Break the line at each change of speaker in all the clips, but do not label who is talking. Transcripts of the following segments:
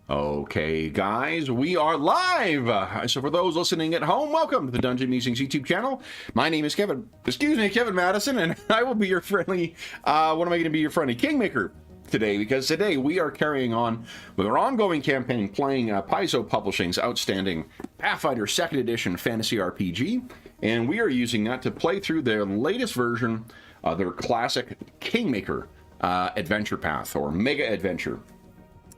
Okay, guys, we are live. So for those listening at home, welcome to the Dungeon Musings YouTube channel. My name is Kevin Madison, and I will be your friendly, what am I going to be, your friendly Kingmaker today, because today we are carrying on with our ongoing campaign playing Paizo Publishing's outstanding Pathfinder 2nd Edition fantasy RPG, and we are using that to play through their latest version of their classic Kingmaker adventure path, or mega adventure.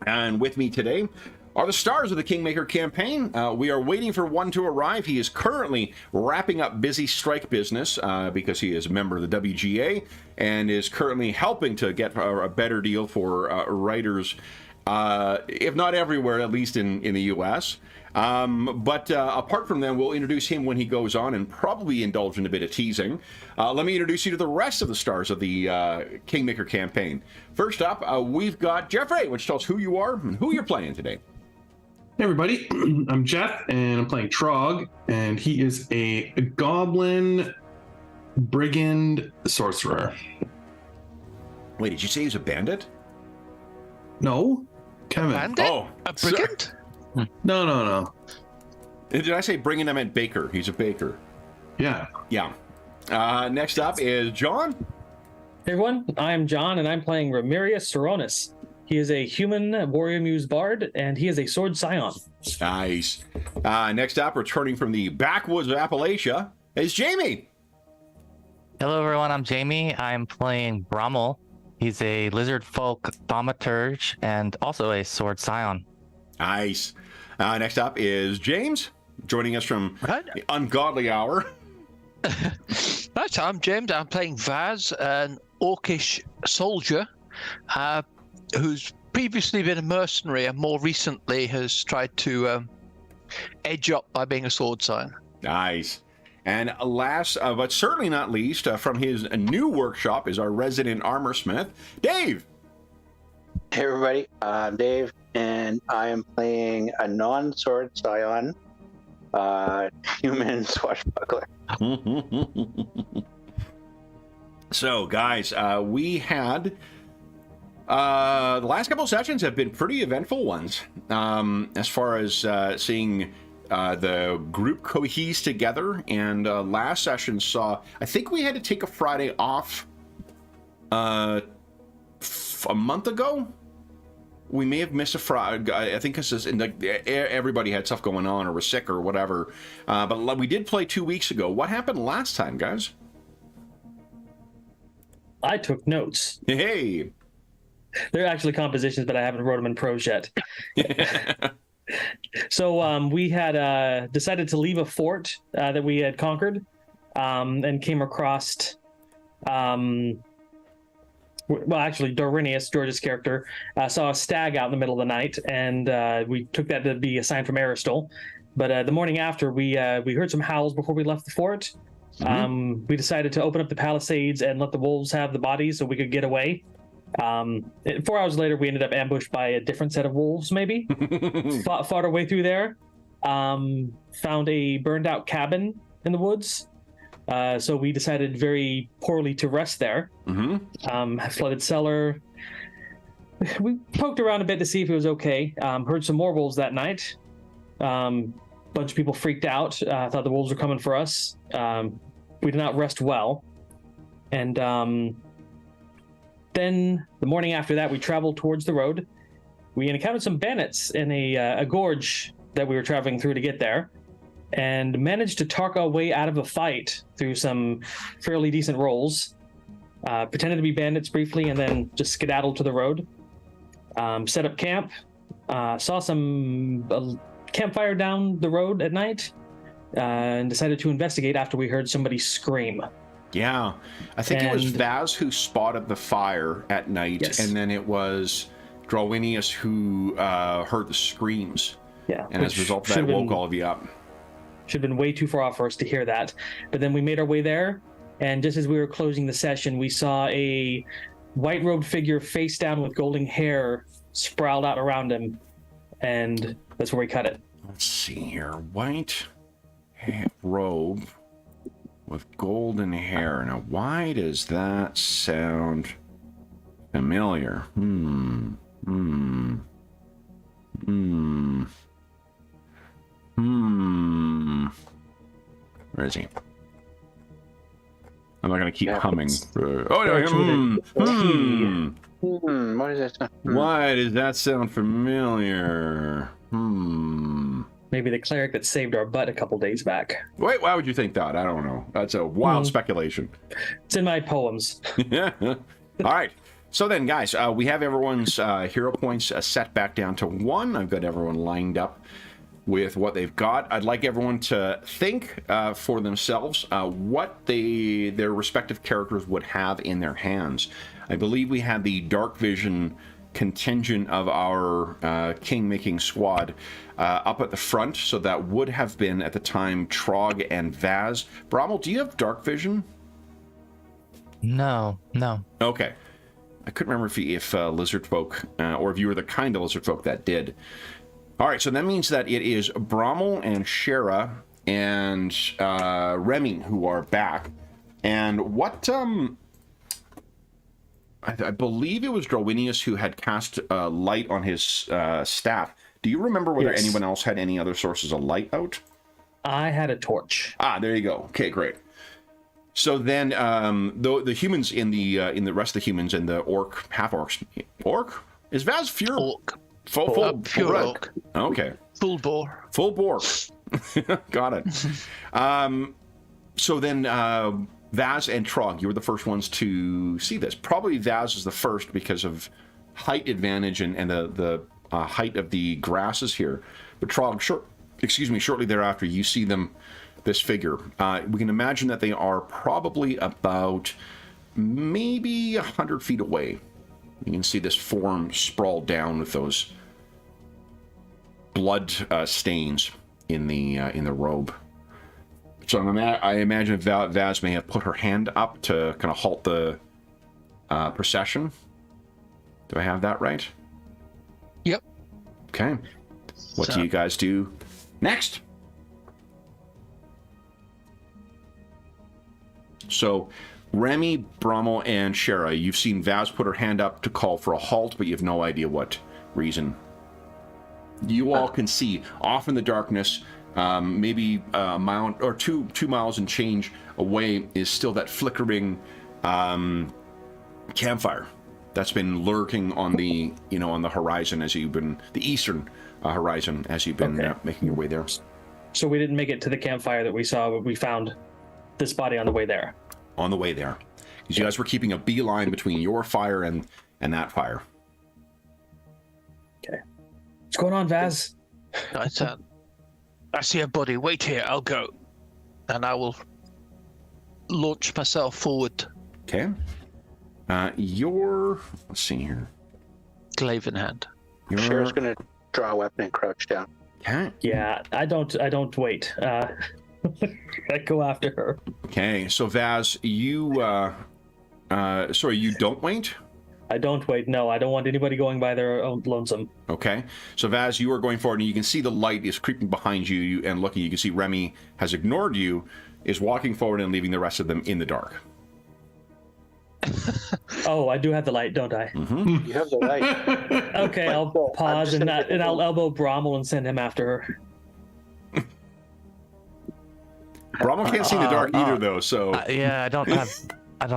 And with me today are the stars of the Kingmaker campaign. We are waiting for one to arrive. He is currently wrapping up busy strike business because he is a member of the WGA and is currently helping to get a better deal for writers, if not everywhere, at least in the U.S. But apart from them, we'll introduce him when he goes on and probably indulge in a bit of teasing. Let me introduce you to the rest of the stars of the Kingmaker campaign. First up, we've got Jeffrey, which tells who you are and who you're playing today.
Hey everybody, I'm Jeff, and I'm playing Trog, and he is a goblin brigand sorcerer.
Wait, did you say he's a bandit?
No, Kevin.
Bandit?
Oh,
a brigand?
No.
Did I say bringing him at baker? He's a baker.
Yeah.
Next up is John.
Hey everyone, I'm John, and I'm playing Ramirius Soronis. He is a human warrior muse bard, and he is a sword scion.
Nice. Next up, returning from the backwoods of Appalachia, is Jamie.
Hello everyone, I'm Jamie. I'm playing Brommel. He's a lizard folk thaumaturge and also a sword scion.
Nice. Next up is James, joining us from the Ungodly Hour.
Right, I'm James. I'm playing Vaz, an orcish soldier who's previously been a mercenary and more recently has tried to edge up by being a sword scion.
Nice. And last, but certainly not least, from his new workshop is our resident armor smith, Dave.
Hey everybody, I'm Dave, and I am playing a non-sword scion, human swashbuckler.
So, guys, we had the last couple of sessions have been pretty eventful ones, as far as seeing the group cohese together. And last session saw, I think we had to take a Friday off a month ago. We may have missed a Friday. I think because like, everybody had stuff going on or was sick or whatever. But we did play 2 weeks ago. What happened last time, guys?
I took notes.
Hey.
They're actually compositions, but I haven't wrote them in prose yet. So we had decided to leave a fort that we had conquered and came across... well, actually, Dorinius, George's character, saw a stag out in the middle of the night, and we took that to be a sign from Aristal. But the morning after, we heard some howls before we left the fort. Mm-hmm. We decided to open up the palisades and let the wolves have the bodies so we could get away. 4 hours later, we ended up ambushed by a different set of wolves, maybe. fought our way through there. Found a burned-out cabin in the woods. So we decided very poorly to rest there. Mm-hmm. Flooded cellar. We poked around a bit to see if it was okay. Heard some more wolves that night. Bunch of people freaked out. Thought the wolves were coming for us. We did not rest well. And then the morning after that, we traveled towards the road. We encountered some bandits in a gorge that we were traveling through to get there, and managed to talk our way out of a fight through some fairly decent rolls. Pretended to be bandits briefly, and then just skedaddled to the road. Set up camp. Saw some campfire down the road at night, and decided to investigate after we heard somebody scream.
Yeah, I think it was Vaz who spotted the fire at night,
yes.
And then it was Drowinius who heard the screams.
Yeah,
and as a result of that, woke all of you up.
Should have been way too far off for us to hear that. But then we made our way there, and just as we were closing the session, we saw a white-robed figure face down with golden hair sprawled out around him, and that's where we cut it.
Let's see here. White robe with golden hair. Now, why does that sound familiar? Where is he? I'm not going to keep
Yeah,
humming.
it's-
Oh, no.
What is that?
Why does that sound familiar?
Maybe the cleric that saved our butt a couple days back.
Wait, why would you think that? I don't know. That's a wild speculation.
It's in my poems.
All right. So then, guys, we have everyone's hero points set back down to 1. I've got everyone lined up with what they've got. I'd like everyone to think for themselves what their respective characters would have in their hands. I believe we had the dark vision contingent of our king-making squad up at the front, so that would have been at the time Trog and Vaz. Brommel, do you have dark vision?
No.
Okay. I couldn't remember if lizard folk, or if you were the kind of lizard folk that did. All right, so that means that it is Brommel and Shara and Remy who are back. And what, I believe it was Drowinius who had cast light on his staff. Do you remember whether
Yes.
anyone else had any other sources of light out?
I had a torch.
Ah, there you go. Okay, great. So then, the humans in the rest of the humans and the half orcs, is Vaz pure
Orc.
full
Pure
red?
orc.
Okay,
Full bore.
full bore. Got it. So then, Vaz and Trog, you were the first ones to see this. Probably Vaz is the first because of height advantage and the height of the grasses here. But Trog, shortly thereafter, you see them. This figure. We can imagine that they are probably about maybe 100 feet away. You can see this form sprawled down with those blood stains in the robe. So I imagine Vaz may have put her hand up to kind of halt the procession. Do I have that right?
Yep.
Okay. What do you guys do next? So, Remy, Brommel, and Shara, you've seen Vaz put her hand up to call for a halt, but you have no idea what reason. You all can see off in the darkness, maybe a mile or 2 miles and change away, is still that flickering campfire that's been lurking on the on the horizon as you've been the eastern horizon as you've been making your way there.
So we didn't make it to the campfire that we saw, but we found this body on the way there.
On the way there, because you guys were keeping a beeline between your fire and that fire.
Okay. What's going on, Vaz?
I see a body. Wait here. I'll go. And I will launch myself forward.
Okay. Let's see here.
Glaive in hand.
Shara's going to draw a weapon and crouch down.
Okay.
Yeah, I don't wait. I go after her.
Okay, so Vaz, you don't wait?
I don't wait. No, I don't want anybody going by their own lonesome.
Okay, so Vaz, you are going forward, and you can see the light is creeping behind you, and looking, you can see Remy has ignored you, is walking forward and leaving the rest of them in the dark.
Oh, I do have the light, don't I?
Mm-hmm.
You have the light.
Okay, I'll pause and I'll elbow Brommel and send him after her.
Brommel can't see in the dark either, though, so...
Yeah, I don't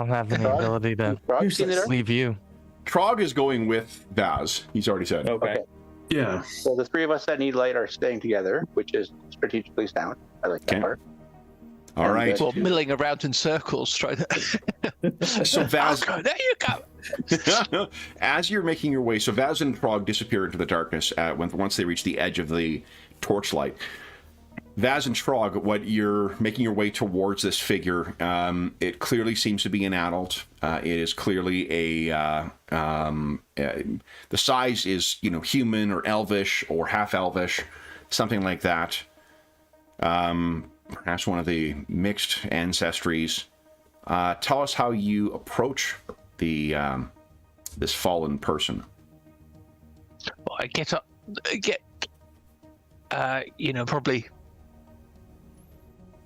have any ability to
Frog's in the dark?
leave you.
Trog is going with Vaz, he's already said.
Okay.
Yeah.
So the 3 of us that need light are staying together, which is strategically sound. I like that
Okay.
part.
All right.
Well, milling around in circles, trying to.
So Vaz...
There you go.
As you're making your way, so Vaz and Trog disappear into the darkness once they reach the edge of the torchlight. Vaz and Trog, what you're making your way towards this figure, it clearly seems to be an adult. It is clearly the size is, human or elvish or half elvish, something like that. Perhaps one of the mixed ancestries. Tell us how you approach this fallen person.
Well, I get up, probably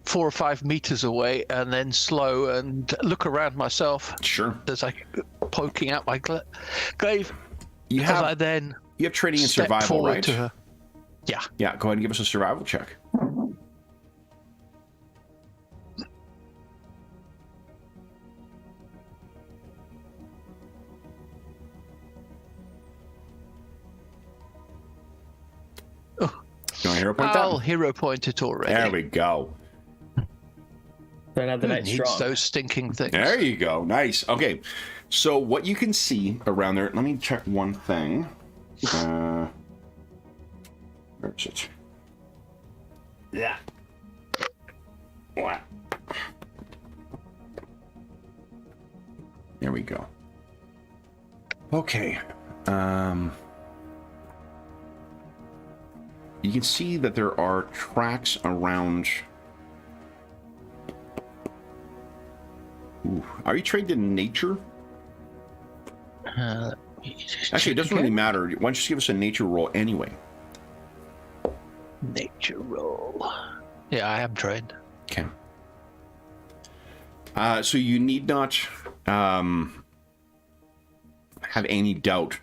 4 or 5 meters away, and then slow and look around myself.
Sure.
As I poking out my glaive.
You
as I then
have training in
step
survival,
forward
right?
to her. Yeah.
Yeah. Go ahead and give us a survival check. You want to hero point that?
I'll hero point it already.
There we go.
Don't have the
Who
night
needs
strong.
those stinking things?
There you go. Nice. Okay. So what you can see around there, let me check one thing. Where is it? Yeah. What? There we go. Okay. You can see that there are tracks around. Ooh. Are you trained in nature?
Let me just
Actually, it
check
doesn't really
again.
matter. Why don't you just give us a nature roll anyway?
Nature roll. Yeah, I am trained.
Okay. So you need not have any doubt.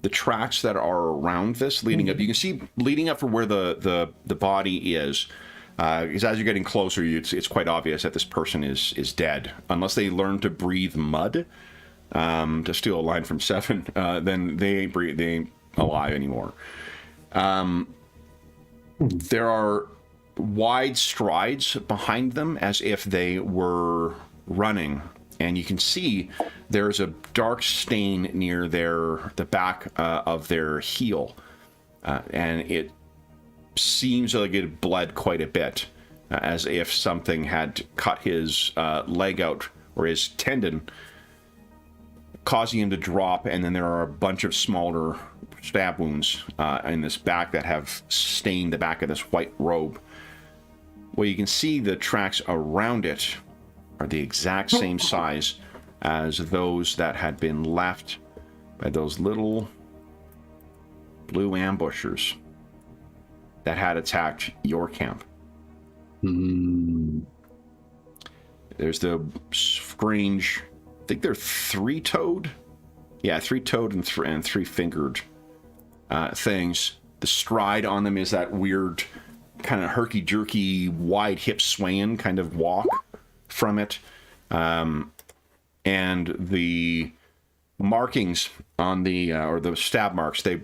The tracks that are around this leading up, you can see leading up from where the body is. Because as you're getting closer, it's quite obvious that this person is dead, unless they learn to breathe mud. To steal a line from Seven, then they ain't alive anymore. There are wide strides behind them as if they were running, and you can see there's a dark stain near the back of their heel, and it seems like it bled quite a bit, as if something had cut his leg out or his tendon, causing him to drop, and then there are a bunch of smaller stab wounds in this back that have stained the back of this white robe. Well, you can see the tracks around it are the exact same size as those that had been left by those little blue ambushers that had attacked your camp. There's the strange, I think they're three-toed? Yeah, three-toed and three-fingered things. The stride on them is that weird kind of herky-jerky, wide hip swaying kind of walk from it. And the markings on the, or the stab marks, they,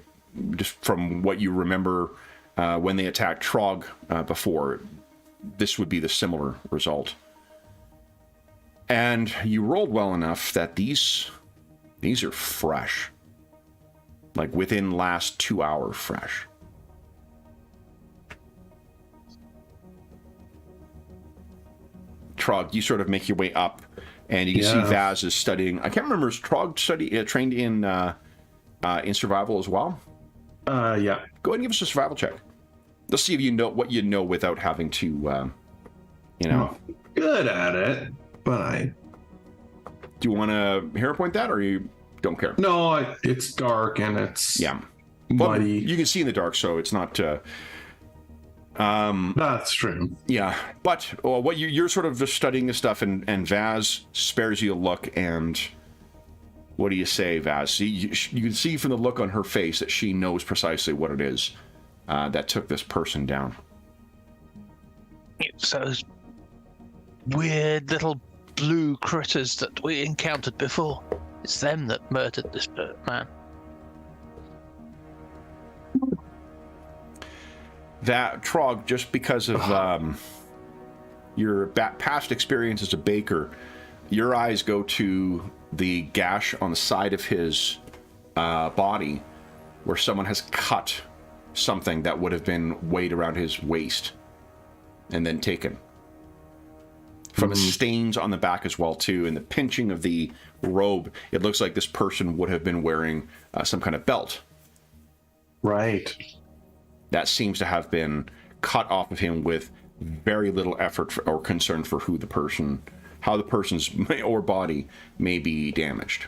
just from what you remember when they attacked Trog before, this would be the similar result. And you rolled well enough that these are fresh. Like within last 2 hour fresh. Trog, you sort of make your way up, and you can see Vaz is studying. I can't remember, is Trog trained in survival as well?
Yeah.
Go ahead and give us a survival check. Let's see if you know what you know without having to,
Good at it, but
Do you want to hero point that, or you don't care?
No, it's dark and it's
Yeah. Well,
muddy.
you can see in the dark, so it's not.
That's true.
Yeah, but what you're sort of just studying this stuff, and Vaz spares you a look, and what do you say, Vaz? See, you can see from the look on her face that she knows precisely what it is that took this person down.
It's those weird little blue critters that we encountered before. It's them that murdered this man.
That, Trog, just because of your past experience as a baker, your eyes go to the gash on the side of his body where someone has cut something that would have been weighed around his waist and then taken. From the stains on the back as well, too, and the pinching of the robe, it looks like this person would have been wearing some kind of belt.
Right.
That seems to have been cut off of him with very little effort or concern for how the person's or body may be damaged.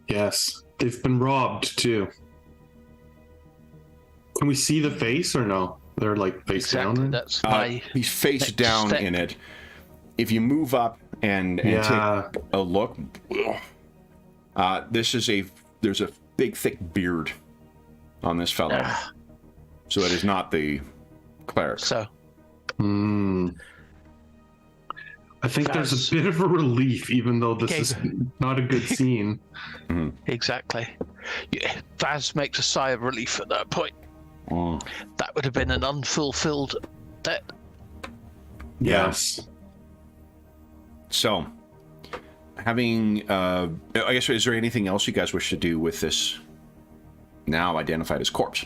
Yes. They've been robbed, too. Can we see the face or no? They're like face down?
That's my
He's face
next
down
step.
in it. If you move up and take a look, there's a big thick beard on this fellow. So it is not the cleric.
So
I think there's a bit of a relief, even though this is not a good scene.
exactly. Yeah, Vaz makes a sigh of relief at that point. That would have been an unfulfilled debt.
Yes.
So, having, I guess, is there anything else you guys wish to do with this now identified as corpse?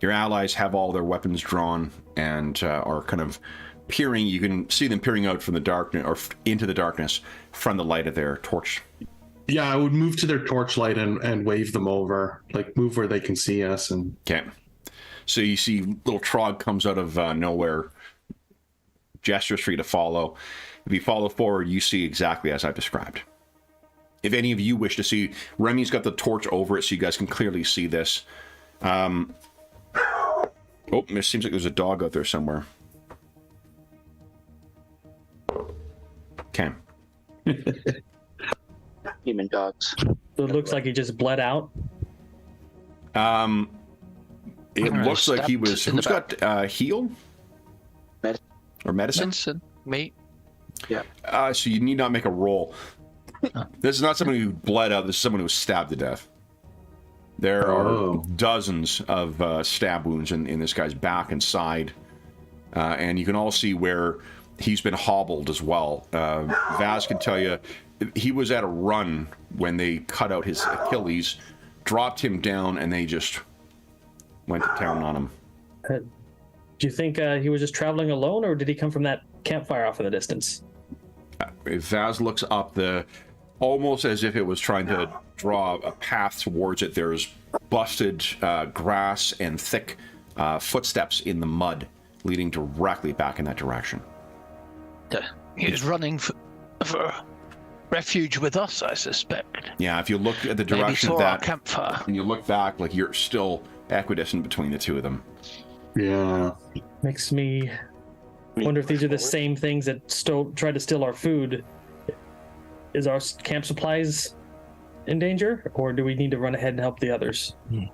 Your allies have all their weapons drawn and are kind of peering. You can see them peering out from the darkness or into the darkness from the light of their torch.
Yeah, I would move to their torchlight and wave them over, like move where they can see us. And
Okay. So you see little Trog comes out of nowhere, gestures for you to follow. If you follow forward, you see exactly as I've described. If any of you wish to see, Remy's got the torch over it so you guys can clearly see this. Oh, it seems like there's a dog out there somewhere. Okay.
Human dogs.
So it looks like he just bled out.
It looks like he was...
Stabbed in
Who's
the
got heal?
Medicine.
Or medicine?
Vincent, me.
Yeah.
So you need not make a roll. This is not somebody who bled out. This is someone who was stabbed to death. There are dozens of stab wounds in this guy's back and side. And you can all see where he's been hobbled as well. Vaz can tell you he was at a run when they cut out his Achilles, dropped him down, and they just went to town on him.
Do you think he was just traveling alone, or did he come from that campfire off in the distance?
Vaz looks up almost as if it was trying to draw a path towards it. There's busted grass and thick footsteps in the mud leading directly back in that direction.
He was running for refuge with us, I suspect.
Yeah, if you look at the
Maybe
direction
saw
of
our
that,
campfire.
and you look back, like you're still equidistant between the two of them.
yeah,
Makes me wonder if these are the same things that tried to steal our food. Is our camp supplies in danger, or do we need to run ahead and help the others?
You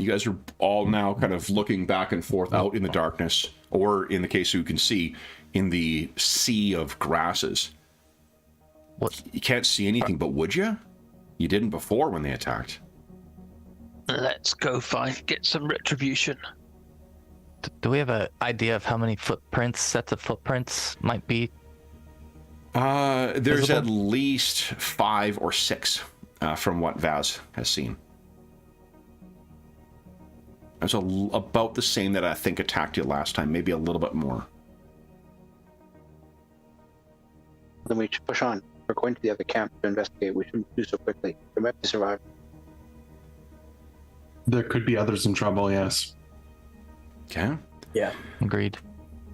guys are all now kind of looking back and forth out in the darkness, or in the case you can see, in the sea of grasses.
What?
You can't see anything, but would you? You didn't before when they attacked.
Let's go get some retribution.
Do we have an idea of how many sets of footprints might be?
There's
Visible?
at least 5 or 6 from what Vaz has seen. It's about the same that I think attacked you last time, maybe a little bit more.
Then we should push on. We're going to the other camp to investigate. We shouldn't do so quickly. There might be survivors.
there could be others in trouble. Yes.
Okay.
Yeah.
Agreed.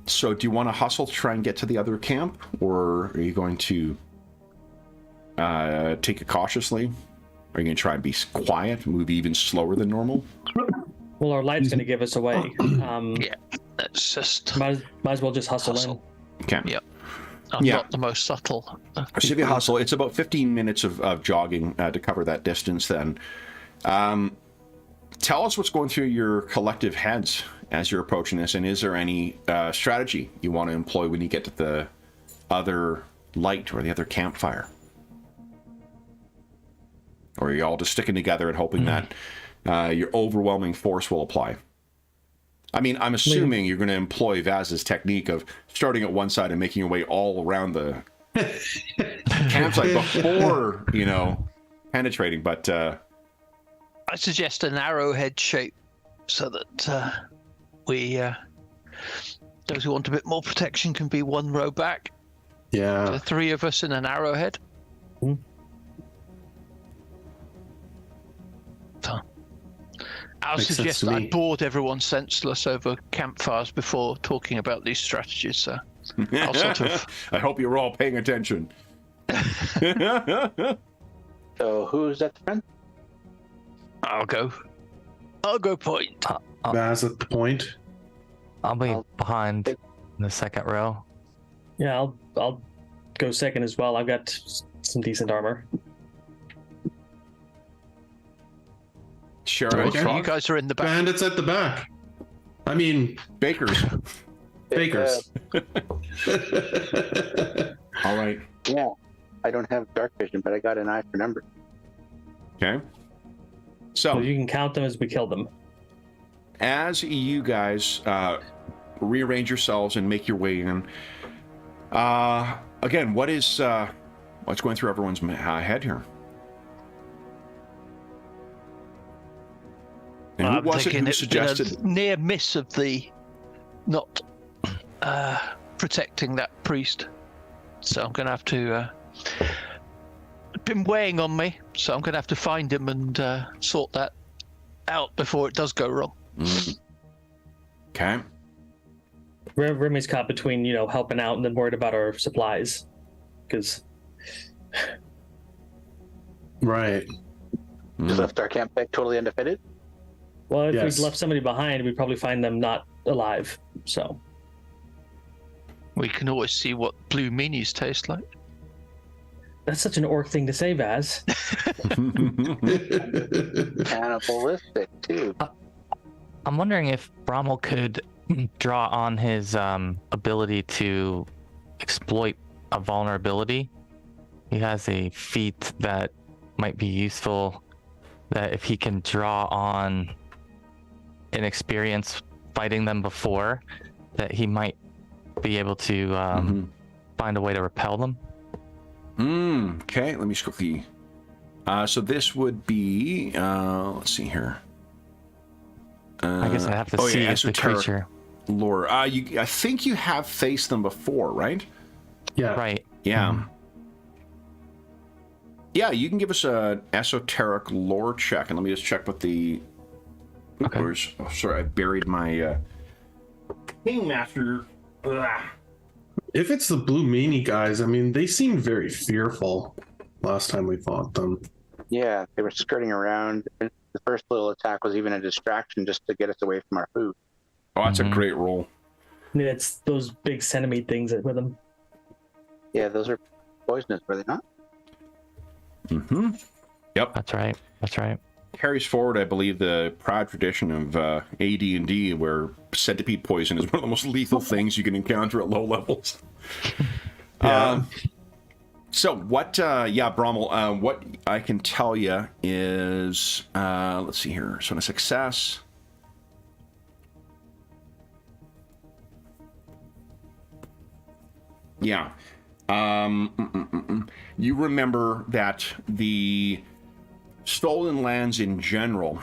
So do you want to hustle to try and get to the other camp, or are you going to take it cautiously? Are you going to try and be quiet, move even slower than normal?
Well, our light's going to give us away.
Yeah, let's just
Might as well just hustle in.
Okay.
Yep. I'm
Yeah.
not the most subtle.
So if you hustle, it's about 15 minutes of jogging to cover that distance then. Tell us what's going through your collective heads as you're approaching this, and is there any strategy you want to employ when you get to the other light or the other campfire? Or are you all just sticking together and hoping that your overwhelming force will apply? I mean, I'm assuming you're going to employ Vaz's technique of starting at one side and making your way all around the campsite before, penetrating, but...
I suggest an arrowhead shape so that those who want a bit more protection can be one row back.
Yeah.
The three of us in an arrowhead. So, I'll
Makes sense
suggest
to
I
me.
bored everyone senseless over campfires before talking about these strategies. So I'll sort of.
I hope you were all paying attention.
So who's at the front?
I'll go point.
Vaz at the point.
I'll be
I'll
behind
take-
in the second row.
Yeah, I'll go second as well. I've got some decent armor.
Sure.
Okay.
You guys are in the back.
Bandits at the back. I mean,
Bakers.
bakers.
All right.
Yeah. I don't have dark vision, but I got an eye for numbers.
Okay.
So you can count them as we kill them.
As you guys rearrange yourselves and make your way in, again, what's going through everyone's head here? And who was it who suggested?
A near miss of the not protecting that priest. So I'm going to have to. Been weighing on me, so I'm going to have to find him and sort that out before it does go wrong.
Okay.
Remy's caught between, helping out and then worried about our supplies. Because.
Right.
Just left our camp back totally undefended?
Well, if
Yes.
we'd left somebody behind, we'd probably find them not alive. So.
We can always see what blue meanies taste like.
That's such an orc thing to say, Vaz.
Cannibalistic, too.
I'm wondering if Brommel could draw on his ability to exploit a vulnerability. He has a feat that might be useful, that if he can draw on an experience fighting them before, that he might be able to find a way to repel them.
Okay, let me just quickly. So this would be. Let's see here.
I guess I have to see if the
esoteric
creature.
lore. I think you have faced them before, right?
Yeah.
Right.
Yeah. Yeah, you can give us a esoteric lore check, and let me just check what the.
Okay.
Oh, sorry, I buried my Kingmaker. Ugh.
If it's the blue meanie guys, I mean, they seemed very fearful last time we fought them.
Yeah, they were skirting around. The first little attack was even a distraction just to get us away from our food.
Oh, that's a great roll.
It's those big centipede things with them.
Yeah, those are poisonous, were they not?
Mm-hmm. Yep.
That's right. That's right.
Carries forward, I believe, the proud tradition of AD&D, where centipede poison is one of the most lethal things you can encounter at low levels.
Yeah.
So what, Brommel, what I can tell you is, let's see here. So on a success. Yeah. You remember that the stolen lands in general,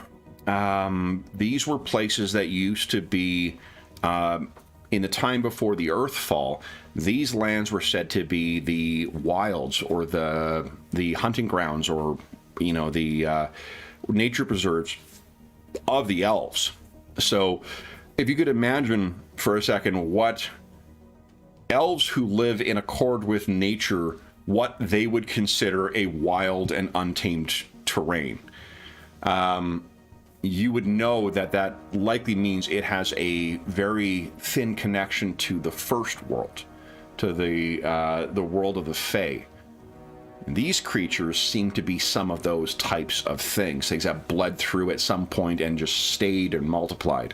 these were places that used to be, in the time before the Earthfall, these lands were said to be the wilds or the hunting grounds or, the nature preserves of the elves. So if you could imagine for a second what elves who live in accord with nature, what they would consider a wild and untamed terrain, you would know that likely means it has a very thin connection to the first world, to the world of the Fae. These creatures seem to be some of those types of things that bled through at some point and just stayed and multiplied.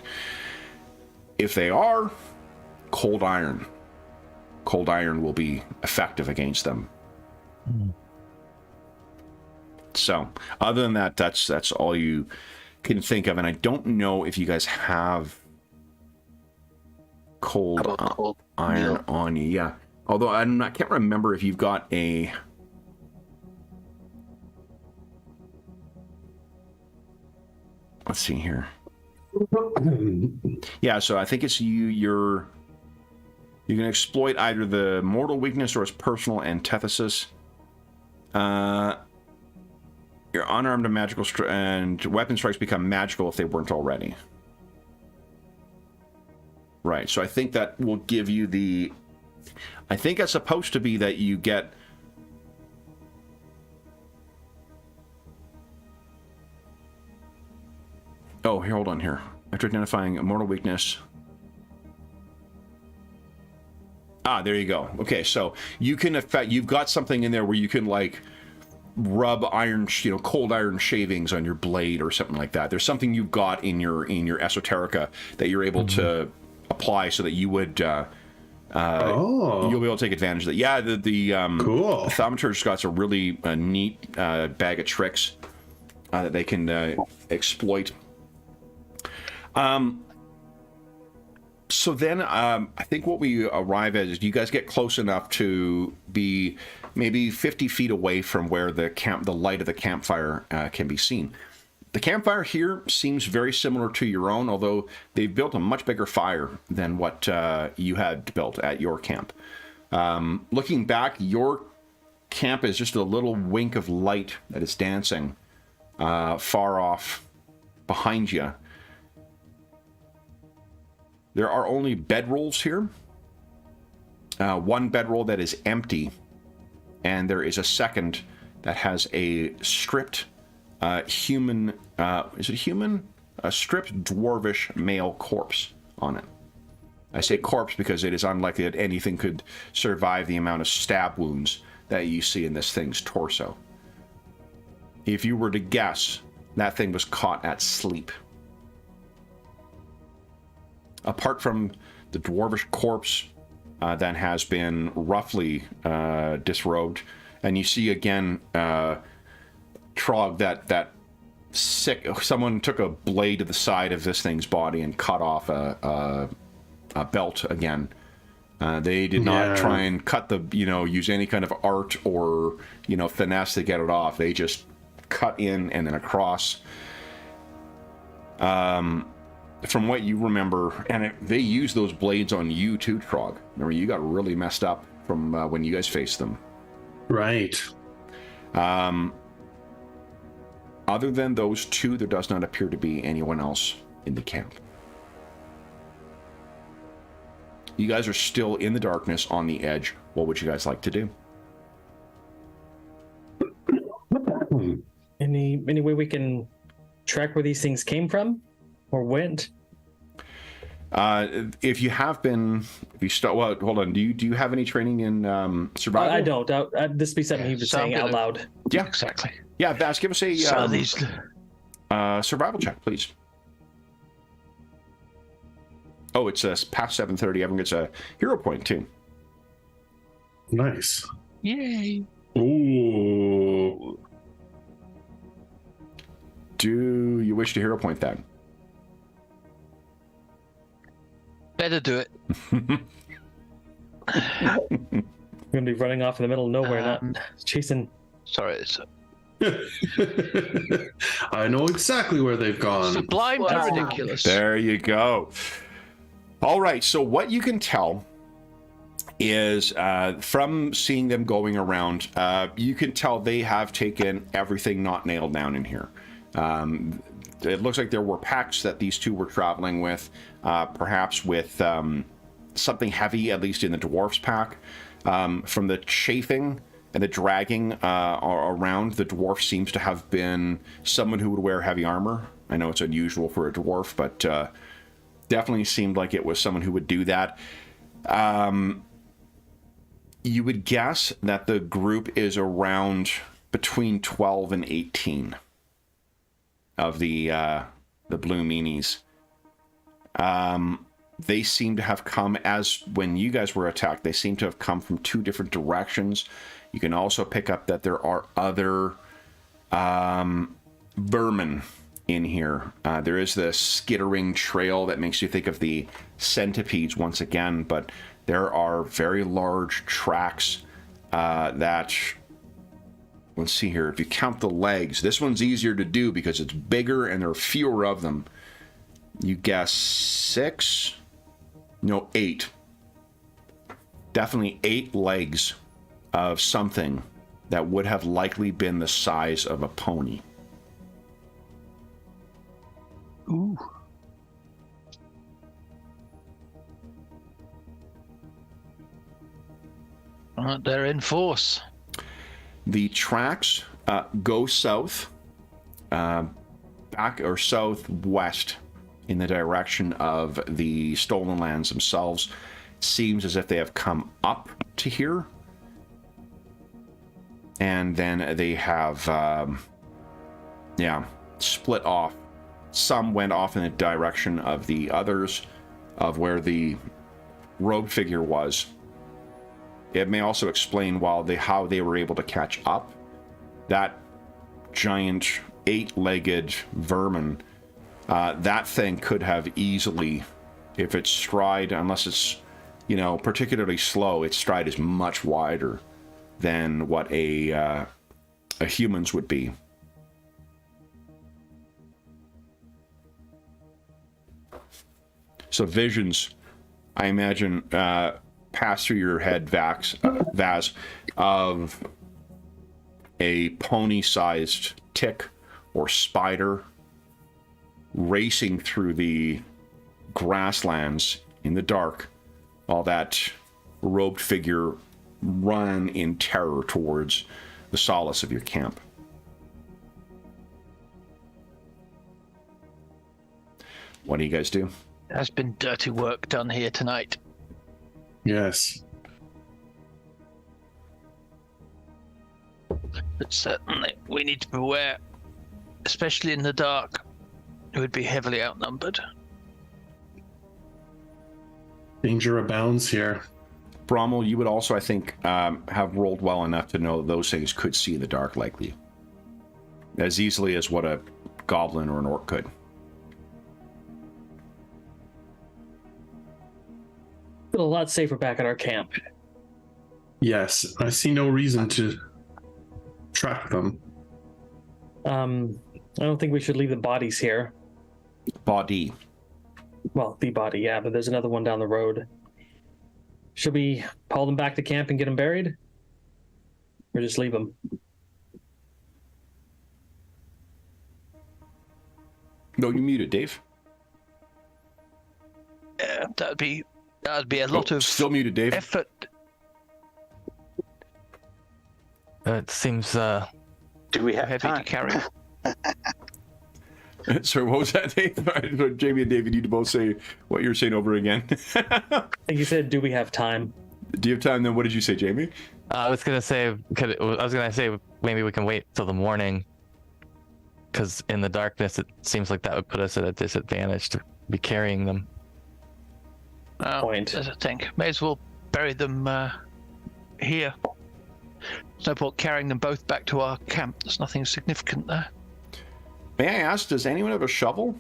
If they are, cold iron will be effective against them. So, other than that, that's all you can think of, and I don't know if you guys have cold iron on you. Yeah, although I can't remember if you've got a. Let's see here. Yeah, so I think it's you can exploit either the mortal weakness or its personal antithesis. Your unarmed and magical and weapon strikes become magical if they weren't already. Right, so I think that will give you the. I think it's supposed to be that you get. Oh, here, hold on here. After identifying a mortal weakness. Ah, there you go. Okay, so you can affect. You've got something in there where you can rub iron, cold iron shavings on your blade or something like that. There's something you've got in your esoterica that you're able to apply so that you would. You'll be able to take advantage of that. Yeah, the
cool.
Thaumaturge got a really neat bag of tricks that they can exploit. So then I think what we arrive at is you guys get close enough to be maybe 50 feet away from where the light of the campfire can be seen. The campfire here seems very similar to your own, although they've built a much bigger fire than what you had built at your camp. Looking back, your camp is just a little wink of light that is dancing far off behind you. There are only bedrolls here. One bedroll that is empty, and there is a second that has a stripped human, is it human? A stripped dwarvish male corpse on it. I say corpse because it is unlikely that anything could survive the amount of stab wounds that you see in this thing's torso. If you were to guess, that thing was caught at sleep. Apart from the dwarvish corpse that has been roughly disrobed, and you see again, Trog, that sick. Someone took a blade to the side of this thing's body and cut off a belt again. They did not try and cut use any kind of art or finesse to get it off. They just cut in and then across. From what you remember, and they used those blades on you too, Trog. Remember, you got really messed up from when you guys faced them.
Right.
Other than those two, there does not appear to be anyone else in the camp. You guys are still in the darkness on the edge. What would you guys like to do?
Any way we can track where these things came from or went?
If you have been, well, hold on. Do you have any training in survival?
I don't. This would be something he was saying out loud.
Yeah,
exactly.
Yeah, Vass, give us a survival check, please. Oh, it's past 7:30. Everyone gets a hero point too.
Nice.
Yay!
Ooh.
Do you wish to hero point that?
Better do it.
We're gonna be running off in the middle of nowhere, not chasing.
Sorry, it's
I know exactly where they've gone.
sublime to ridiculous.
There you go. All right, so what you can tell is from seeing them going around, you can tell they have taken everything not nailed down in here. It looks like there were packs that these two were traveling with, perhaps with something heavy, at least in the dwarf's pack. From the chafing and the dragging around, the dwarf seems to have been someone who would wear heavy armor. I know it's unusual for a dwarf, but definitely seemed like it was someone who would do that. You would guess that the group is around between 12 and 18 of the blue meanies. They seem to have come, as when you guys were attacked, they seem to have come from two different directions. You can also pick up that there are other vermin in here. There is the skittering trail that makes you think of the centipedes once again, but there are very large tracks that, let's see here, if you count the legs, this one's easier to do because it's bigger and there are fewer of them. You guess 8. Definitely 8 legs of something that would have likely been the size of a pony.
Ooh. They're in force.
The tracks go south, back or southwest in the direction of the stolen lands themselves. Seems as if they have come up to here. And then they have, split off. Some went off in the direction of the others, of where the rogue figure was. It may also explain how they were able to catch up. That giant 8-legged vermin. That thing could have easily, if its stride, unless it's, particularly slow, its stride is much wider than what a human's would be. So visions, I imagine, pass through your head, Vaz, of a pony-sized tick or spider racing through the grasslands in the dark, while that robed figure run in terror towards the solace of your camp. What do you guys do?
There's been dirty work done here tonight.
Yes.
But certainly we need to beware, especially in the dark. It would be heavily outnumbered.
Danger abounds here.
Brommel, you would also, I think, have rolled well enough to know that those things could see in the dark, likely. As easily as what a goblin or an orc could.
Feel a lot safer back at our camp.
Yes, I see no reason to track them.
I don't think we should leave the bodies here.
Body.
Well, the body, yeah, but there's another one down the road. Should we haul them back to camp and get them buried? Or just leave them?
No, you muted, Dave.
That'd be a lot of
still muted, Dave.
effort.
It seems
Do we have
Heavy
time?
to carry.
Sorry, what was that, Dave? So Jamie and David need to both say what you're saying over again.
I think you said, do we have time?
Do you have time? Then what did you say, Jamie?
I was gonna say maybe we can wait till the morning, because in the darkness it seems like that would put us at a disadvantage to be carrying them.
Point.
As I think, may as well bury them here. There's no point carrying them both back to our camp. There's nothing significant there.
May I ask, does anyone have a shovel?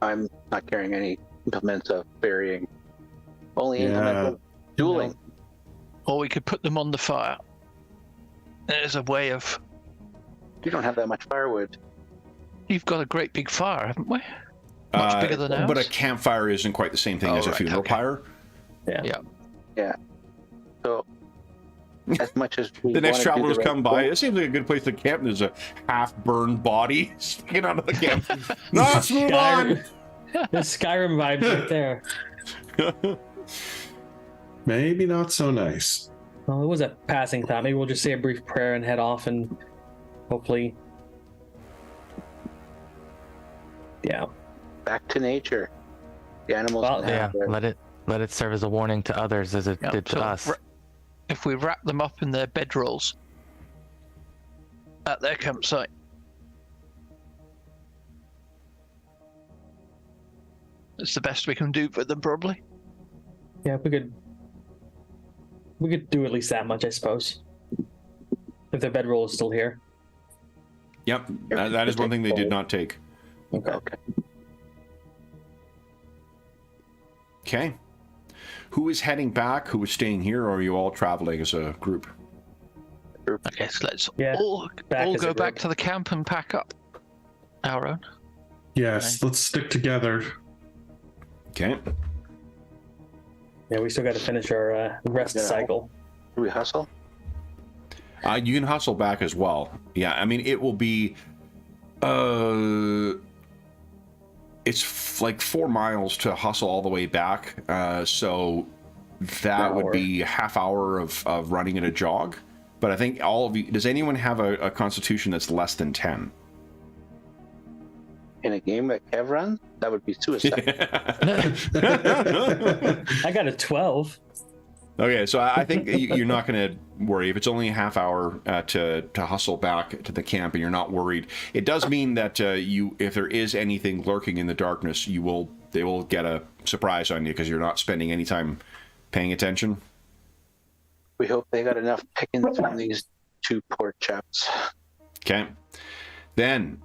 I'm not carrying any implements of burying. Only implements of dueling.
Or we could put them on the fire. There's a way of...
You don't have that much firewood.
You've got a great big fire, haven't we? Much bigger than ours.
But a campfire isn't quite the same thing as a funeral pyre.
Yeah.
So, as much as we
The next
wanna do
travelers
the
come by. It seems like a good place to camp. There's a half-burned body sticking out of the camp. No, let's move on.
The Skyrim vibes right there.
Maybe not so nice.
Well, it was a passing thought. Maybe we'll just say a brief prayer and head off, and hopefully, yeah.
Back to nature. The animals.
Well,
can have their-
Let it serve as a warning to others as it did to
so
us.
If we wrap them up in their bedrolls at their campsite, it's the best we can do for them, probably.
Yeah, we could do at least that much, I suppose. If their bedroll is still here.
Yep, that is one thing they did not take.
Okay.
Okay. Who is heading back? Who is staying here? Or are you all traveling as a group?
I guess let's
Yeah,
all
back as a
go back
group.
to the camp and pack up our own.
Yes, let's stick together.
Okay.
Yeah, we still got to finish our rest
Yeah.
cycle.
Do we hustle?
You can hustle back as well. Yeah, I mean, it will be... it's like 4 miles to hustle all the way back. So that would be a half hour of running in a jog. But I think all of you... Does anyone have a constitution that's less than 10?
In a game that Kev runs, that would be suicide.
I got a 12.
Okay, so I think you're not going to worry if it's only a half hour to hustle back to the camp, and you're not worried. It does mean that if there is anything lurking in the darkness, they will get a surprise on you because you're not spending any time paying attention.
We hope they got enough pickings from these two poor chaps.
Okay. Then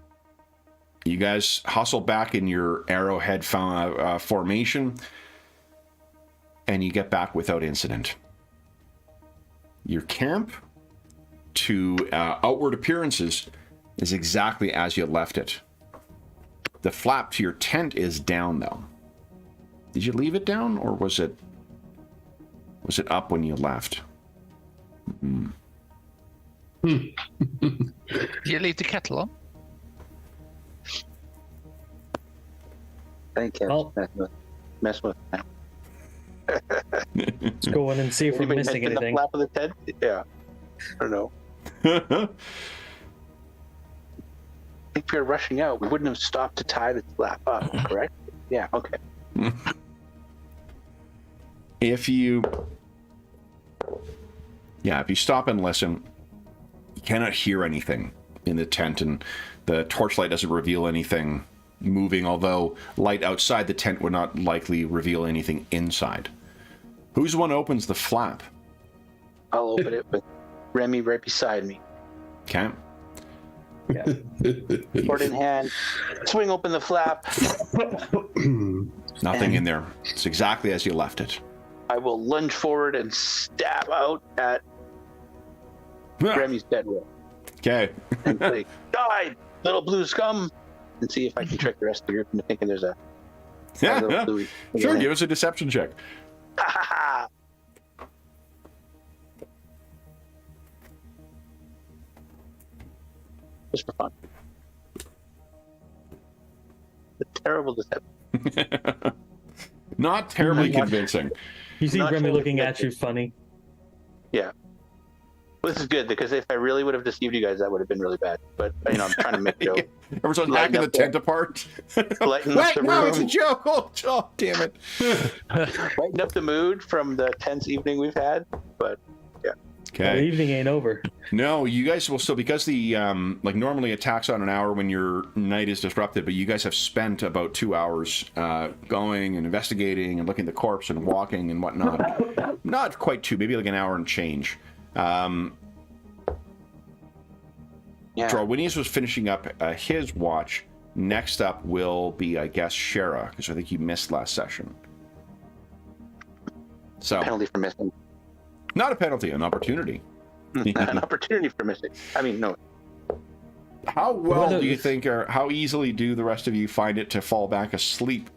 you guys hustle back in your arrowhead formation, and you get back without incident. Your camp, to outward appearances, is exactly as you left it. The flap to your tent is down, though. Did you leave it down, or was it up when you left?
You leave the kettle on?
Thank you.
Well-
Mess with it.
Let's go in and see if we're
Anybody
missing
mention
anything.
the flap of the tent? Yeah. I don't know. I think if we were rushing out, we wouldn't have stopped to tie the flap up, correct? Yeah, okay.
If you stop and listen, you cannot hear anything in the tent, and the torchlight doesn't reveal anything moving, although light outside the tent would not likely reveal anything inside. Who's the one who opens the flap?
I'll open it with Remy right beside me.
Okay.
Sword in hand, swing open the flap.
Nothing in there. It's exactly as you left it.
I will lunge forward and stab out at Remy's dead row.
Okay.
And say, die, little blue scum! And see if I can trick the rest of the group into thinking there's a little bluey.
Sure, give us a deception check.
Ha ha ha! Just for fun. A terrible deception.
Not terribly convincing.
You see
Not
Remy
sure
looking
what
at you funny.
Yeah. Well, this is good because if I really would have deceived you guys, that would have been really bad. But I'm trying to make a joke.
Everyone's
Lighten
hacking the
up the-
tent apart.
Lighten up
Wait,
the
no, it's a
room.
joke. Oh, damn it.
Lighten up the mood from the tense evening we've had. But
The
Okay.
evening ain't over.
No, you guys will still, because the like normally attacks on an hour when your night is disrupted, but you guys have spent about 2 hours going and investigating and looking at the corpse and walking and whatnot. Not quite two, maybe like an hour and change.
yeah.
Drawinius was finishing up his watch. Next up will be, I guess, Shara, because I think you missed last session. So,
Penalty for missing.
not a penalty, an opportunity.
An opportunity for missing. I mean, no.
How well
Well,
do you
if-
think, or how easily do the rest of you find it to fall back asleep?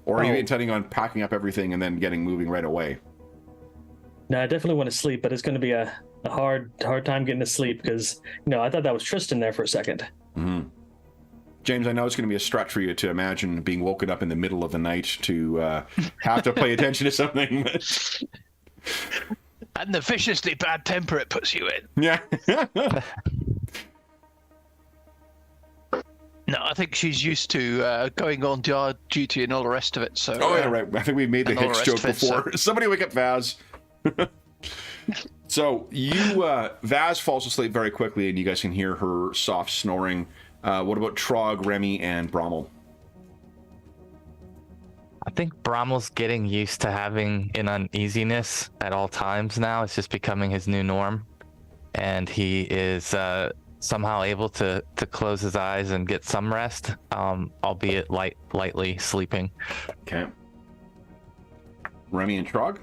Or are you
Oh.
intending on packing up everything and then getting moving right away?
No, I definitely want to sleep, but it's going to be a hard time getting to sleep because, I thought that was Tristan there for a second.
Mm-hmm. James, I know it's going to be a stretch for you to imagine being woken up in the middle of the night to have to pay attention to something.
And the viciously bad temper it puts you in.
Yeah.
No, I think she's used to going on yard duty and all the rest of it. So.
Oh, yeah, right. I think we made the
and all the
Hicks
rest
joke
of it,
before. Somebody wake up Vaz. So Vaz falls asleep very quickly, and you guys can hear her soft snoring. What about Trog, Remy, and Brommel?
I think Brommel's getting used to having an uneasiness at all times now. It's just becoming his new norm. And he is somehow able to close his eyes and get some rest, albeit lightly sleeping.
Okay. Remy and Trog?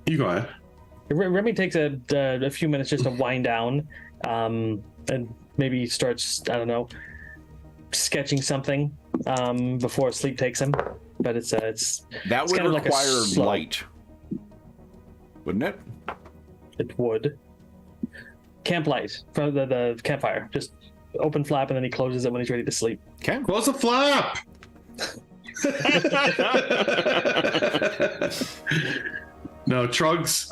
You go ahead.
Remy takes a few minutes just to wind down and maybe starts, I don't know, sketching something before sleep takes him. But it's
That
it's
would
kind of like a
require
slow-
light, wouldn't it?
It would. Camp light from the campfire. Just open flap and then he closes it when he's ready to sleep.
Okay.
Close the flap. No, Trugs.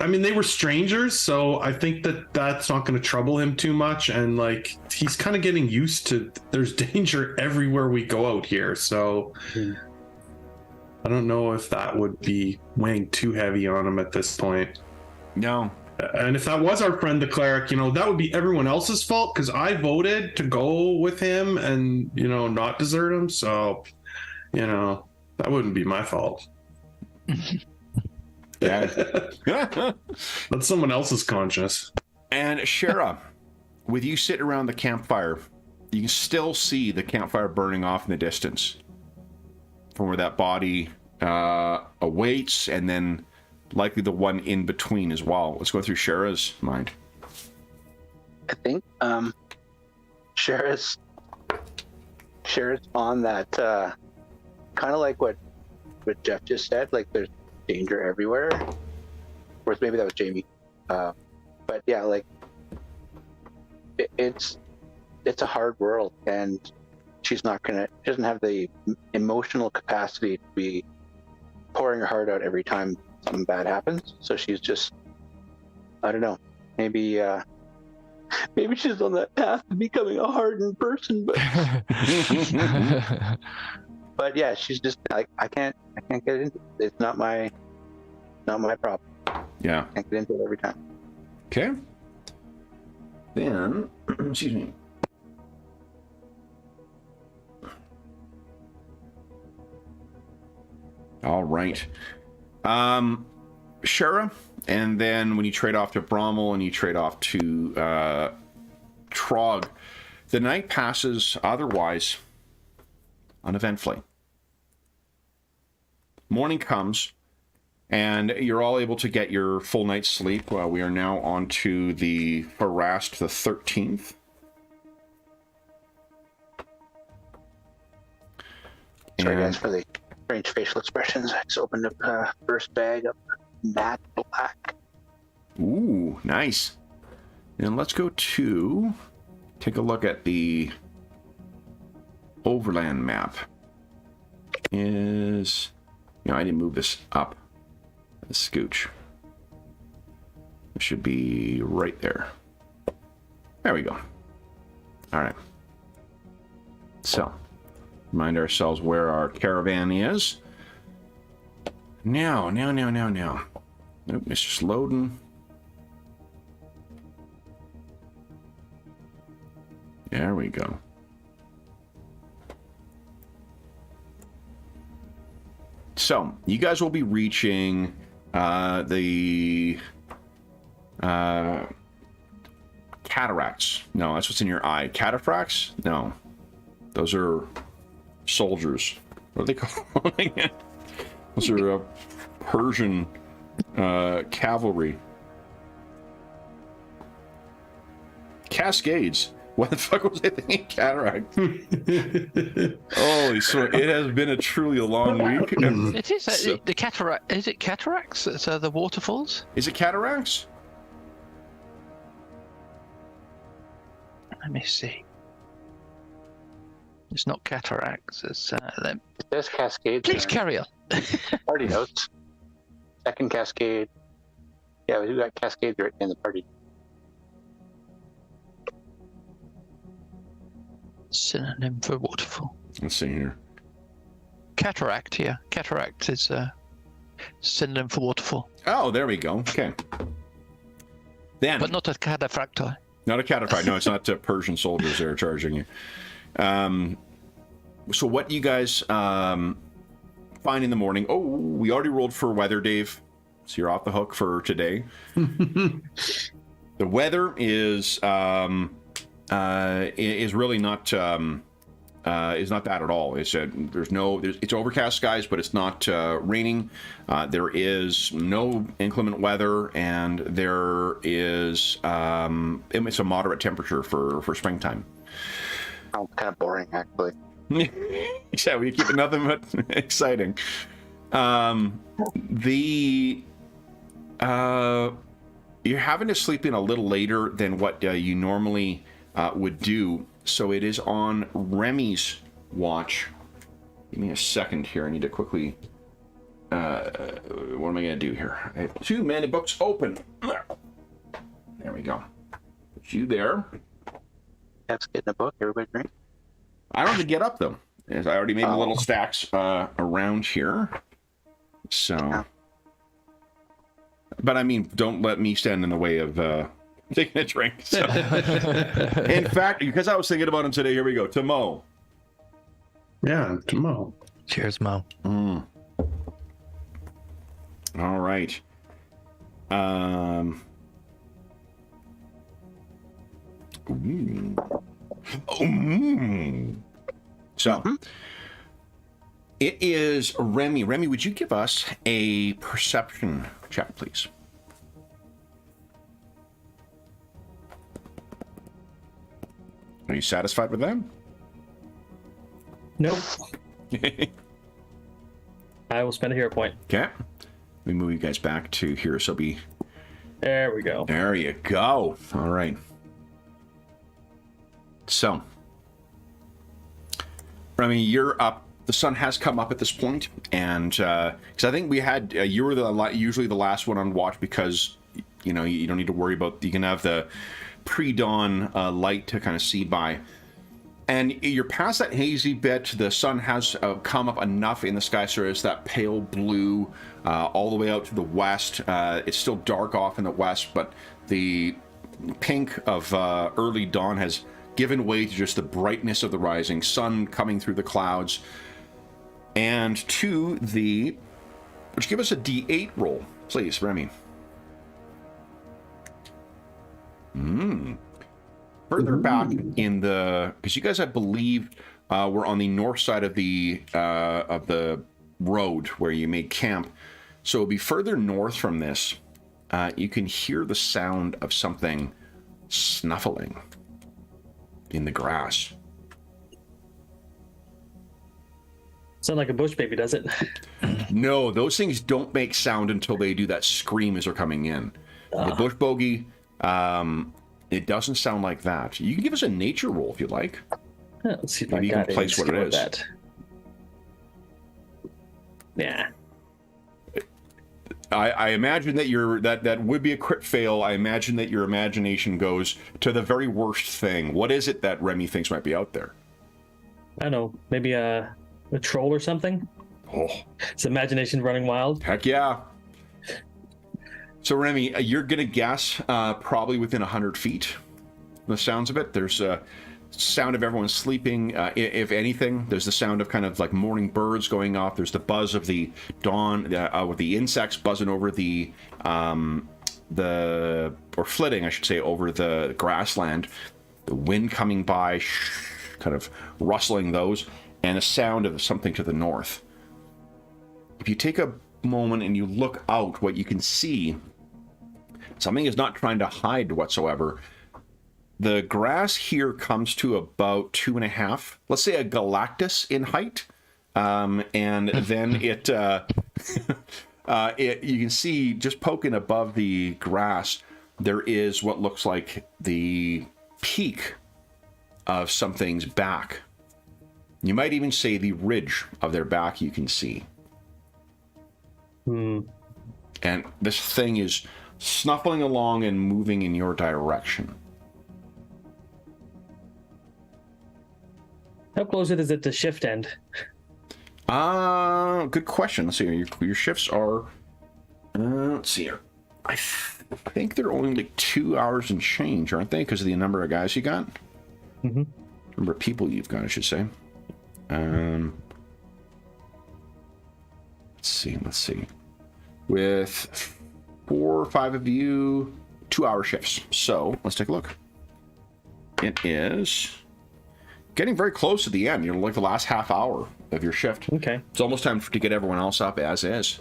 I mean, they were strangers, so I think that's not going to trouble him too much. And like, he's kind of getting used to there's danger everywhere we go out here. So I don't know if that would be weighing too heavy on him at this point.
No.
And if that was our friend the cleric, that would be everyone else's fault because I voted to go with him and not desert him. So that wouldn't be my fault.
Yeah.
That's someone else's conscience.
And Shara, with you sitting around the campfire, you can still see the campfire burning off in the distance from where that body awaits, and then likely the one in between as well. Let's go through Shara's mind.
I think Shara's on that kind of like what Jeff just said, like there's danger everywhere. Or maybe that was Jamie. But yeah, like it's a hard world, and she doesn't have the emotional capacity to be pouring her heart out every time something bad happens. So she's just, I don't know, maybe she's on that path to becoming a hardened person, but but yeah, she's just like, I can't get into it. It's not my problem.
Yeah.
I can't get into it every time.
Okay. Then, excuse me. All right. Shara, and then when you trade off to Brommel and you trade off to Trog, the night passes otherwise uneventfully. Morning comes, and you're all able to get your full night's sleep. We are now on to the Farast the 13th.
Sorry guys for the strange facial expressions. I just opened up the first bag of matte black.
Ooh, nice. And let's go to take a look at the overland map. I didn't move this up. The scooch. It should be right there. There we go. All right. So, remind ourselves where our caravan is. Now. Nope, it's just loading. There we go. So, you guys will be reaching the cataracts. No, that's what's in your eye. Cataphracts? No. Those are soldiers. What are they called? Those are Persian cavalry. Cascades. What the fuck was I thinking? Cataract. Holy sweat. It has been a truly long week.
It is the cataract. Is it cataracts? So the waterfalls?
Is it cataracts?
Let me see. It's not cataracts. It's them.
It says cascades.
Please carry on.
Party notes. Second cascade. Yeah, we got cascades right in the party.
Synonym for waterfall.
Let's see here.
Cataract, yeah. Cataract is synonym for waterfall.
Oh, there we go. Okay. Then,
But not a cataphracti.
not a cataphract. No, it's not Persian soldiers that are charging you. So what you guys find in the morning? Oh, we already rolled for weather, Dave. So you're off the hook for today. The weather is really not is not bad at all. It's it's overcast skies, but it's not raining. There is no inclement weather, and there is it's a moderate temperature for springtime.
Oh, kind of boring, actually.
Yeah, we keep it nothing but exciting. You're having to sleep in a little later than what you normally would do, so it is on Remy's watch. Give me a second here. I need to quickly. What am I going to do here? I have too many books open. There we go. Put you there.
Let's get in a book. Everybody drink.
I don't have to get up though, as I already made the little stacks around here. So, but I mean, don't let me stand in the way of taking a drink. So. In fact, because I was thinking about him today, here we go. To Mo.
Yeah, to Mo.
Cheers, Mo.
All right. Ooh. Ooh. So, it is Remy. Remy, would you give us a perception check, please? Are you satisfied with that?
Nope. I will spend a hero point.
Okay. Let me move you guys back to here. So be.
There we go.
There you go. All right. So, I mean, you're up. The sun has come up at this point, and because I think we had you were usually the last one on watch because you know you don't need to worry about. You can have the pre-dawn light to kind of see by. And you're past that hazy bit. The sun has come up enough in the sky, so it's that pale blue all the way out to the west. It's still dark off in the west, but the pink of early dawn has given way to just the brightness of the rising sun coming through the clouds. And to the... Would you give us a D8 roll, please, Remy? Further back in the, because you guys, I believe, were on the north side of the road where you made camp. So it'll be further north from this. You can hear the sound of something snuffling in the grass.
Sound like a bush baby, does it?
No, those things don't make sound until they do that scream as they're coming in. The bush bogey, it doesn't sound like that. You can give us a nature roll if you'd like.
Let's see if
Maybe
I
you
got
can place what it is.
that. Yeah.
I imagine that that would be a crit fail. I imagine that your imagination goes to the very worst thing. What is it that Remy thinks might be out there?
I don't know. Maybe a troll or something?
Oh,
Is imagination running wild?
heck yeah. So Remy, you're gonna guess probably within 100 feet. The sounds of it. There's a sound of everyone sleeping. If anything, there's the sound of kind of like morning birds going off. There's the buzz of the dawn, with the insects buzzing over or flitting, I should say, over the grassland. The wind coming by, kind of rustling those, and a sound of something to the north. If you take a moment and you look out, what you can see, something is not trying to hide whatsoever. The grass here comes to about 2.5, let's say a galactus in height, and then it, you can see just poking above the grass, there is what looks like the peak of something's back. You might even say the ridge of their back you can see. And this thing is snuffling along and moving in your direction.
How close is it to shift end?
Good question. Let's see. Your shifts are. Let's see here. I think they're only like 2 hours and change, aren't they? Because of the number of guys you got. Number of people you've got, I should say. Let's see. With 4 or 5 of you, 2-hour shifts. So let's take a look. It is getting very close to the end. You're like the last half hour of your shift.
Okay.
It's almost time to get everyone else up as is.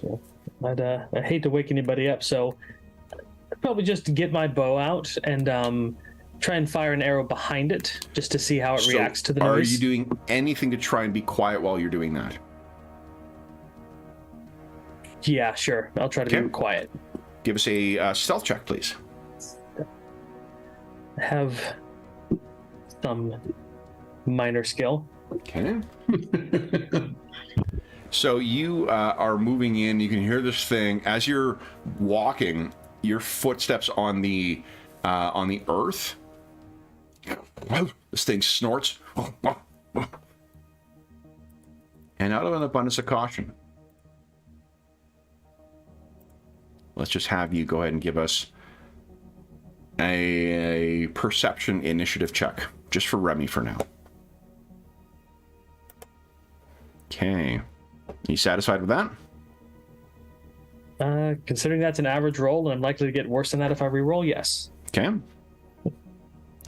I hate to wake anybody up, so I'd probably just get my bow out and try and fire an arrow behind it just to see how it reacts to the noise.
Are you doing anything to try and be quiet while you're doing that?
Yeah, sure. I'll try to be quiet.
Give us a stealth check, please.
I have some minor skill.
Okay. So you are moving in. You can hear this thing as you're walking. Your footsteps on the earth. This thing snorts, and out of an abundance of caution, let's just have you go ahead and give us a perception initiative check, just for Remy for now. Okay. You satisfied with that?
Considering that's an average roll, and I'm likely to get worse than that if I reroll, yes.
Okay.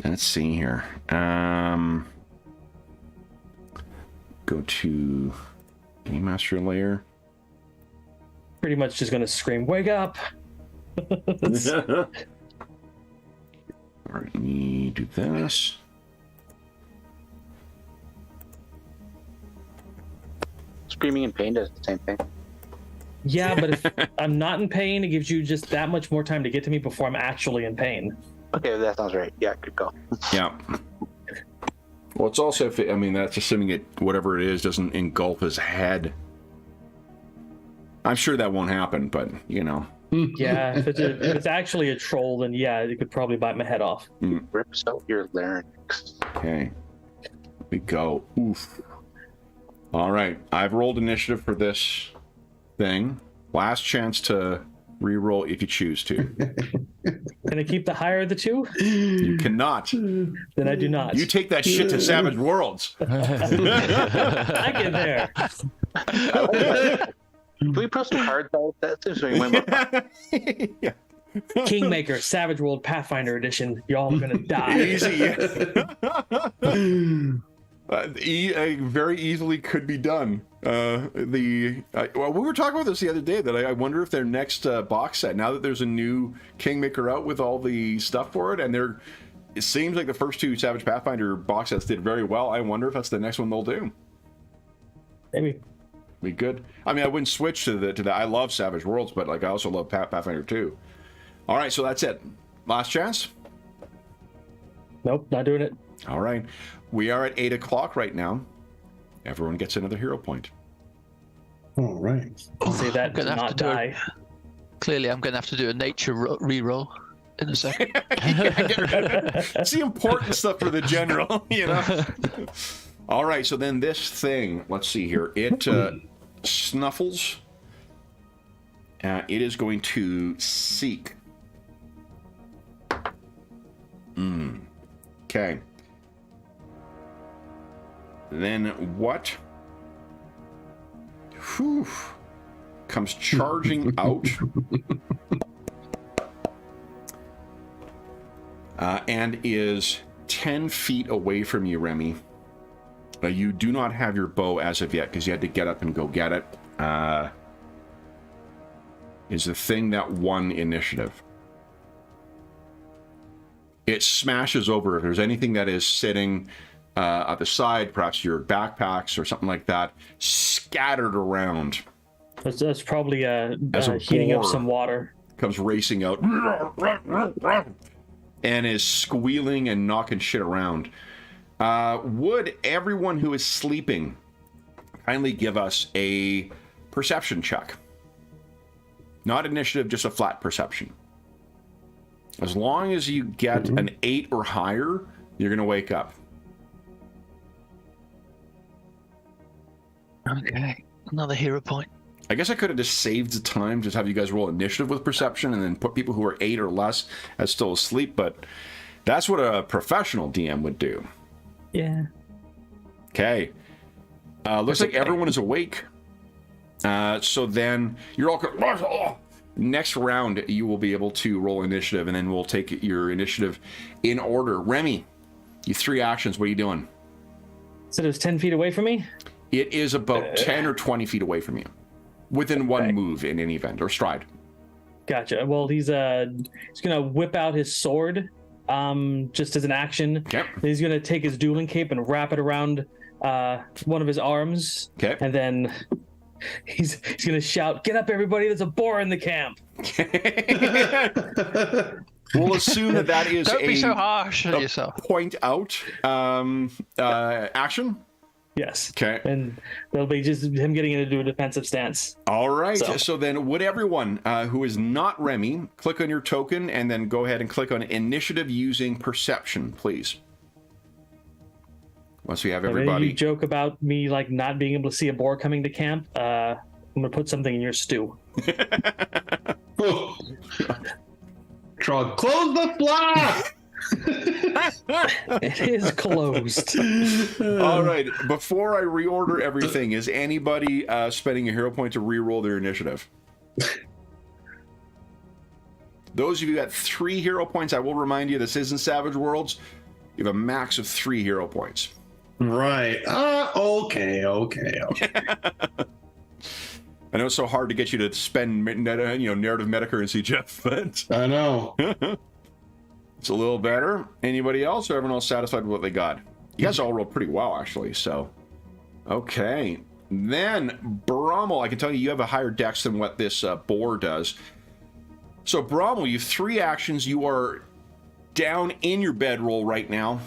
Let's see here. Go to Game Master layer.
Pretty much just gonna scream, "Wake up!"
All right, let me do this.
Screaming in pain does the same thing.
Yeah, but if I'm not in pain, it gives you just that much more time to get to me before I'm actually in pain.
Okay, that sounds right. Yeah, good call.
Yeah. Well, it's also, I mean, that's assuming it, whatever it is, doesn't engulf his head. I'm sure that won't happen, but, you know.
Yeah, if it's actually a troll, then yeah, it could probably bite my head off.
Rips out your larynx.
Okay. Here we go. Oof. All right. I've rolled initiative for this thing. Last chance to re-roll if you choose to.
Can I keep the higher of the two?
You cannot.
Then I do not.
You take that shit to Savage Worlds.
I get there.
Can we post some cards out? That seems like way more fun.
Yeah.
Kingmaker, Savage World Pathfinder Edition. Y'all are gonna die.
Easy. Very easily could be done. Well, we were talking about this the other day, that I wonder if their next box set, now that there's a new Kingmaker out with all the stuff for it, and it seems like the first two Savage Pathfinder box sets did very well. I wonder if that's the next one they'll do.
Maybe.
Be good. I mean, I wouldn't switch to the. I love Savage Worlds, but like I also love Pathfinder too. All right, so that's it. Last chance.
Nope, not doing it.
All right, we are at 8 o'clock right now. Everyone gets another hero point.
All right.
I'll say that
I'm gonna
does
have
not
to
die.
Clearly, I'm going to have to do a nature re-roll in a second.
It's the important stuff for the general, you know. All right, so then this thing, let's see here. It snuffles. It is going to seek. Okay. Then what? Whew. Comes charging out. And is 10 feet away from you, Remy. You do not have your bow as of yet because you had to get up and go get it. Is the thing that won initiative. It smashes over. If there's anything that is sitting at the side, perhaps your backpacks or something like that, scattered around.
That's probably
As a
heating up
boar
some water.
Comes racing out and is squealing and knocking shit around. Would everyone who is sleeping kindly give us a perception check? Not initiative, just a flat perception. As long as you get an 8 or higher, you're going to wake up.
Okay, another hero point.
I guess I could have just saved the time, just have you guys roll initiative with perception and then put people who are 8 or less as still asleep, but that's what a professional DM would do.
Yeah.
Okay. Looks like everyone is awake. So then you're all... Next round, you will be able to roll initiative, and then we'll take your initiative in order. Remy, you 3 actions. What are you doing?
Said it was 10 feet away from me?
It is about 10 or 20 feet away from you. Within one move in any event, or stride.
Gotcha. Well, he's gonna whip out his sword, just as an action.
Okay.
He's gonna take his dueling cape and wrap it around one of his arms.
Okay.
And then he's gonna shout, "Get up, everybody! There's a boar in the camp!"
We'll assume that is
Don't be so harsh on yourself.
Point out action.
Yes.
Okay.
And that'll be just him getting into a defensive stance.
All right.
So-
So then would everyone who is not Remy click on your token and then go ahead and click on initiative using perception, please. Once we have
And then
everybody.
you joke about me like not being able to see a boar coming to camp. I'm gonna put something in your stew.
Trog, close the flap!
It is closed.
All right. Before I reorder everything, is anybody spending a hero point to reroll their initiative? Those of you at 3 hero points, I will remind you, this isn't Savage Worlds. You have a max of 3 hero points.
Right. Okay.
I know it's so hard to get you to spend, narrative meta currency, Jeff, but
I know.
it's a little better. Anybody else, or everyone else satisfied with what they got? You guys all rolled pretty well, actually, so. Okay. Then, Brommel, I can tell you have a higher dex than what this boar does. So, Brommel, you have 3 actions. You are down in your bedroll right now.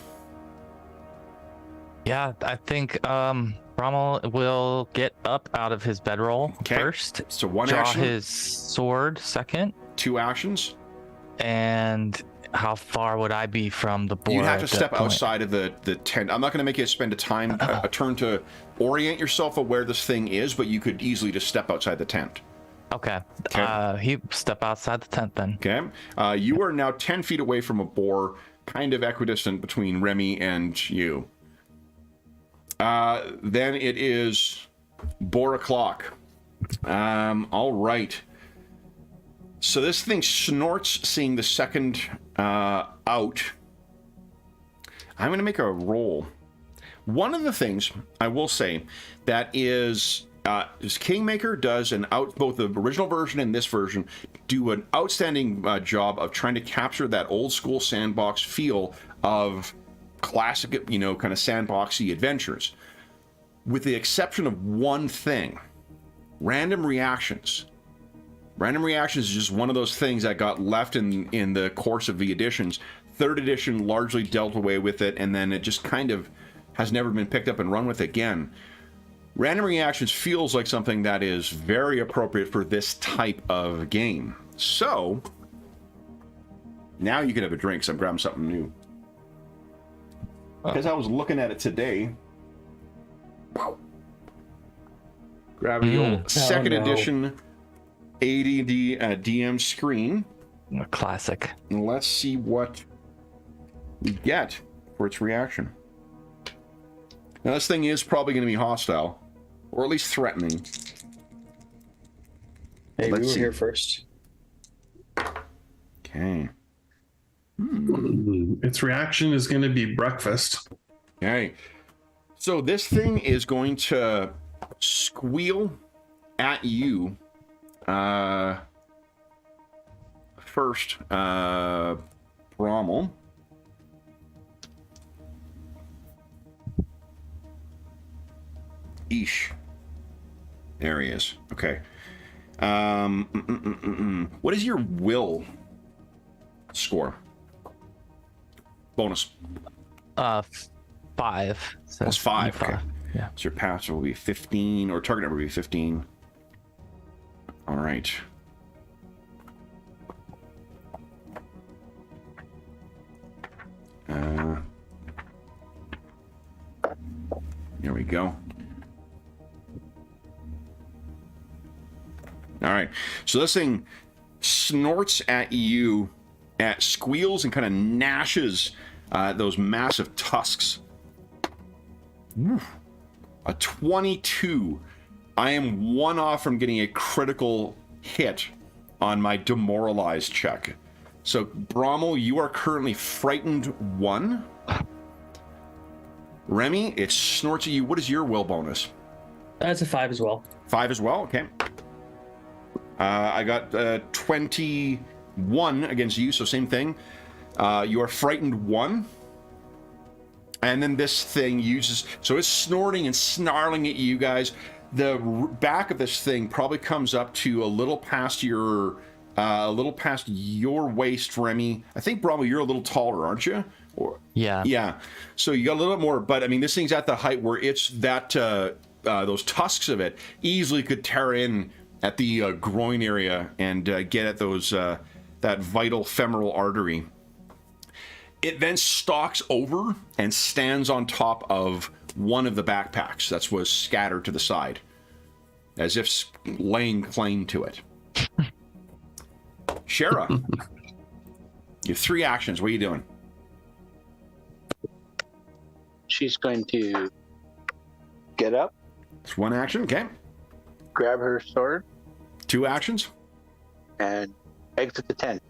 Yeah, I think Rommel will get up out of his bedroll first.
So 1
draw
action.
His sword second.
2 actions.
And how far would I be from the boar?
You'd have to
at
step
that point?
outside of the tent. I'm not going to make you spend a turn to orient yourself of where this thing is, but you could easily just step outside the tent.
Okay. He step outside the tent then.
Okay. You are now 10 feet away from a boar, kind of equidistant between Remy and you. Then it is boar o'clock. All right. So this thing snorts, seeing the second out. I'm going to make a roll. One of the things I will say that is Kingmaker does both the original version and this version do an outstanding job of trying to capture that old school sandbox feel of classic, kind of sandboxy adventures. With the exception of one thing, random reactions. Random reactions is just one of those things that got left in the course of the editions. 3rd edition largely dealt away with it, and then it just kind of has never been picked up and run with again. Random reactions feels like something that is very appropriate for this type of game. So, now you can have a drink, so I'm grabbing something new. Because I was looking at it today. Wow. Grab the old 2nd edition AD&D DM screen.
A classic.
And let's see what we get for its reaction. Now, this thing is probably going to be hostile, or at least threatening.
Hey,
Let's
we were
see.
here first.
Okay.
Its reaction is going to be breakfast.
Okay. So this thing is going to squeal at you. First, Brommel. Eesh. There he is. Okay. What is your will score? Bonus.
5. So
Plus 5. Okay.
Yeah.
So your pass will be 15, or target number will be 15. All right. Here we go. All right. So this thing snorts at you, squeals and kind of gnashes those massive tusks. Oof. A 22. I am 1 off from getting a critical hit on my demoralized check. So, Brommel, you are currently frightened 1. Remy, it snorts at you. What is your will bonus?
That's a 5 as well.
5 as well? Okay. I got 21 against you, so same thing. You are frightened 1. And then this thing so it's snorting and snarling at you guys. The back of this thing probably comes up to a little past your waist, Remy. I think, Brommel, you're a little taller, aren't you?
Yeah.
Yeah. So you got a little bit more, but I mean, this thing's at the height where it's that those tusks of it easily could tear in at the groin area and get at those that vital femoral artery. It then stalks over and stands on top of one of the backpacks that was scattered to the side, as if laying claim to it. Shara, you have 3 actions. What are you doing?
She's going to get up,
It's 1 action. Okay.
grab her sword,
2 actions.
and exit the tent.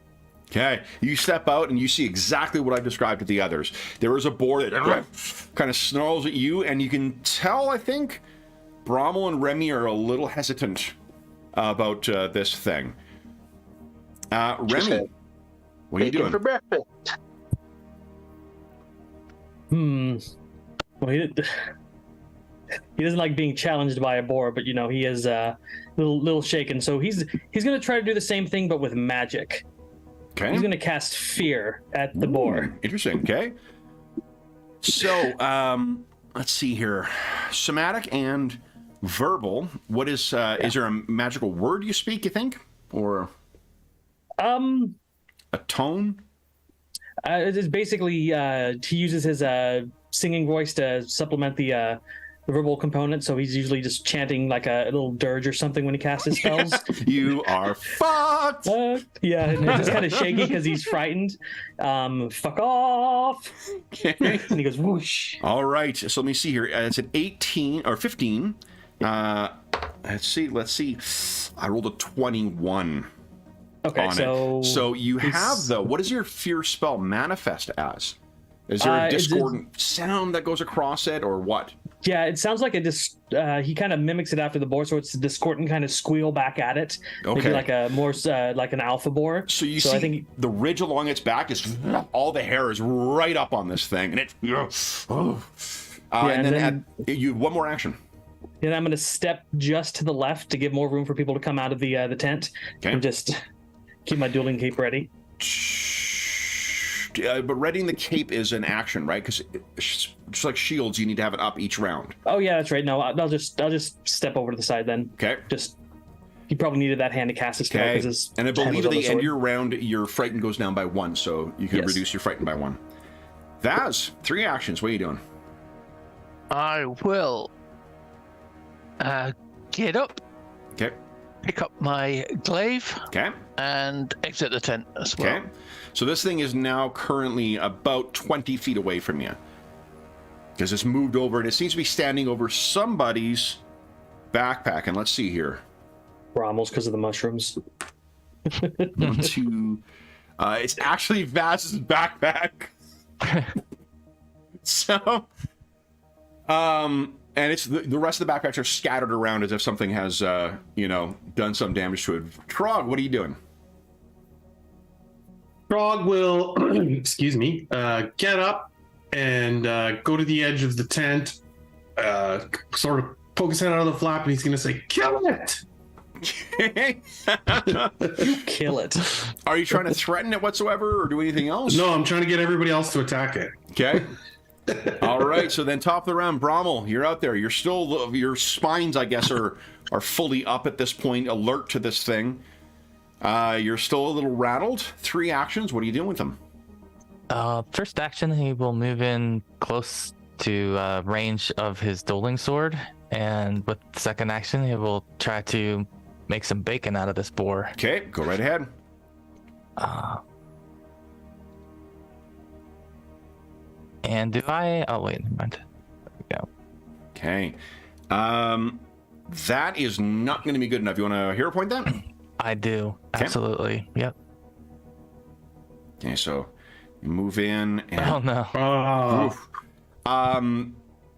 Okay, you step out and you see exactly what I described to the others. There is a boar that kind of snarls at you, and you can tell, I think, Brommel and Remy are a little hesitant about this thing. Remy, what are you doing?
For breakfast.
Well, he doesn't like being challenged by a boar, but he is a little shaken. So he's going to try to do the same thing, but with magic.
Okay.
He's going to cast fear at the boar.
Interesting. Okay. So let's see here. Somatic and verbal. What is? Is there a magical word you speak? You think, or a tone?
It's basically he uses his singing voice to supplement the verbal component, so he's usually just chanting like a little dirge or something when he casts his spells.
You are fucked.
Yeah, and it's just kind of shaky because he's frightened. Fuck off.
Okay.
And he goes whoosh.
All right. So let me see here. It's an 18 or 15. Let's see. I rolled a 21.
Okay,
so you have what does your fear spell manifest as? Is there a discordant sound that goes across it, or what?
Yeah, it sounds like he kind of mimics it after the boar, so it's a discordant kind of squeal back at it.
Okay.
Maybe like a more like an alpha boar.
So you see, I think the ridge along its back is all the hair is right up on this thing, and it. And then you one more action.
And I'm going to step just to the left to give more room for people to come out of the tent, and just keep my dueling cape ready.
But readying the cape is an action, right? Because just like shields, you need to have it up each round.
Oh yeah, that's right. No, I'll just step over to the side then.
Okay.
He probably needed that hand to cast his spell.
Okay. And I believe at the end of your round, your frighten goes down by 1, so you can reduce your frighten by 1. Vaz, 3 actions. What are you doing?
I will get up.
Okay.
Pick up my glaive.
Okay.
And exit the tent as well.
Okay. So this thing is now currently about 20 feet away from you. Because it's moved over, and it seems to be standing over somebody's backpack. And let's see here.
Brommel's because of the mushrooms.
1, 2. It's actually Vaz's backpack. So, and it's the rest of the backpacks are scattered around as if something has, done some damage to it. Trog, what are you doing?
Trog will, get up and go to the edge of the tent, sort of poke his head out of the flap, and he's going to say, "Kill it!"
Kill it.
Are you trying to threaten it whatsoever, or do anything else?
No, I'm trying to get everybody else to attack it.
Okay. All right. So then, top of the round, Brommel, you're out there. You're still your spines, I guess, are fully up at this point, alert to this thing. You're still a little rattled. 3 actions. What are you doing with them?
First action, he will move in close to range of his dueling sword, and with second action, he will try to make some bacon out of this boar.
Okay, go right ahead.
And do I? Oh wait, never mind. There we go.
Okay, that is not going to be good enough. You want to hero point that?
I do. Okay. Absolutely. Yep.
Okay, so you move in. And,
oh no.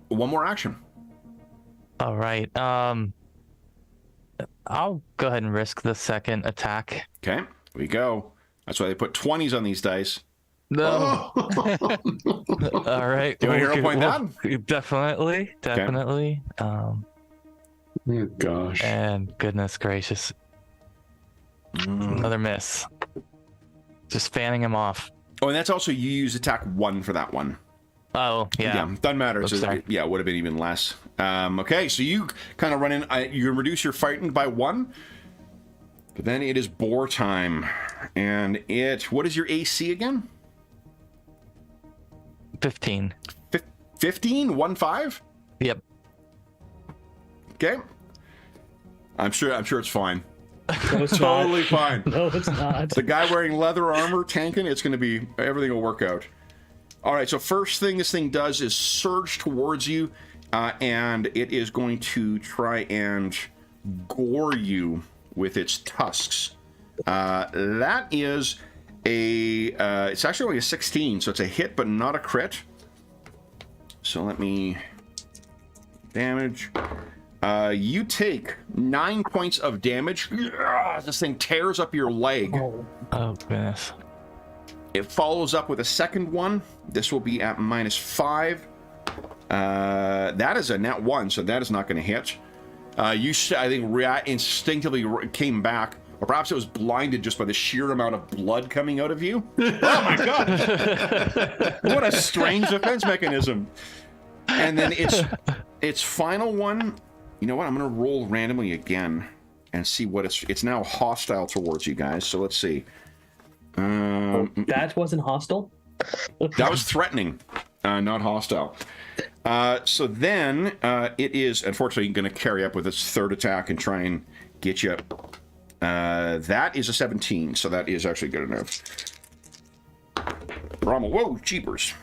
One more action.
All right. I'll go ahead and risk the second attack.
Okay, here we go. That's why they put 20s on these dice.
No. All right.
Do you want to hero point that?
Definitely.
Okay.
Oh gosh.
And goodness gracious. Another miss. Just fanning him off.
Oh, and that's also, you use attack 1 for that one.
Oh, yeah.
Doesn't matter.
Oops, sorry.
Yeah, it would have been even less. Okay, so you kind of run in. You reduce your frightened by 1. But then it is boar time. And what is your AC again?
15.
15? 1-5?
Yep.
Okay. I'm sure it's fine.
No, it's
Totally
not.
fine.
No, it's not.
The guy wearing leather armor tanking, it's going to be, everything will work out. All right, so first thing this thing does is surge towards you, and it is going to try and gore you with its tusks. That is it's actually only a 16, so it's a hit, but not a crit. So let me damage. You take 9 points of damage. This thing tears up your leg.
Oh, goodness.
It follows up with a second one. This will be at -5. That is a net 1, so that is not going to hit. I think instinctively came back, or perhaps it was blinded just by the sheer amount of blood coming out of you. Oh my god! What a strange defense mechanism. And then its final one. You know what? I'm going to roll randomly again and see what it's now hostile towards you guys. So let's see.
That wasn't hostile?
That was threatening, not hostile. So then it is unfortunately going to carry up with its third attack and try and get you. That is a 17, so that is actually good enough. Brommel, whoa, jeepers.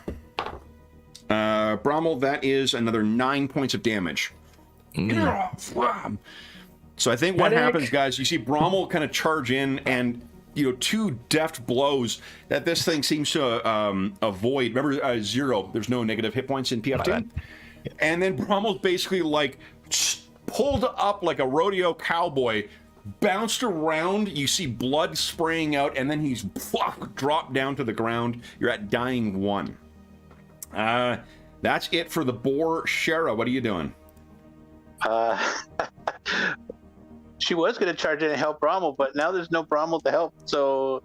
Brommel, that is another 9 points of damage. So I think what happens, guys, you see Brommel kind of charge in, and two deft blows that this thing seems to avoid. Remember, 0, there's no negative hit points in PFT. And then Brommel's basically like pulled up like a rodeo cowboy, bounced around, you see blood spraying out, and then he's dropped down to the ground. You're at dying 1. That's it for the boar. Shara, what are you doing?
She was going to charge in and help Brommel, but now there's no Brommel to help, so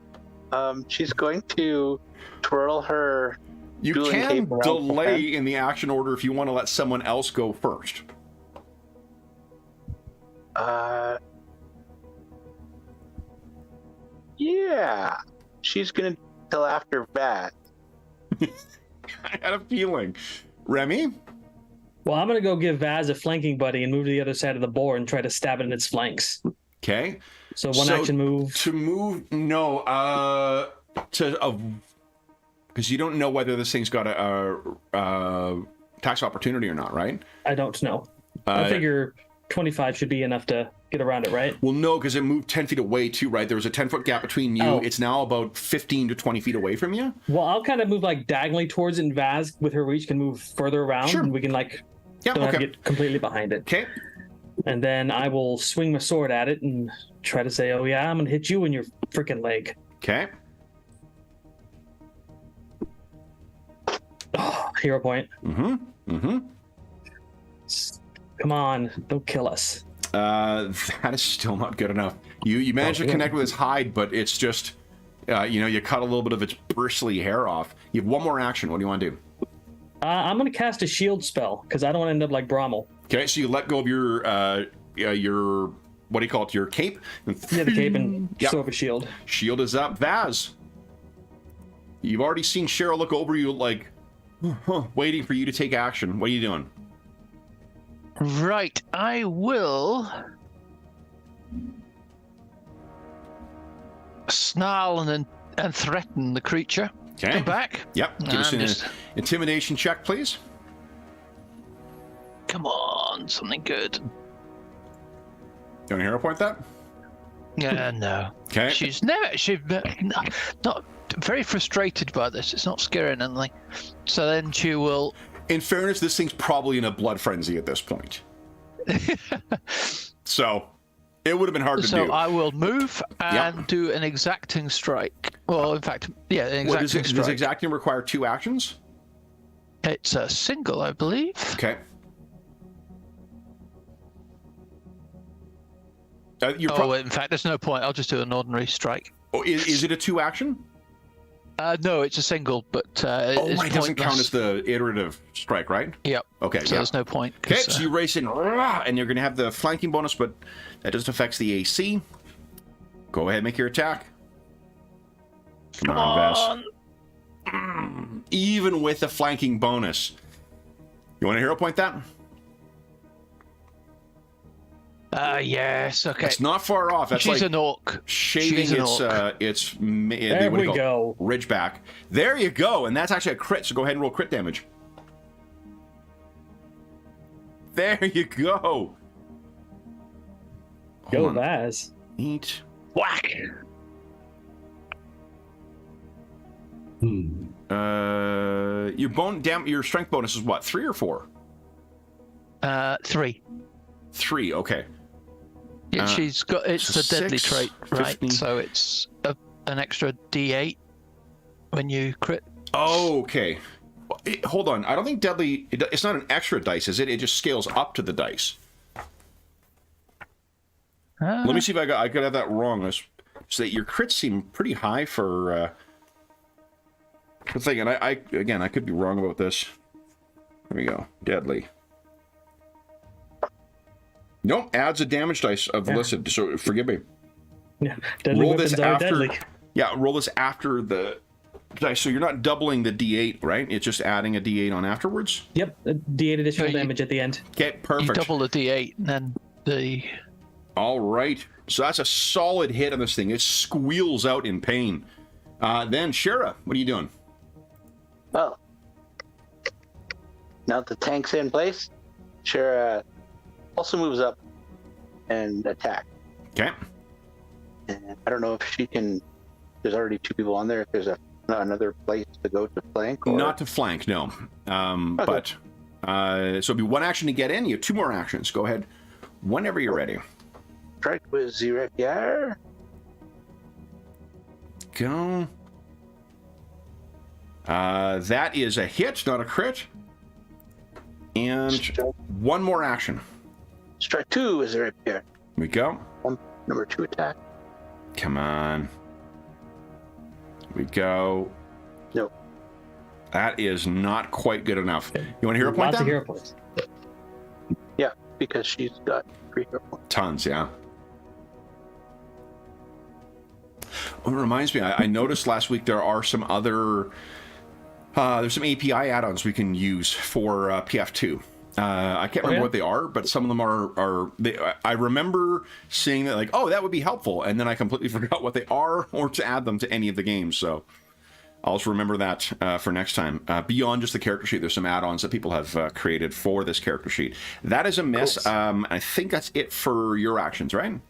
she's going to twirl her.
You can delay in the action order if you want to let someone else go first.
Yeah, she's going to till after that.
I had a feeling. Remy?
Well, I'm going to go give Vaz a flanking buddy and move to the other side of the board and try to stab it in its flanks.
Okay.
So one action move.
To move, no. Because you don't know whether this thing's got a tax opportunity or not, right?
I don't know. I figure 25 should be enough to get around it, right?
Well, no, because it moved 10 feet away too, right? There was a 10-foot gap between you. Oh. It's now about 15 to 20 feet away from you.
Well, I'll kind of move like diagonally towards it, and Vaz, with her reach, can move further around.
Sure.
And we can don't have to get completely behind it.
Okay.
And then I will swing my sword at it and try to say, oh yeah, I'm going to hit you in your freaking leg.
Okay.
Oh, hero point.
Mm-hmm.
Come on, don't kill us.
That is still not good enough. You managed to connect with his hide, but it's just, you cut a little bit of its bristly hair off. You have one more action. What do you want to do?
I'm going to cast a shield spell, because I don't want to end up like Brommel.
Okay, so you let go of your what do you call it? Your cape?
Yeah, the cape and throw up a shield.
Shield is up. Vaz, you've already seen Cheryl look over you like, waiting for you to take action. What are you doing?
Right, I will snarl and threaten the creature.
Okay.
Come back.
Yep. Give us an intimidation check, please.
Come on, something good.
You want to hero point that?
Yeah, no.
Okay.
She's not very frustrated by this. It's not scaring anything. So then she will.
In fairness, this thing's probably in a blood frenzy at this point. So it would have been hard to do.
So I will move and do an exacting strike. Well, in fact, yeah, an exacting strike.
Does exacting require 2 actions?
It's a single, I believe.
Okay.
In fact, there's no point. I'll just do an ordinary strike.
Oh, is it a 2 action?
No, it's a single, but
it doesn't count as the iterative strike, right?
Yep.
Okay,
so there's no point.
Okay, so you race in, and you're going to have the flanking bonus, but that just affects the AC. Go ahead, make your attack. Come on, Vess. Even with the flanking bonus. You want to hero point that?
Yes, okay.
It's not far off. That's
She's
like
an orc.
Shaving its
there we go.
ridge back. There you go, and that's actually a crit, so go ahead and roll crit damage. There you go.
Go, Vaz.
Neat.
Whack.
Your strength bonus is what? 3 or 4?
3.
3. Okay.
Yeah, she's got it's
so
the deadly
6,
trait, right?
15.
So it's an extra D8 when you crit.
Oh, okay. Hold on. I don't think deadly. It's not an extra dice, is it? It just scales up to the dice. Let me see if I could have that wrong. So that your crits seem pretty high for. The thing, and I could be wrong about this. There we go. Deadly. Nope, adds a damage dice of listed. So forgive me.
Yeah, deadly
Roll this
weapons are
after.
deadly.
Yeah, roll this after the dice. So you're not doubling the D8, right? It's just adding a D8 on afterwards.
Yep, D8 additional
So you-
damage at the end.
Okay, perfect.
You double the D8 and then the.
All right. So that's a solid hit on this thing. It squeals out in pain. Then Shara, what are you doing?
Well, now that the tank's in place, Shara also moves up and attack.
Okay.
And I don't know if she can. There's already 2 people on there. If there's another place to go to flank, or...
Not to flank, no.
Okay.
But so it'll be 1 action to get in. You have 2 more actions. Go ahead, whenever you're ready.
Strike with Zirapier.
Go. That is a hit, not a crit. And 1 more action.
Strike 2 with Zirapier.
Here we go.
Number 2 attack.
Come on. Here we go.
Nope.
That is not quite good enough. You want to hero point
Lots
that?
of hero points.
Yeah, because she's got 3 hero points.
Tons, yeah. Oh, it reminds me, I noticed last week there are some other... there's some API add-ons we can use for PF2. I can't remember what they are, but some of them are I remember seeing that, like, oh, that would be helpful, and then I completely forgot what they are or to add them to any of the games. So I'll just remember that for next time. Beyond just the character sheet, there's some add-ons that people have created for this character sheet. That is a miss. Cool. I think that's it for your actions, right?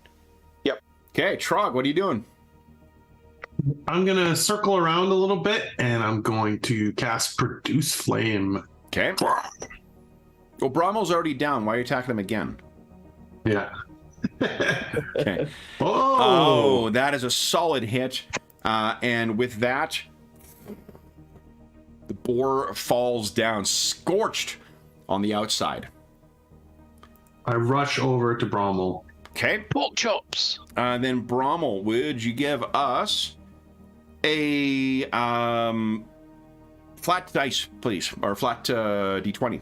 Yep.
Okay, Trog, what are you doing?
I'm going to circle around a little bit, and I'm going to cast Produce Flame.
Okay. Well, Bromwell's already down. Why are you attacking him again?
Yeah.
Okay.
Oh,
that is a solid hit. And with that, the boar falls down, scorched on the outside.
I rush over to Bromwell.
Okay.
Pork chops.
Then Bromwell, would you give us a flat dice, please, or flat d20?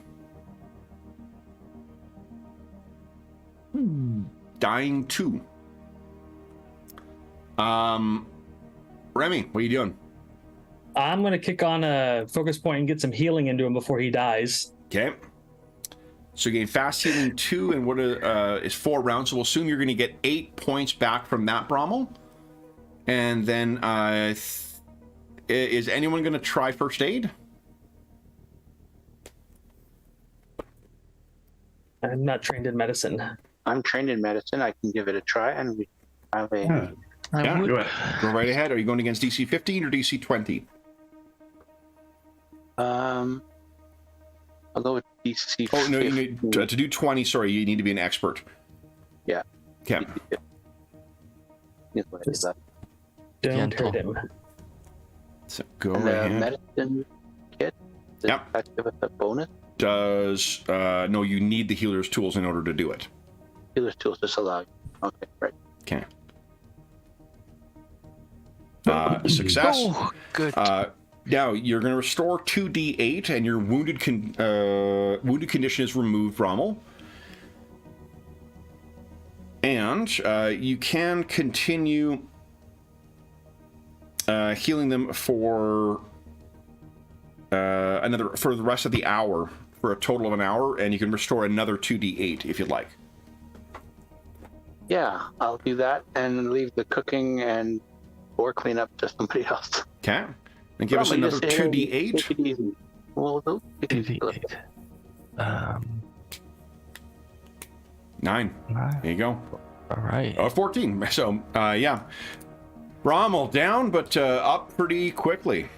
Dying 2. Remy, what are you doing?
I'm going to kick on a focus point and get some healing into him before he dies.
Okay. So you gain fast healing 2, and what is 4 rounds. So we'll assume you're going to get 8 points back from that Bromwell. And then is anyone going to try first aid?
I'm not trained in medicine.
I'm trained in medicine. I can give it a try, and we have a.
Yeah,
would-
go ahead.
Go right ahead. Are you going against DC 15 or DC 20?
I'll go with DC.
Oh, no, you
15.
need to do 20. Sorry, you need to be an expert.
Yeah.
Okay.
Yes, what I did that.
Don't
Gentle.
hurt him.
So go
And
right
the
ahead.
medicine kit. Does
Yep.
that give us a bonus?
Does no, you need the healer's tools in order to do it.
Healer's tools just allow you. Okay, right.
Okay. Success.
Oh, good.
Now you're going to restore 2d8, and your wounded condition is removed, Rommel. And you can continue healing them for for the rest of the hour, for a total of an hour, and you can restore another 2d8 if you'd like.
Yeah, I'll do that and leave the cooking and or cleanup to somebody else.
Okay. And give us
Probably
another
just,
2d8.
Take it easy. Well, they'll take it easy.
9. There you go.
All right.
14. So, yeah. Rommel down, but up pretty quickly.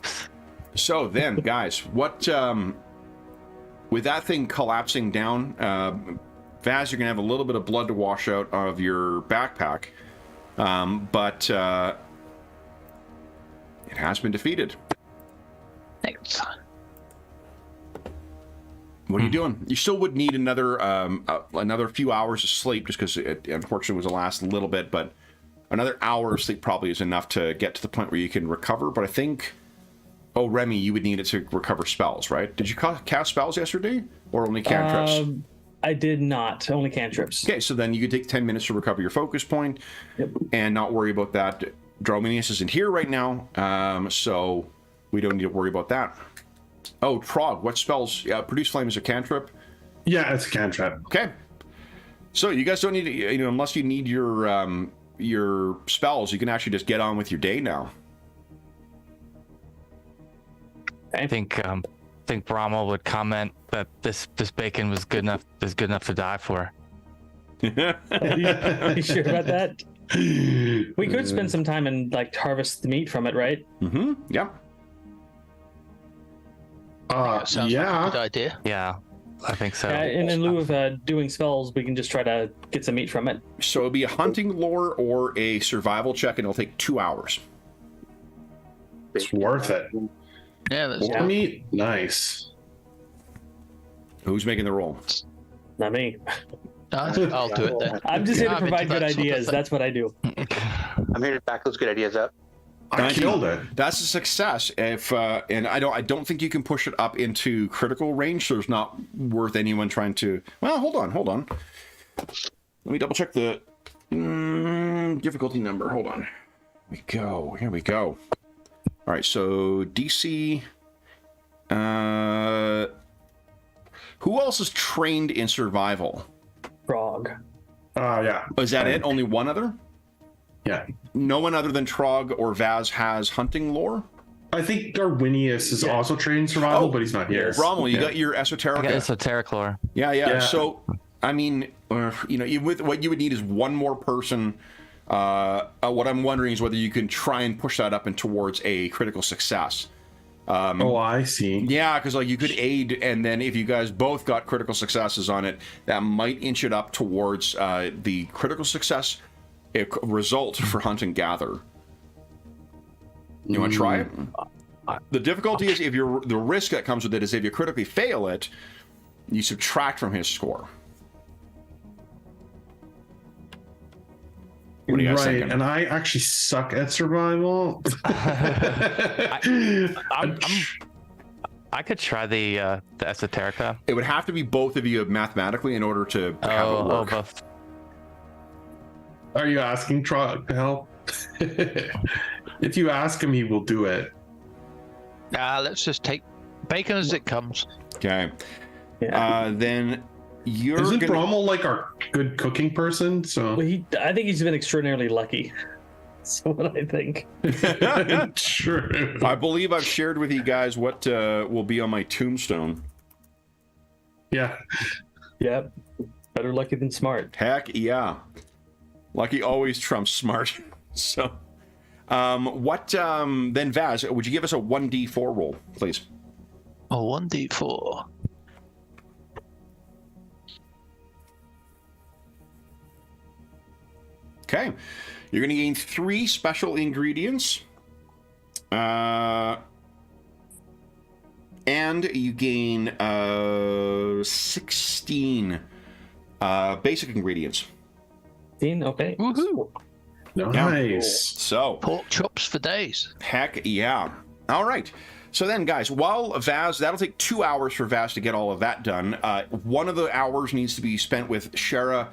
collapse.
So then, guys, what with that thing collapsing down, Vaz, you're gonna have a little bit of blood to wash out of your backpack, but it has been defeated.
Thanks.
What are you doing? You still would need another few hours of sleep, just because it unfortunately was the last little bit, but another hour of sleep probably is enough to get to the point where you can recover. But I think, oh, Remy, you would need it to recover spells, right? Did you cast spells yesterday, or only cantrips?
I did not. Only cantrips.
Okay, so then you could take 10 minutes to recover your focus point, and not worry about that. Drominius isn't here right now, so we don't need to worry about that. Oh, Trog, what spells? Produce Flame is a cantrip?
Yeah, it's a cantrip.
Okay. So you guys don't need to, unless you need your spells, you can actually just get on with your day now.
I think Bramwell would comment that this bacon is good enough to die for.
You sure about that? We could spend some time and harvest the meat from it, right?
Mm-hmm. Yeah.
Sounds like a good idea.
Yeah, I think so.
And in lieu of doing spells, we can just try to get some meat from it.
So it'll be a hunting lore or a survival check, and it'll take 2 hours.
It's worth it.
Yeah, that's
More meat? Nice.
Who's making the roll?
Not me.
I'll do it then.
I'm just here to
I'm into
provide good
that sort of
ideas.
thing.
That's what I do.
I'm here to back those good ideas up.
I killed it.
That's a success. If and I don't think you can push it up into critical range, so it's not worth anyone trying to. Well, hold on. Let me double check the difficulty number. Hold on. Here we go. All right, so DC. Who else is trained in survival?
Frog.
Yeah.
Is that it? Only one other?
Yeah.
No one other than Trog or Vaz has hunting lore?
I think Darwinius is also trained in survival, but he's not here.
Rommel, you got your esoteric.
I got esoteric lore.
Yeah. So, I mean, with what you would need is one more person. What I'm wondering is whether you can try and push that up and towards a critical success.
I see.
Yeah, because you could aid, and then if you guys both got critical successes on it, that might inch it up towards the critical success result for hunt and gather. You want to try it? The difficulty is the risk that comes with it is if you critically fail it, you subtract from his score. What do you guys thinking?
And I actually suck at survival.
I could try the esoterica.
It would have to be both of you mathematically in order to have it work.
Both.
Are you asking Trog to help? If you ask him, he will do it.
Let's just take bacon as it comes.
Okay.
Yeah.
Then you're
Isn't
gonna...
Brommel our good cooking person? So
Well, I think he's been extraordinarily lucky. That's what I think.
true.
I believe I've shared with you guys what will be on my tombstone.
Yeah.
Yep. Better lucky than smart.
Heck yeah. Lucky always trumps smart. So, then Vaz, would you give us a 1d4 roll, please?
Oh, 1d4.
Okay. You're going to gain 3 special ingredients. And you gain 16 basic ingredients.
Okay.
Woohoo!
Nice.
So,
Pork chops for days.
heck yeah. All right. So then, guys, while Vaz, that'll take 2 hours for Vaz to get all of that done. One of the hours needs to be spent with Shara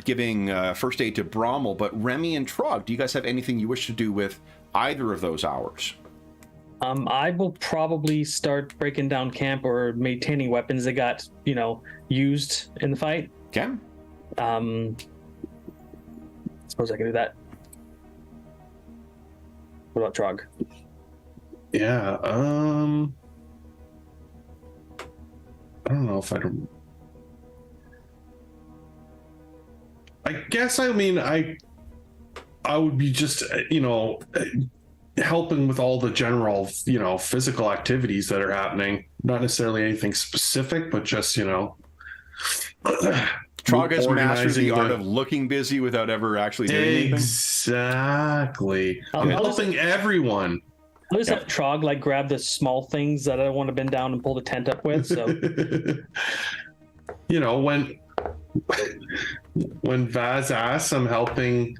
giving first aid to Brommel. But Remy and Trog, do you guys have anything you wish to do with either of those hours?
I will probably start breaking down camp or maintaining weapons that got, used in the fight.
Okay.
Suppose I can do that. What about Trog?
Yeah. I don't know if I guess I would be just helping with all the general, physical activities that are happening. Not necessarily anything specific, but just,
Trog has mastered the
organizing
art of looking busy without ever actually doing anything.
Exactly.
I'll
Helping everyone.
I'll just have Trog like grab the small things that I don't want to bend down and pull the tent up with. So
when Vaz asks, I'm helping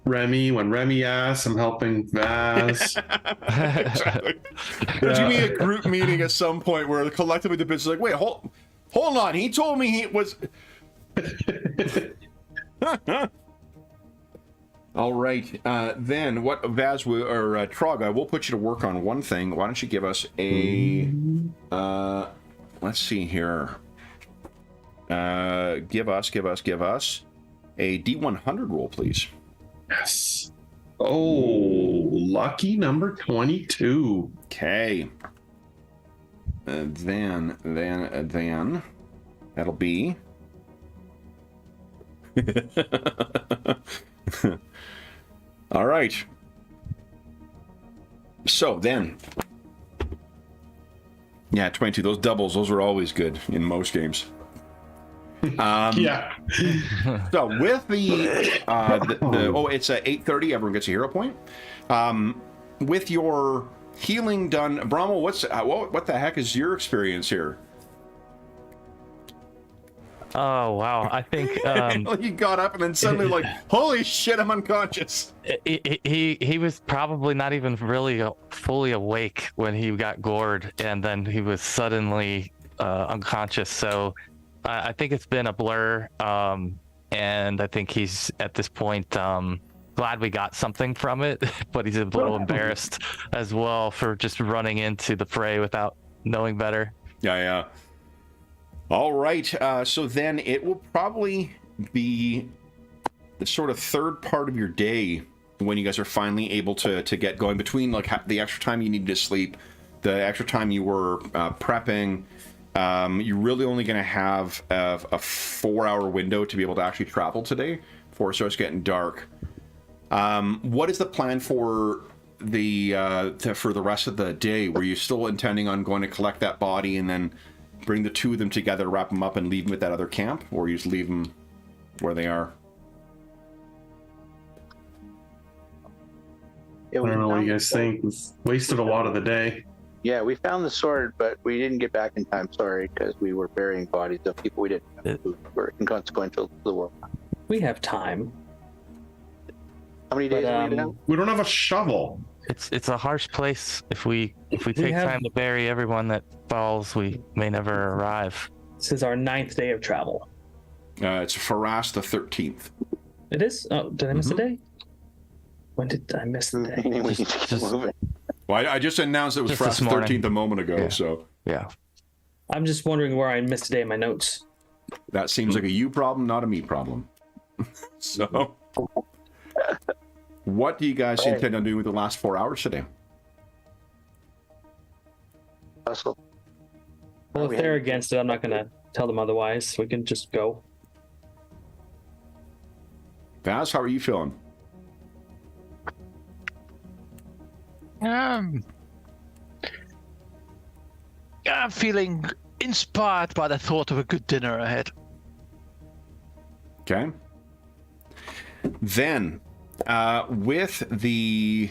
Remy. When Remy asks, I'm helping Vaz.
Exactly. There's gonna be a group meeting at some point where collectively the bitch is like, wait, hold on. He told me he was. All right. Then what, Vaz or Trog? I will put you to work on one thing. Why don't you give us a? Let's see here. Give us a D100 roll, please.
Yes. Oh, lucky number 22.
Okay. Then that'll be. All right. So then, yeah, 22. Those doubles, those are always good in most games.
Yeah.
So with the it's 8:30. Everyone gets a hero point. With your healing done, Brahmo, what the heck is your experience here?
Oh wow! I think
You got up and then suddenly like, holy shit, I'm unconscious.
he was probably not even really fully awake when he got gored, and then he was suddenly unconscious. So I think it's been a blur, and I think he's at this point glad we got something from it, but he's a little embarrassed as well for just running into the fray without knowing better.
Yeah. All right, so then it will probably be the sort of third part of your day when you guys are finally able to get going, between like the extra time you needed to sleep, the extra time you were prepping. You're really only going to have a 4-hour window to be able to actually travel today before it starts getting dark. What is the plan for the rest of the day? Were you still intending on going to collect that body and then bring the two of them together, wrap them up, and leave them at that other camp, or you just leave them where they are?
I don't know what you guys think. We've wasted a lot of the day.
Yeah, we found the sword, but we didn't get back in time. Sorry, because we were burying bodies of people we didn't know who were inconsequential to the world.
we have time.
How many days
But,
do we have?
We don't have a shovel.
It's a harsh place. If we take time to bury everyone that falls, we may never arrive.
This is our 9th day of travel.
It's Faras the 13th.
It is? Oh, did I miss a day? When did I miss the day?
We need to keep moving.
Well, I just announced it was
Just
Faras
this
the
morning.
13th a moment ago,
Yeah.
so
Yeah.
I'm just wondering where I missed a day in my notes.
that seems like a you problem, not a me problem. So, what do you guys intend on doing with the last 4 hours today?
Hustle.
Well, if they're against it, I'm not going to tell them otherwise. We can just go.
Vaz, how are you feeling?
I'm feeling inspired by the thought of a good dinner ahead.
Okay. Then, with everything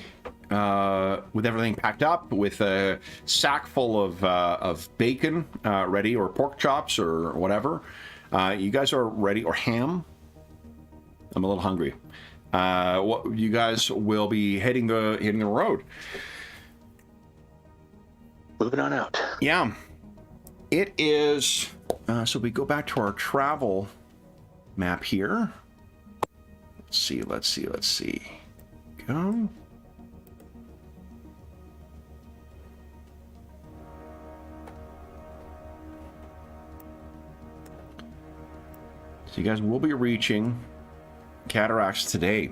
packed up, with a sack full of bacon ready, or pork chops, or whatever, you guys are ready, or ham. I'm a little hungry. You guys will be hitting the road.
Moving on out.
Yeah, it is. So we go back to our travel map here. Let's see. Go. So you guys will be reaching Cataracts today.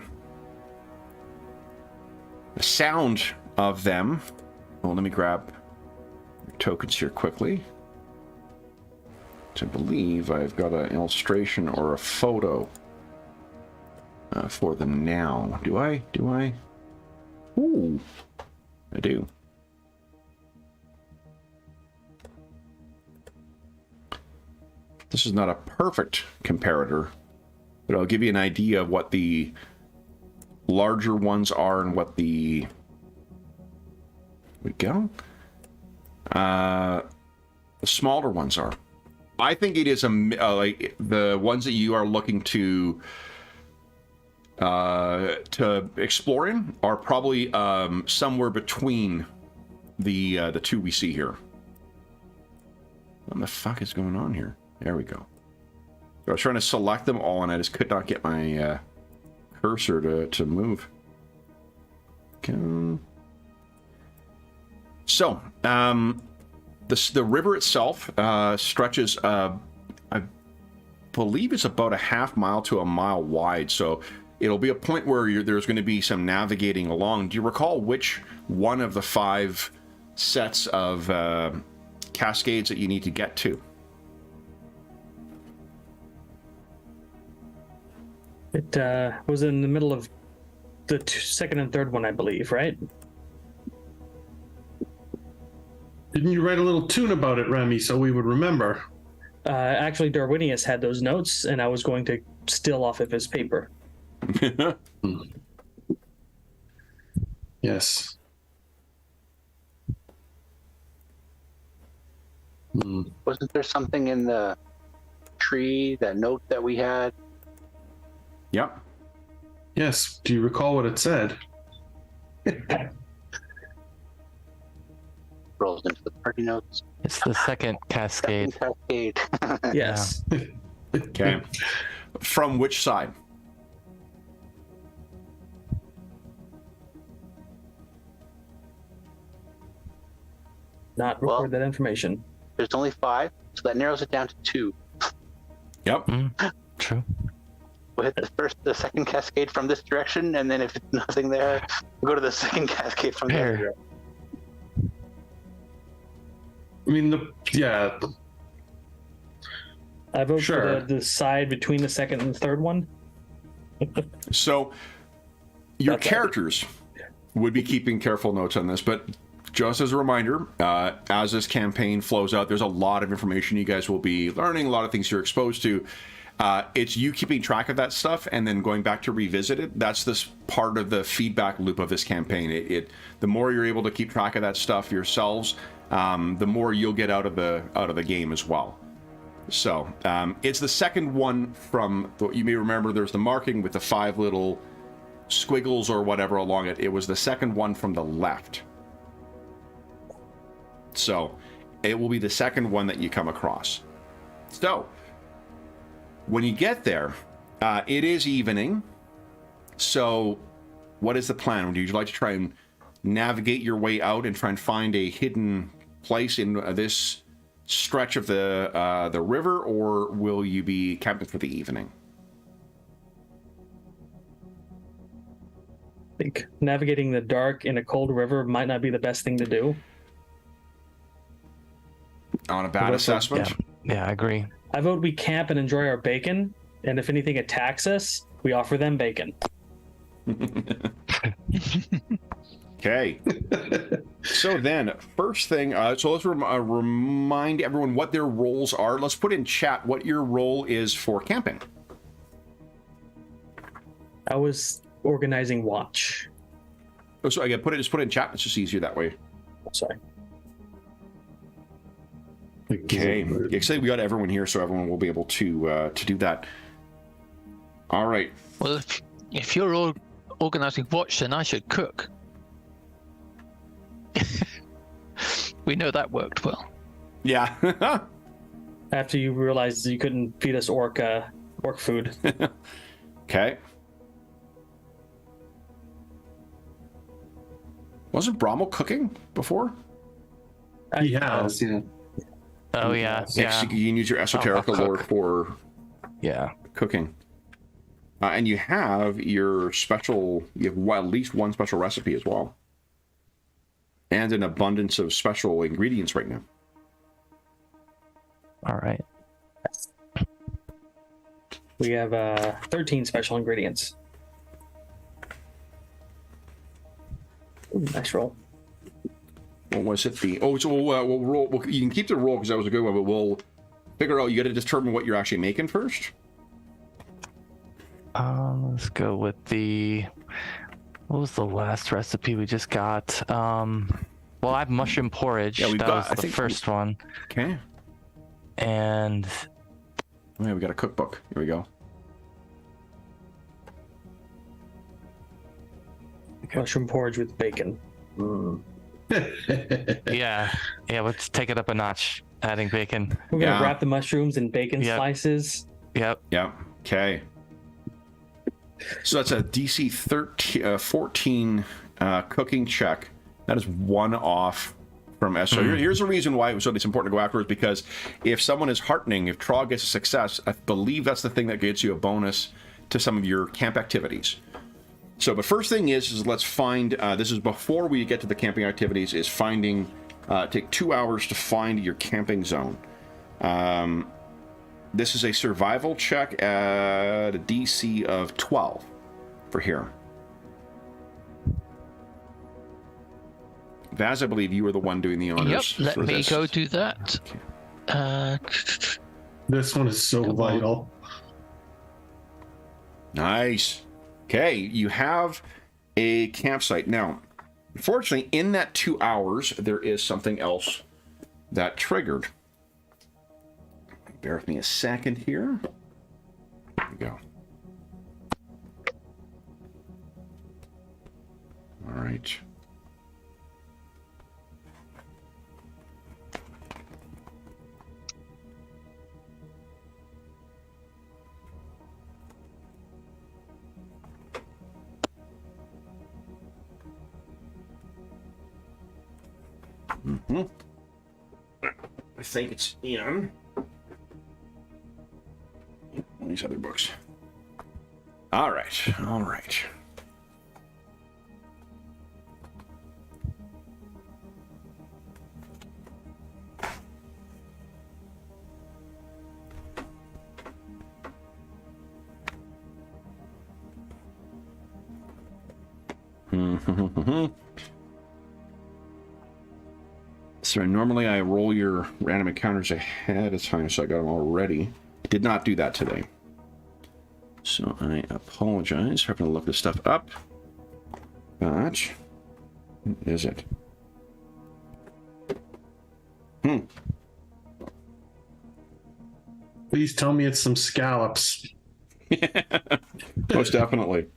The sound of them. Well, let me grab your tokens here quickly. To believe I've got an illustration or a photo for them now. Do I? Ooh, I do. This is not a perfect comparator, but I'll give you an idea of what the larger ones are and what the... we go. The smaller ones are. I think it is like the ones that you are looking to explore in are probably somewhere between the two we see here. What the fuck is going on here? There we go. So I was trying to select them all, and I just could not get my cursor to move. Okay. So, the river itself stretches, I believe it's about a half mile to a mile wide. So it'll be a point where there's going to be some navigating along. Do you recall which one of the 5 sets of cascades that you need to get to?
It was in the middle of the second and third one, I believe, right?
Didn't you write a little tune about it, Remy, so we would remember?
Actually, Darwinius had those notes, and I was going to steal off of his paper.
Yes.
Wasn't there something in the tree, that note that we had?
Yep.
Yes. Do you recall what it said?
Rolls into the party notes.
It's the second cascade.
Cascade.
Yes.
Okay. From which side?
Not record that information.
There's only 5, so that narrows it down to 2.
Yep.
True.
We'll hit the second cascade from this direction, and then if it's nothing there, we'll go to the second cascade from the other direction.
I mean, yeah.
I vote
Sure.
for the side between the second and third one.
So your
That's
characters would be keeping careful notes on this, but just as a reminder, as this campaign flows out, there's a lot of information you guys will be learning, a lot of things you're exposed to. It's you keeping track of that stuff and then going back to revisit it. That's this part of the feedback loop of this campaign. The more you're able to keep track of that stuff yourselves, the more you'll get out of the game as well. So it's the second one from. You may remember there's the marking with the 5 little squiggles or whatever along it. It was the second one from the left. So it will be the second one that you come across. So when you get there, it is evening. So what is the plan? Would you like to try and navigate your way out and try and find a hidden place in this stretch of the river, or will you be camping for the evening?
I think navigating the dark in a cold river might not be the best thing to do.
On a bad assessment?
Yeah, I agree.
I vote we camp and enjoy our bacon, and if anything attacks us, we offer them bacon.
Okay. So then, first thing, so let's remind everyone what their roles are. Let's put in chat what your role is for camping.
I was organizing watch.
Oh, so I got just put it in chat. It's just easier that way.
Sorry.
Okay. Excited we got everyone here, so everyone will be able to do that. All right.
Well, if you're all organizing watch, then I should cook. We know that worked well.
Yeah.
After you realized you couldn't feed us orc food.
Okay. Wasn't Brommel cooking before?
He has, yeah.
Oh yeah,
You can use your esoteric
I'll
lore
cook.
for
yeah.
cooking. And you have your special, you have at least one special recipe as well. And an abundance of special ingredients right now.
All right.
We have 13 special ingredients. Nice roll.
What was it? We'll roll. You can keep the roll because that was a good one, but we'll figure out. You got to determine what you're actually making first.
Let's go with the. What was the last recipe we just got? Well, I have mushroom porridge.
Yeah,
that was the first one.
Okay.
And
Yeah, we got a cookbook. Here we go.
Mushroom porridge with bacon.
yeah, let's take it up a notch. Adding bacon.
We're gonna wrap the mushrooms in bacon
Yep.
slices.
Yep.
Yeah. Okay. So that's a DC 14 cooking check. That is one off from S. So here's the reason why it's important to go afterwards, because if someone is heartening, if Trog gets a success, I believe that's the thing that gets you a bonus to some of your camp activities. So, but first thing is let's find, this is before we get to the camping activities, is finding, take 2 hours to find your camping zone. This is a survival check at a DC of 12 for here. Vaz, I believe you were the one doing the honors.
Yep, let
for
me
this.
go do that.
This one is so vital.
Nice. Okay, you have a campsite. Now, unfortunately, in that 2 hours, there is something else that triggered. Bear with me a second here. There we go. All right. I think it's in one of these other books. All right, all right. So normally I roll your random encounters ahead of time, so I got them already. Did not do that today. So I apologize for having to look this stuff up. But, what is it?
Please tell me it's some scallops.
Most definitely.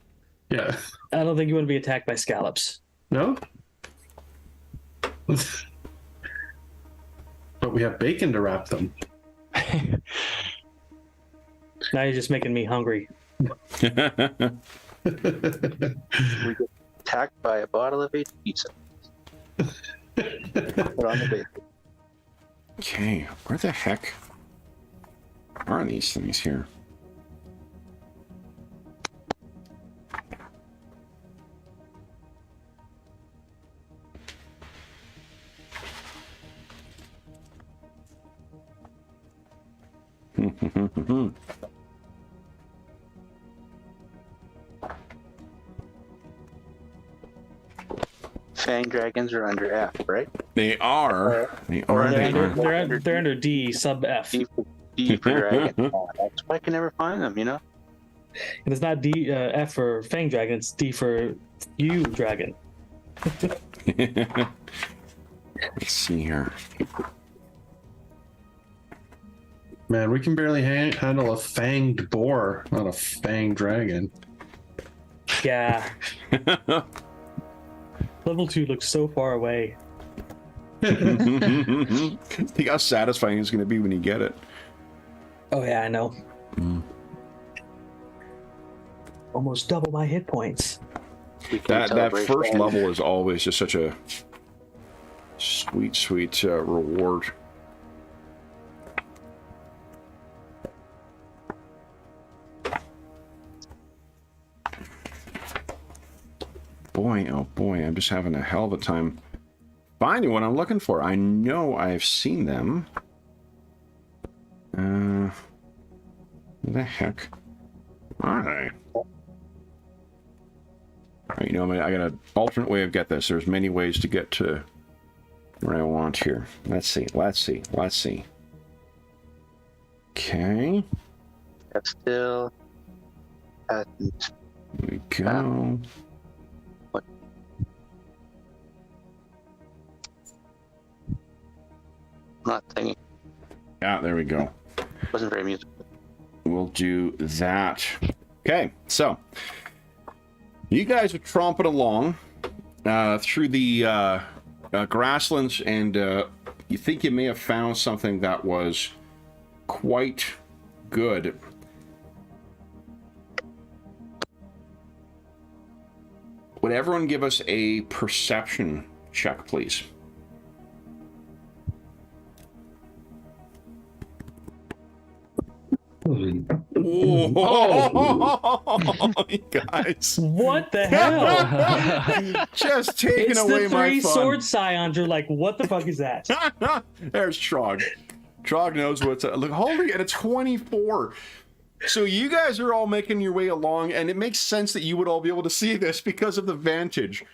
Yeah.
I don't think you want to be attacked by scallops.
No? But we have bacon to wrap them.
Now you're just making me hungry.
We get attacked by a bottle of pizza. Put on the bacon.
Okay, where the heck are these things here?
Fang dragons are under F, right?
They are. They are.
They're
They
under,
are.
they're under D sub F.
D for dragon. That's why I can never find them, you know?
And it's not D F for Fang Dragon, it's D for U Dragon.
Let's see here.
Man, we can barely handle a fanged boar, not a fanged dragon.
Yeah. Level 2 looks so far away.
Think how satisfying it's going to be when you get it.
Oh yeah, I know. Almost double my hit points.
That
celebrate
first
that.
level is always just such a sweet reward. Boy, oh boy, I'm just having a hell of a time finding what I'm looking for. I know I've seen them. Where the heck are they? All right, you know, I got an alternate way of get this. There's many ways to get to where I want here. Let's see. Okay.
That's still hasn't.
Here we go.
What? Not thinking.
Yeah, there we go.
Wasn't very musical.
We'll do that. Okay, so you guys are tromping along through the grasslands, and you think you may have found something that was quite good. Would everyone give us a perception check, please? Oh, you guys.
What the hell?
Just taking
It's
away
the
my
three
fun.
sword scions are like, what the fuck is that?
There's Trog. Trog knows what's look. Holy, and a 24. So you guys are all making your way along, and it makes sense that you would all be able to see this because of the vantage.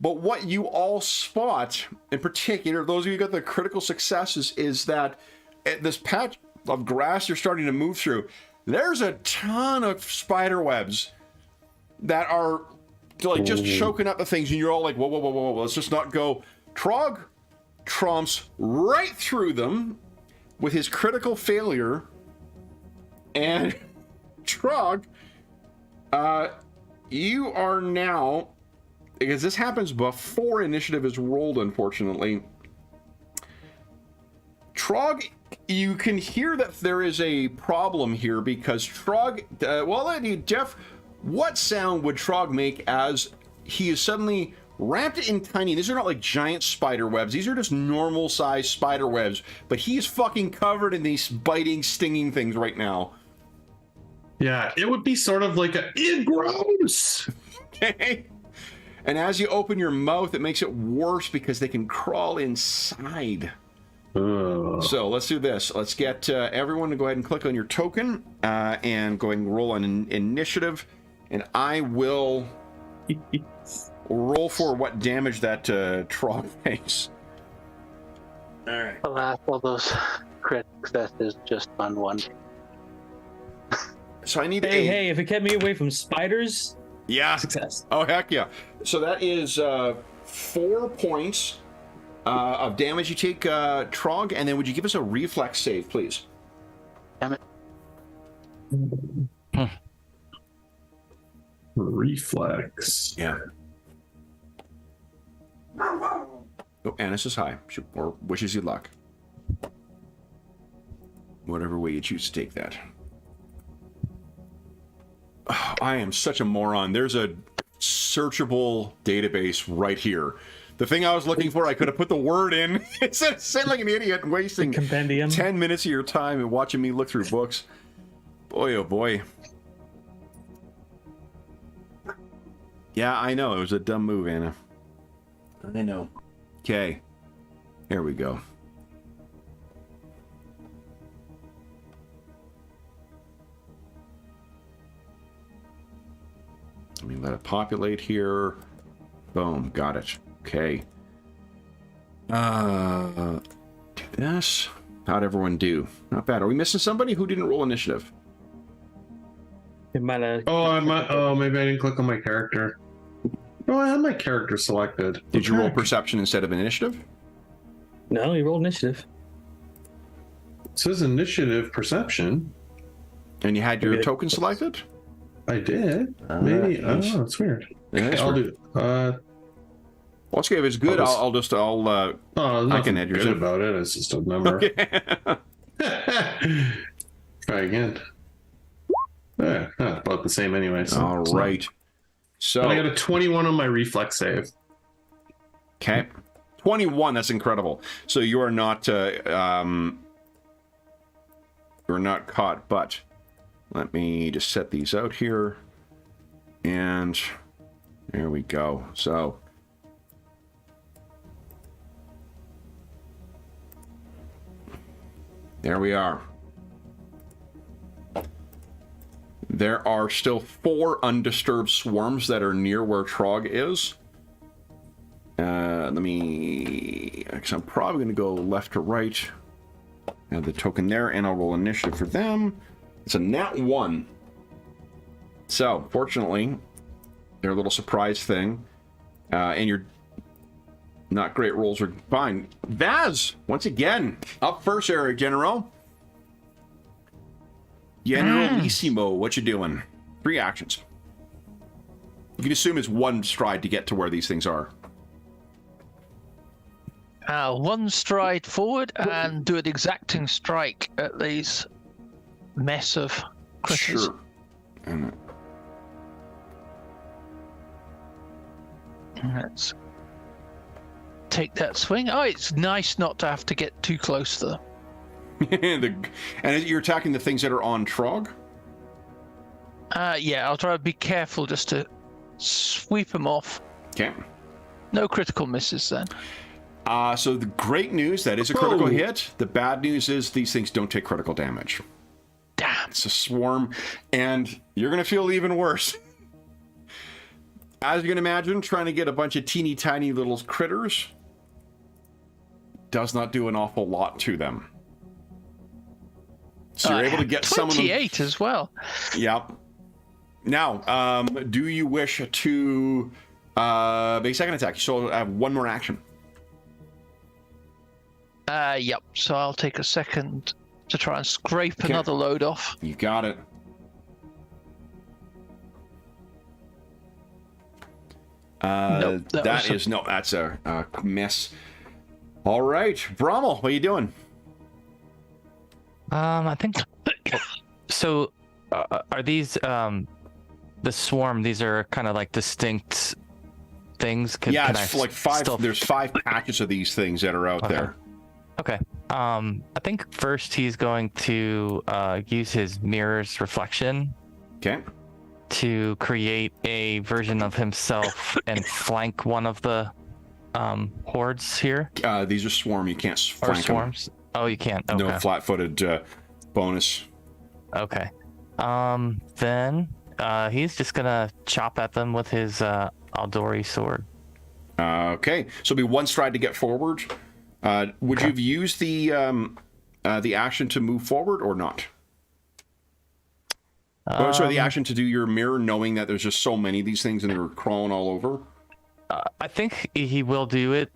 But what you all spot, in particular, those of you who got the critical successes, is that at this patch of grass you're starting to move through, there's a ton of spider webs that are like just choking up the things, and you're all like, whoa, whoa, whoa, whoa, whoa, let's just not go. Trog trumps right through them with his critical failure, and Trog, you are now, because this happens before initiative is rolled, unfortunately. Trog, you can hear that there is a problem here because Trog, Jeff, what sound would Trog make as he is suddenly wrapped in tiny, these are not like giant spider webs, these are just normal sized spider webs, but he is fucking covered in these biting, stinging things right now.
Yeah, it would be sort of like gross.
Okay. And as you open your mouth, it makes it worse because they can crawl inside. So let's do this. Let's get everyone to go ahead and click on your token and go ahead and roll on initiative. And I will roll for what damage that Trog makes. All right.
Alas, all those crit successes just on one.
So I need
Hey, if it kept me away from spiders,
yeah.
success.
Oh, heck yeah. So that is 4 points of damage you take, Trog, and then would you give us a reflex save, please?
Damn it.
Reflex.
Yeah. Oh, Annis is high, or wishes you luck. Whatever way you choose to take that. Oh, I am such a moron. There's a searchable database right here. The thing I was looking for, I could have put the word in instead of sitting like an idiot and wasting
Compendium.
10 minutes of your time and watching me look through books. Boy, oh boy. Yeah, I know. It was a dumb move, Anna. I know. Okay. There we go. Let me let it populate here. Boom. Got it. Okay. Do this. How'd everyone do? Not bad. Are we missing somebody who didn't roll initiative?
It might have.
Oh, maybe I didn't click on my character. No, I had my character selected.
Did you roll perception instead of initiative?
No, you rolled initiative.
It says initiative perception.
And you had your token selected?
I did. Maybe. Oh, it's weird.
Yeah,
I'll do it.
Well, okay, if it's good, I can add yours
good
in.
about it. It's just a number.
Okay.
Try again. Yeah, about the same anyway. So
All right. So
and I got a 21 on my reflex save.
Okay. 21, that's incredible. So you are not you're not caught, but let me just set these out here. And there we go. So there we are. there are still 4 undisturbed swarms that are near where Trog is. Because I'm probably going to go left to right. Add the token there, and I'll roll initiative for them. It's a nat 1. So, fortunately, their little surprise thing, and your not great rolls are fine. Vaz, once again, up first, Area General. Generalissimo, what you doing? 3 actions. You can assume it's 1 stride to get to where these things are.
1 stride forward and do an exacting strike at these mess of critters.
Sure. And
let's take that swing. Oh, it's nice not to have to get too close to them.
and you're attacking the things that are on Trog?
Yeah, I'll try to be careful just to sweep them off.
Okay.
No critical misses then.
So the great news, that is a critical hit. The bad news is these things don't take critical damage.
Damn.
It's a swarm, and you're going to feel even worse. As you can imagine, trying to get a bunch of teeny tiny little critters does not do an awful lot to them. So you're able to get some of them.
28 as well.
Yep. Now, do you wish to make a second attack? You still have 1 more action.
Yep. So I'll take a second to try and scrape another load off.
You got it.
Nope,
that's a miss. All right, Brommel, what are you doing?
I think so. Are these the swarm? These are kind of like distinct things.
It's like 5. There's 5 patches of these things that are out there.
Okay. I think first he's going to use his mirror's reflection.
Okay.
To create a version of himself and flank one of the hordes here.
These are swarm. You can't flank
swarms. Them. Oh, you can't. Okay.
No flat-footed bonus.
Okay. Then he's just gonna chop at them with his Aldori sword.
Okay. So it'll be 1 stride to get forward. Would you have used the action to move forward or not? The action to do your mirror, knowing that there's just so many of these things and they're crawling all over?
I think he will do it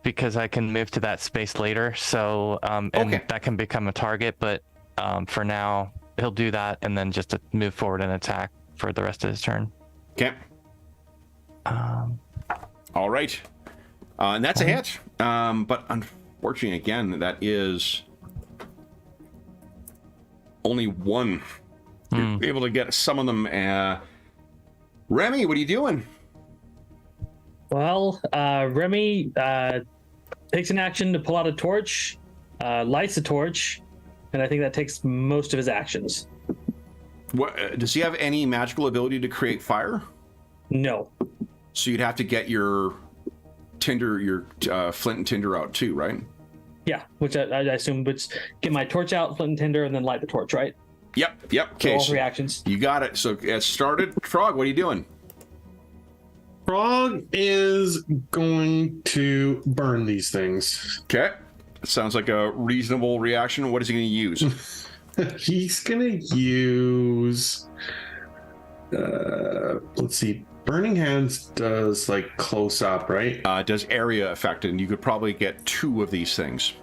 because I can move to that space later. So, that can become a target. But for now, he'll do that and then just move forward and attack for the rest of his turn.
Okay. All right. And that's a hit. But unfortunately, again, that is only 1. You're able to get some of them. Remy, what are you doing?
Well, Remy takes an action to pull out a torch, lights a torch, and I think that takes most of his actions.
What, does he have any magical ability to create fire?
No.
So you'd have to get your tinder, your flint and tinder out too, right?
Yeah, which I assume would get my torch out, flint and tinder, and then light the torch, right?
Yep. Okay.
So all 3 actions.
You got it. So it started. Frog, what are you doing?
Frog is going to burn these things.
Okay. Sounds like a reasonable reaction. What is he going to use?
He's going to use... let's see. Burning Hands does like close up, right?
Does area effect, and you could probably get 2 of these things.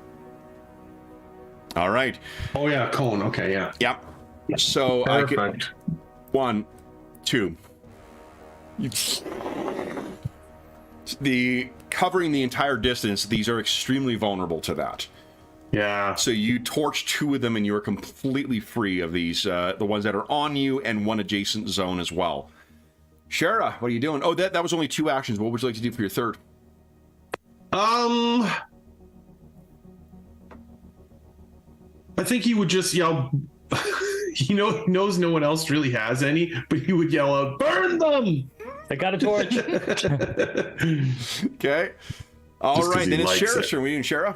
All right.
Oh yeah, cone. Okay, yeah.
Yep. So I get 1, 2. The covering the entire distance, these are extremely vulnerable to that.
Yeah.
So you torch 2 of them, and you're completely free of these, the ones that are on you, and 1 adjacent zone as well. Shara, what are you doing? Oh, that was only 2 actions. What would you like to do for your third?
I think he would just yell. He knows no one else really has any, but he would yell out, "Burn them!"
I got a torch.
Okay. All
Just 'cause
right,
he
then it's
likes
Shara's
it.
turn. What are you doing, Shara?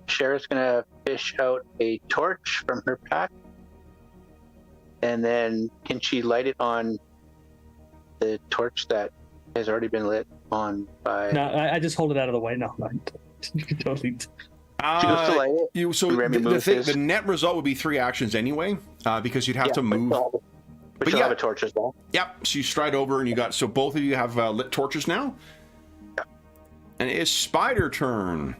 Shara's gonna fish out a torch from her pack And then can she light it on the torch that has already been lit on by...
No, I just hold it out of the way. No, you can totally.
She goes to light it.
So
Remy moves
the net result would be 3 actions anyway, because you'd have to move.
But you'll have a torch as well.
Yep. So you stride over and you got, so both of you have lit torches now.
Yeah.
And it's spider turn.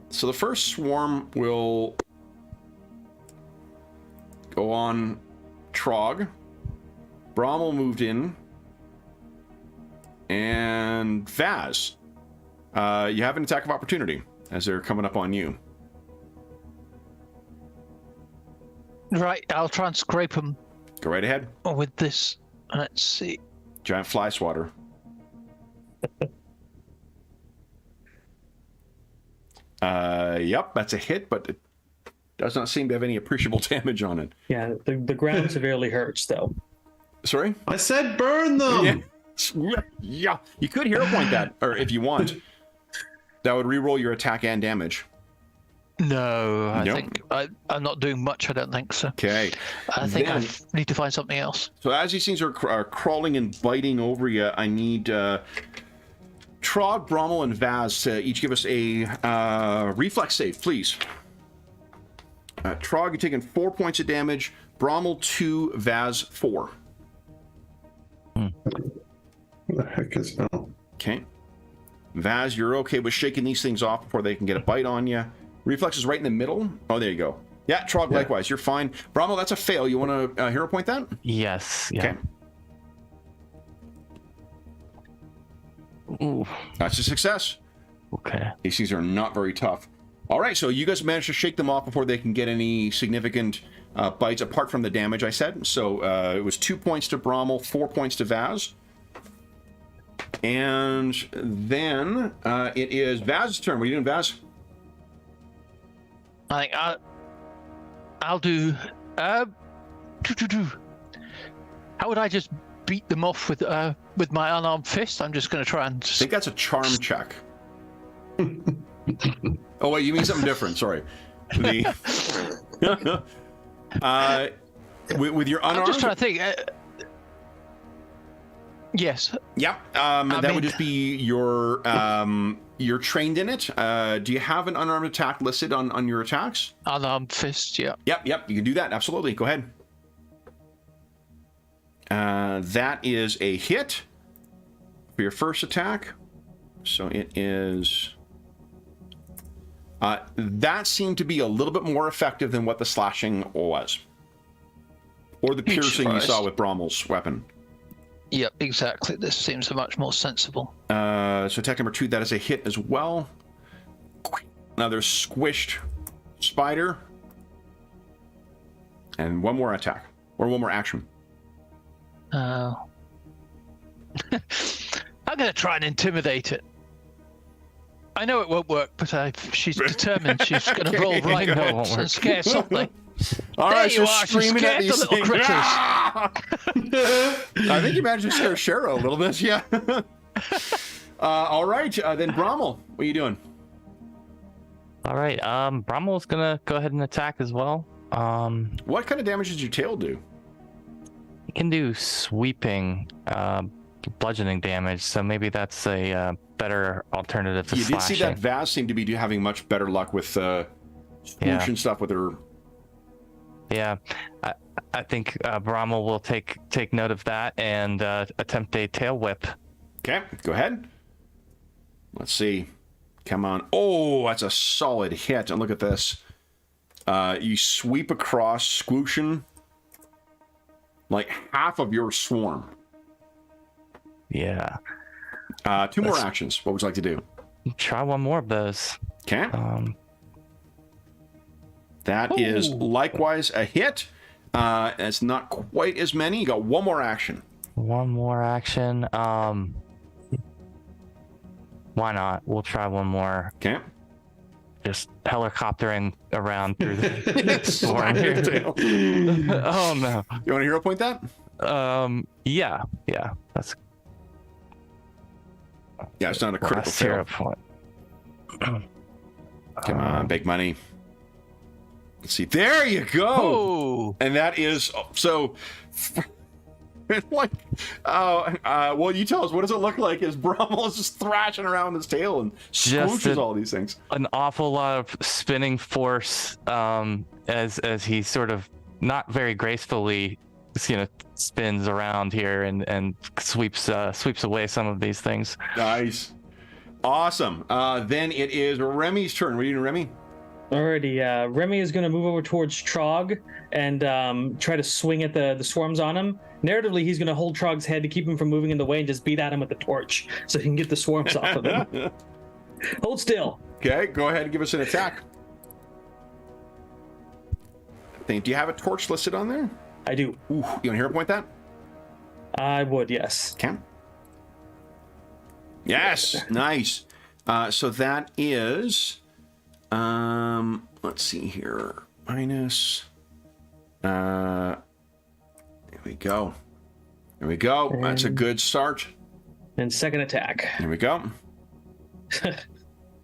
So the first swarm will go on Trog. Brommel moved in. And Vaz. You have an attack of opportunity as they're coming up on you.
Right, I'll try and scrape them
Go right ahead.
with this. Let's see.
Giant fly swatter. Yep, that's a hit, but it does not seem to have any appreciable damage on it.
Yeah, the ground severely hurts though.
Sorry?
I said burn them.
Yeah, you could hero point that, or if you want, that would re-roll your attack and damage.
No, I
Nope.
think I'm not doing much. I don't think so.
Okay.
I think
Then-
I need to find something else.
So as these things are crawling and biting over you, I need Trog, Brommel, and Vaz to each give us a reflex save, please. Trog, you're taking 4 points of damage. Brommel, 2. Vaz, 4.
What the heck is no?
Okay. Vaz, you're okay with shaking these things off before they can get a bite on you. Reflex is right in the middle. Oh, there you go. Yeah, Trog, likewise. You're fine. Brommel, that's a fail. You want to hero point that?
Yes. Yeah.
Okay.
Ooh.
That's a success.
Okay.
These things are not very tough. All right, so you guys managed to shake them off before they can get any significant bites, apart from the damage I said. So it was 2 points to Brommel, 4 points to Vaz. And then it is Vaz's turn. What are you doing, Vaz?
I think I'll do. How would I just beat them off with my unarmed fist? I'm just going to try and.
I think that's a charm check. Oh, wait, you mean something different. Sorry. The, with your unarmed?
I'm just trying to think. Yes.
Yep. That would just be your. You're trained in it. Do you have an unarmed attack listed on your attacks?
Unarmed fist. Yeah.
Yep. You can do that. Absolutely. Go ahead. That is a hit for your first attack. So it is. That seemed to be a little bit more effective than what the slashing was, or the piercing you saw with Brommel's weapon.
Yep, exactly. This seems much more sensible.
So attack number 2, that is a hit as well. Another squished spider. And one more attack. Or one more action.
I'm going to try and intimidate it. I know it won't work, but she's determined she's going to roll rhinos and scare something.
All
There
right,
you
so
are, she
screaming at
scared the
these
little
things.
critters.
I think you managed to scare Shara a little bit, yeah. All right, then Brommel, what are you doing?
All right. Brommel's gonna go ahead and attack as well.
What kind of damage did your tail do?
He can do sweeping, bludgeoning damage. So maybe that's a better alternative to
You did
slashing.
see that Vaz seemed to be having much better luck with swoosh and stuff with her.
Yeah, I think Brommel will take note of that and attempt a tail whip.
Okay, go ahead. Let's see. Come on. Oh, that's a solid hit. And look at this. You sweep across, squooshing like half of your swarm.
Yeah.
2 more actions. What would you like to do?
Try one more of those.
Okay. That is likewise a hit. It's not quite as many. You got one more action.
One more action. Why not? We'll try one more.
Okay.
Just helicoptering around through the storm
Slap your
here.
tail.
Oh no.
You want to hero point that?
Yeah. That's
Yeah, it's not a critical
last hero
fail.
point.
Come on, big money. Let's see. There you go.
Oh,
And that is so. Like, well, you tell us. What does it look like? As Brummel is just thrashing around his tail and squishes all these things.
An awful lot of spinning force as he sort of not very gracefully, spins around here and sweeps away some of these things.
Nice, awesome. Then it is Remy's turn. What are you doing, Remy?
Alrighty, Remy is going to move over towards Trog and try to swing at the swarms on him. Narratively, he's going to hold Trog's head to keep him from moving in the way and just beat at him with the torch so he can get the swarms off of him. Hold still.
Okay, go ahead and give us an attack. Do you have a torch listed on there?
I do.
Ooh, you want to hero point that?
I would, yes.
Okay. Yes, nice. So that is, let's see here, minus. There we go. There we go. That's a good start.
And second attack.
There we go. You want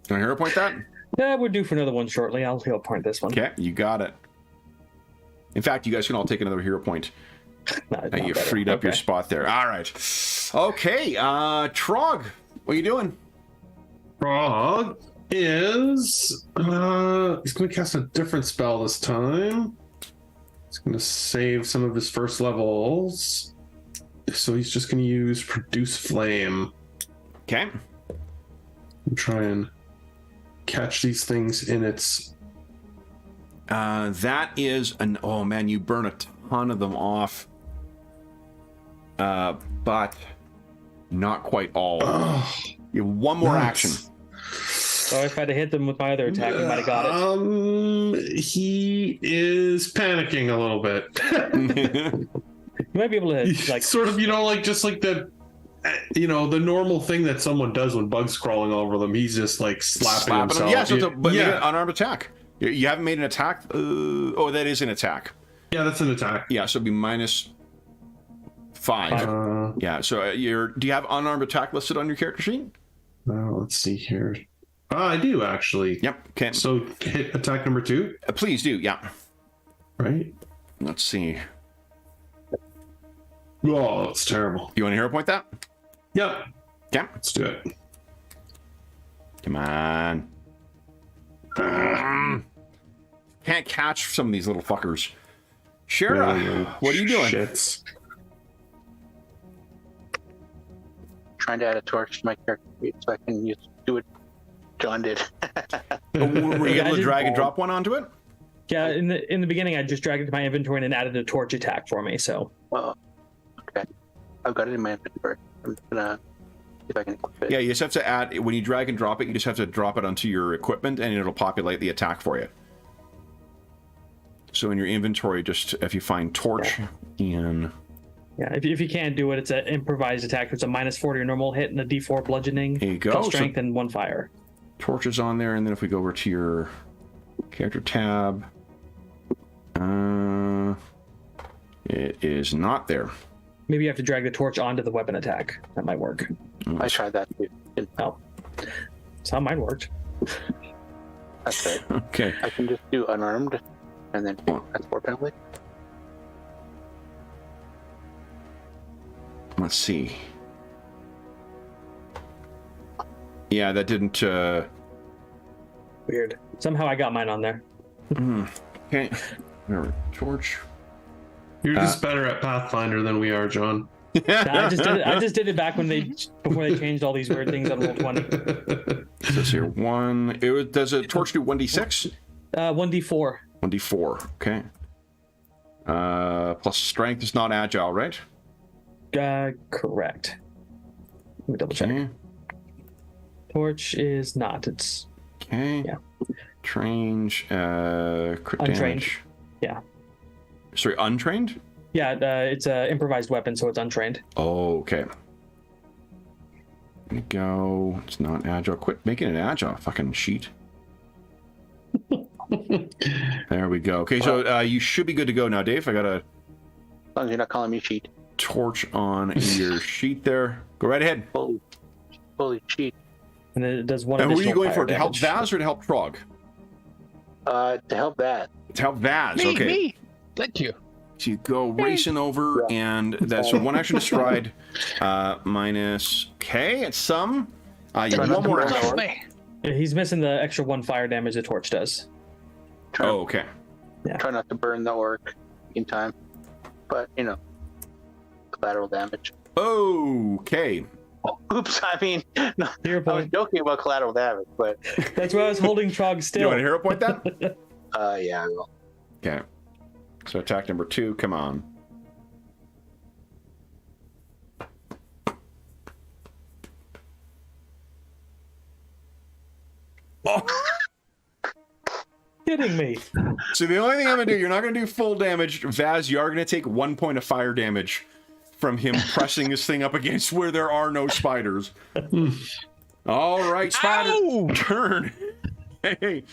to hero point that?
Yeah, we're due for another one shortly. I'll hero point this one.
Okay, you got it. In fact, you guys can all take another hero point. You freed up your spot there. All right. Okay, Trog, what are you doing?
Frog is he's going to cast a different spell this time. He's going to save some of his first levels, so he's just going to use Produce Flame.
Okay.
And try and catch these things in its.
That is an. Oh man, you burn a ton of them off. But not quite all. You have one more action.
So if I'd have hit them with my other attack, I might have got it.
He is panicking a little bit.
You might be able to, like,
sort of, just like the normal thing that someone does when bugs crawling all over them. He's just like slapping himself.
Them. Yeah, so it's an unarmed attack. You haven't made an attack. That is an attack.
Yeah, that's an attack.
Yeah, so it'd be minus 5. Yeah, so do you have unarmed attack listed on your character sheet?
Let's see here. I do actually.
Yep. Okay.
So hit attack number 2.
Please do. Yeah.
Right.
Let's see.
Oh, that's terrible.
You want to hero point that?
Yep.
Yeah.
Let's do it.
Come on. Can't catch some of these little fuckers. Shara,
Really
what are you doing?
Shits.
Trying to add a torch to my character sheet so I can do what John did.
Were you able to drag and drop one onto it?
Yeah, in the beginning, I just dragged it to my inventory and added a torch attack for me. So.
Well, okay. I've got it in my inventory. I'm gonna see if I can equip it.
Yeah, you just have to add, when you drag and drop it, you just have to drop it onto your equipment and it'll populate the attack for you. So in your inventory, just if you find torch in...
Yeah, if you can't do it, it's an improvised attack. It's a minus 4 to your normal hit and a d4 bludgeoning.
There you go.
Plus strength and 1 fire.
Torch is on there, and then if we go over to your character tab, it is not there.
Maybe you have to drag the torch onto the weapon attack. That might work.
I tried that too. Didn't help.
That's how mine worked.
That's it.
Okay.
I can just do unarmed and then that's 4 penalty.
Let's see. Yeah, that didn't...
Weird. Somehow I got mine on there.
Okay. Remember, torch.
You're just better at Pathfinder than we are, John.
I just did it back before they changed all these weird things on Roll20.
It says here 1... does a torch do 1d6?
1d4.
1d4, okay. Plus strength is not agile, right?
Correct. Let me double check.
Okay.
Torch is not. It's
Okay.
Yeah.
Trained, crit
Untrained.
damage.
Yeah.
Sorry, untrained?
Yeah, it's an improvised weapon, so it's untrained.
Oh, okay. There we go. It's not agile. Quit making it agile, fucking sheet. There we go. Okay, so you should be good to go now, Dave. I got a
As long as you're not calling me cheat.
torch on your sheet there. Go right ahead.
Holy cheat.
And then it does one
And who are you
additional
going for?
fire
To help
damage.
Vaz or to help Trog?
To help that.
To help Vaz.
Me,
Okay.
me. Thank you.
So you go racing over, and that's one action to stride. Minus. Okay, it's some. You
Try
have
not
one
to
more
burn
action.
off me.
Yeah, he's missing the extra 1 fire damage the torch does.
Oh, okay.
Try not to burn the orc in time. But, collateral damage.
Okay.
Oops, I mean, no,
Hero
I was
point.
joking about collateral damage, but
That's why I was holding Trog
You
still.
want a hero point then?
yeah, I will.
Okay. So attack number 2, come on. Oh.
Kidding me.
So the only thing I'm gonna do, you're not gonna do full damage, Vaz. You are gonna take 1 point of fire damage from him pressing this thing up against where there are no spiders. All right, spider
Ow!
turn. Hey,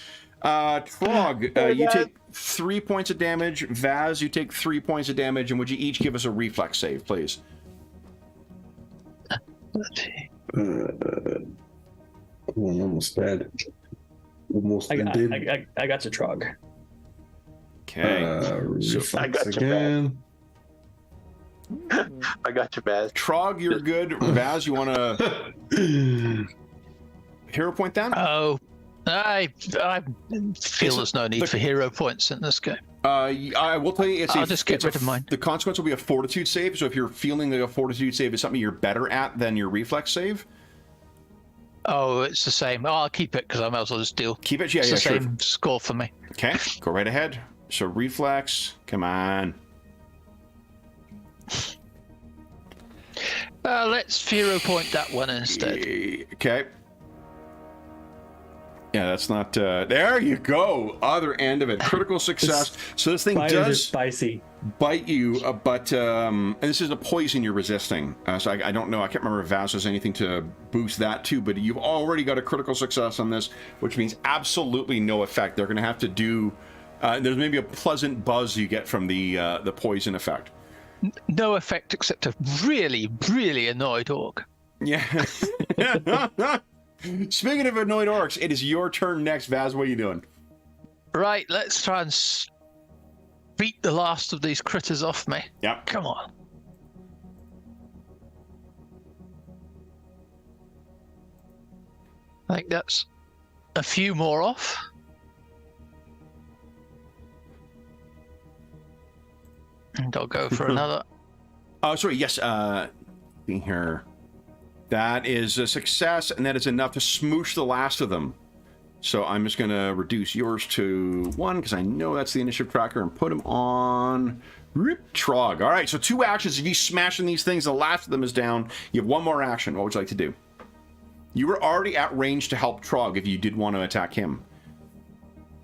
Trog, you take 3 points of damage. Vaz, you take 3 points of damage, and would you each give us a reflex save, please?
I'm almost dead. Almost
I got
dead.
you, Trog.
Okay.
Reflex
I got you,
again.
I got you, Baz.
Trog, you're good. Vaz, you want to hero point then?
Oh, I feel there's no need for hero points in this game.
I will tell you,
I'll just get rid of mine.
The consequence will be a fortitude save. So if you're feeling like a fortitude save is something you're better at than your reflex save,
Oh, it's the same. Oh, I'll keep it because I might as well just deal.
keep it. Yeah,
It's
yeah,
the
sure.
same score for me.
Okay, go right ahead. So reflex, come on.
Let's hero point that one instead.
Okay. Yeah, that's not. There you go. Other end of it. Critical success. So this thing
Spiders are
does
spicy.
bite you, but and this is a poison you're resisting. So I don't know. I can't remember if Vaz has anything to boost that too. But you've already got a critical success on this, which means absolutely no effect. They're going to have to do. There's maybe a pleasant buzz you get from the poison effect.
No effect except a really, really annoyed orc.
Yeah. Speaking of annoyed orcs, it is your turn next, Vaz. What are you doing?
Right, let's try and beat the last of these critters off me.
Yep.
Come on. I think that's a few more off. And I'll go for another.
Oh, sorry. Yes. Being here. That is a success, and that is enough to smoosh the last of them. So I'm just going to reduce yours to 1 because I know that's the initiative tracker, and put him on Trog. All right, so 2 actions. If you smashing these things, the last of them is down. You have 1 more action. What would you like to do? You were already at range to help Trog if you did want to attack him.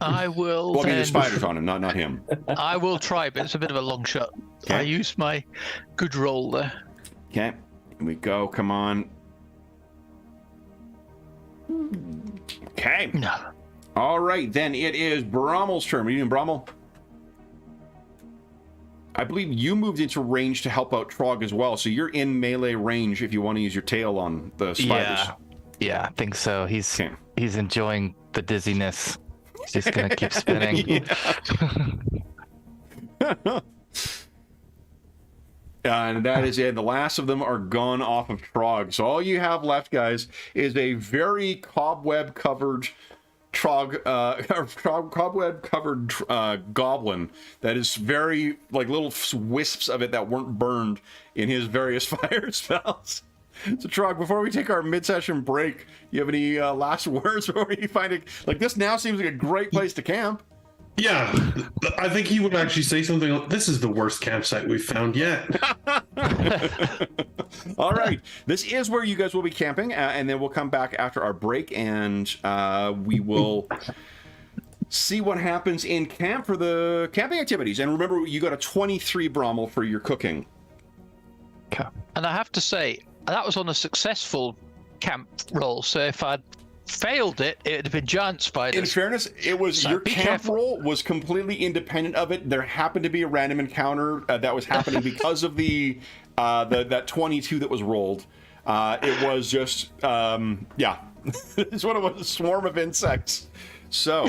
I will.
Well, I mean, the
then-
spiders on him, not him.
I will try, but it's a bit of a long shot.
Okay.
I used my good roll there.
Okay, here we go. Come on. Okay.
No.
All right, then it is Brommel's turn. Are you doing Brommel? I believe you moved into range to help out Trog as well, so you're in melee range if you want to use your tail on the spiders.
Yeah, I think so. He's
Okay.
he's enjoying the dizziness. He's just gonna keep spinning.
And that is it. The last of them are gone off of Trog. So all you have left, guys, is a very cobweb-covered cobweb-covered goblin that is very, like, little wisps of it that weren't burned in his various fire spells. So, Trog, before we take our mid-session break, you have any last words before you find it? Like, this now seems like a great place to camp.
Yeah, I think he would actually say something like, "This is the worst campsite we've found yet."
All right, this is where you guys will be camping, and then we'll come back after our break, and we will see what happens in camp for the camping activities. And remember, you got a 23 Brommel for your cooking.
And I have to say, that was on a successful camp roll. So if I'd failed it, it would have been giant spiders.
In fairness, it was
So
your
be
camp
careful.
roll was completely independent of it. There happened to be a random encounter that was happening because of that 22 that was rolled. It was just yeah, it's what it was, a swarm of insects. So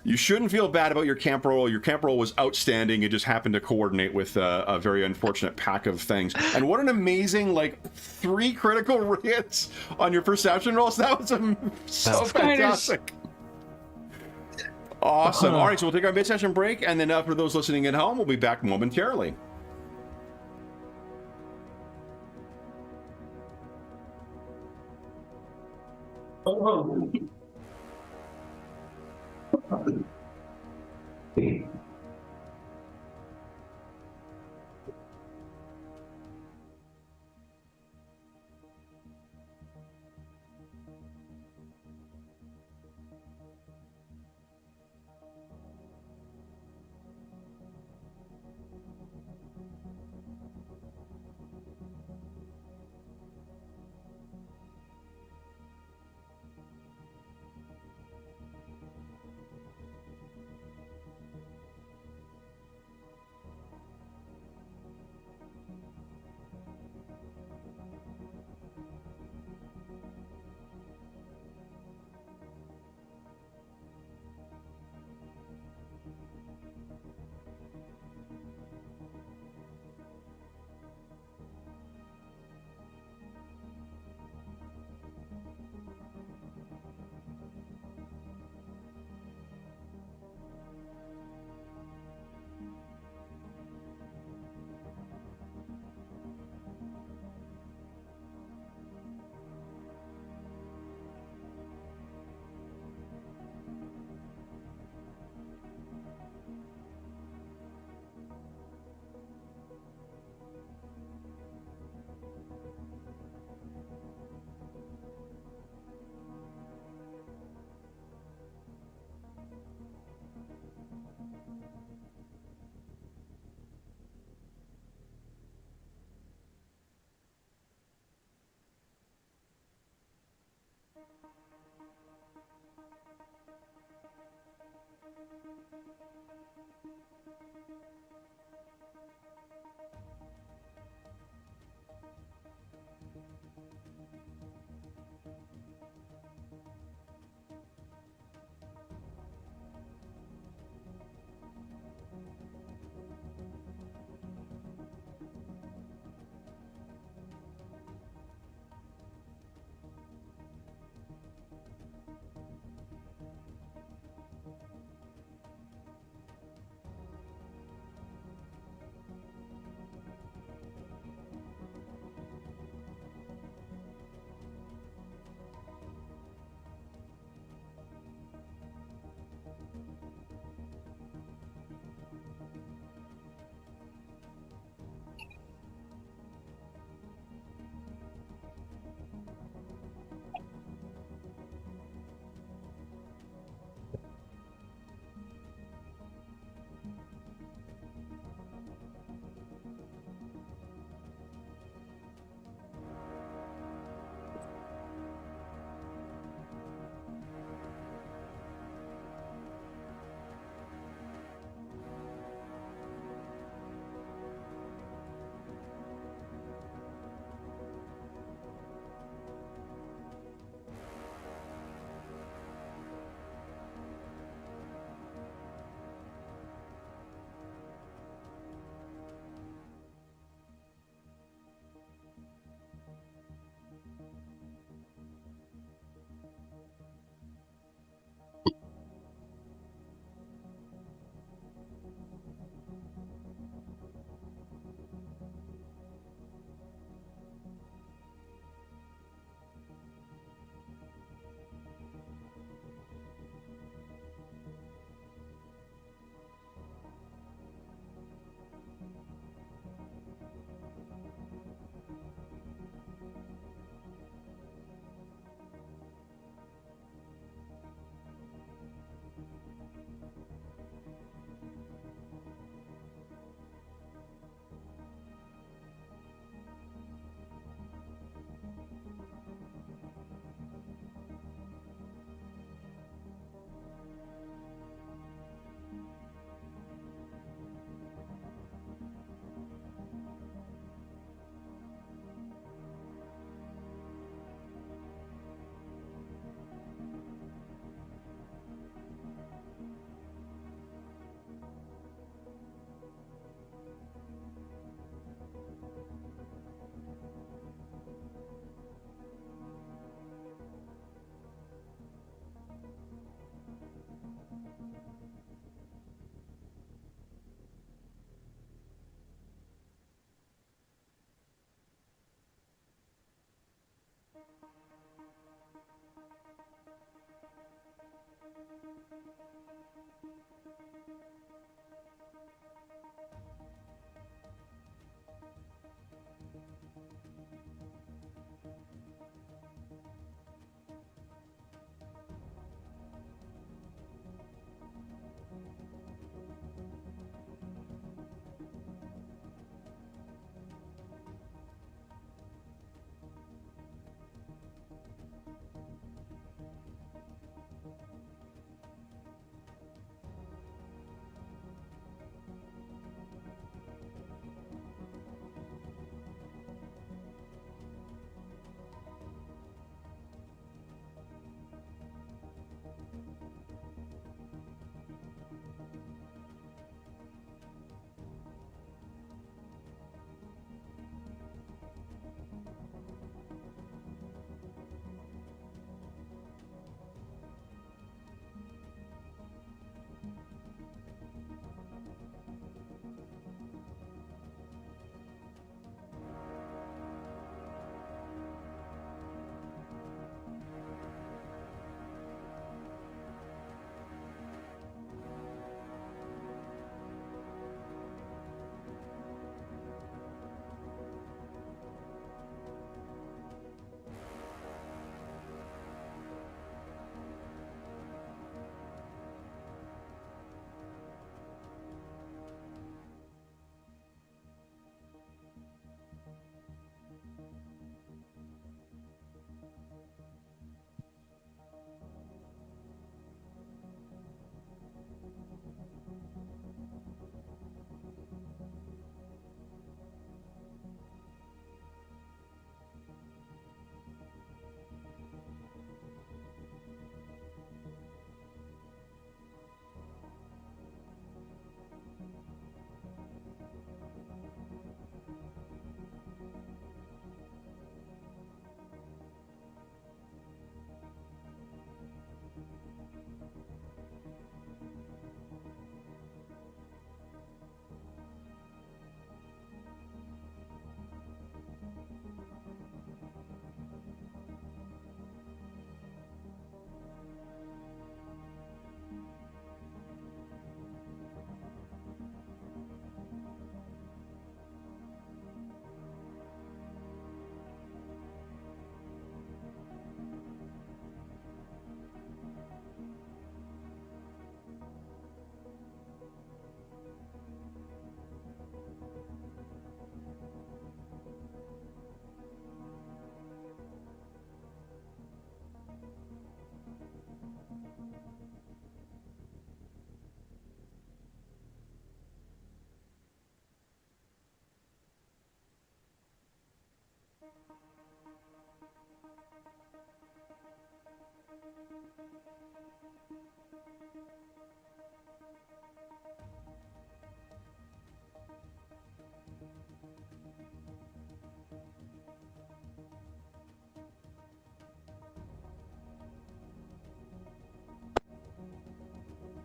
You shouldn't feel bad about your camp roll. Your camp roll was outstanding. It just happened to coordinate with a very unfortunate pack of things. And what an amazing, like, 3 critical hits on your perception rolls. That was so fantastic. Awesome. All right, so we'll take our mid-session break, and then for those listening at home, we'll be back momentarily.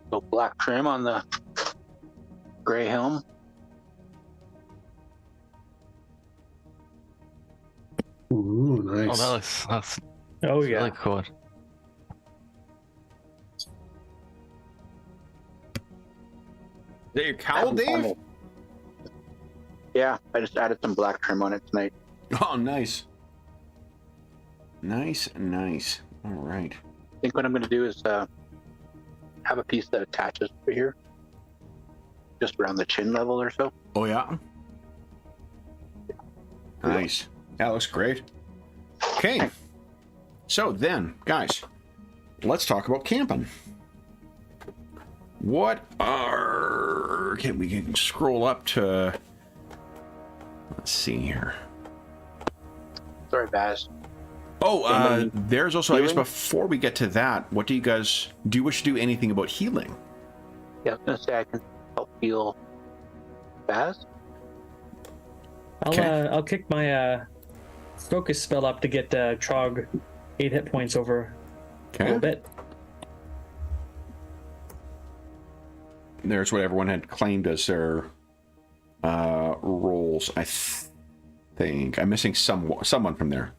So black trim on the gray helm.
Ooh, nice.
Oh, that's
Oh yeah.
really cool.
Is that your cowl, Dave?
Yeah, I just added some black trim on it tonight.
Oh, nice. Nice. All right.
I think what I'm going to do is have a piece that attaches over here, just around the chin level or so.
Oh, yeah. Nice. That looks great. Okay. So then, guys, let's talk about camping. What are... we can scroll up to... Let's see here.
Sorry, Baz.
Oh, there's also, I guess
healing?
before we get to that, what do you guys... Do you wish to do anything about healing?
Yeah, I was going to say I can help heal Baz.
I'll kick my focus spell up to get Trog 8 hit points over a little bit.
There's what everyone had claimed as their roles. I think I'm missing someone from there.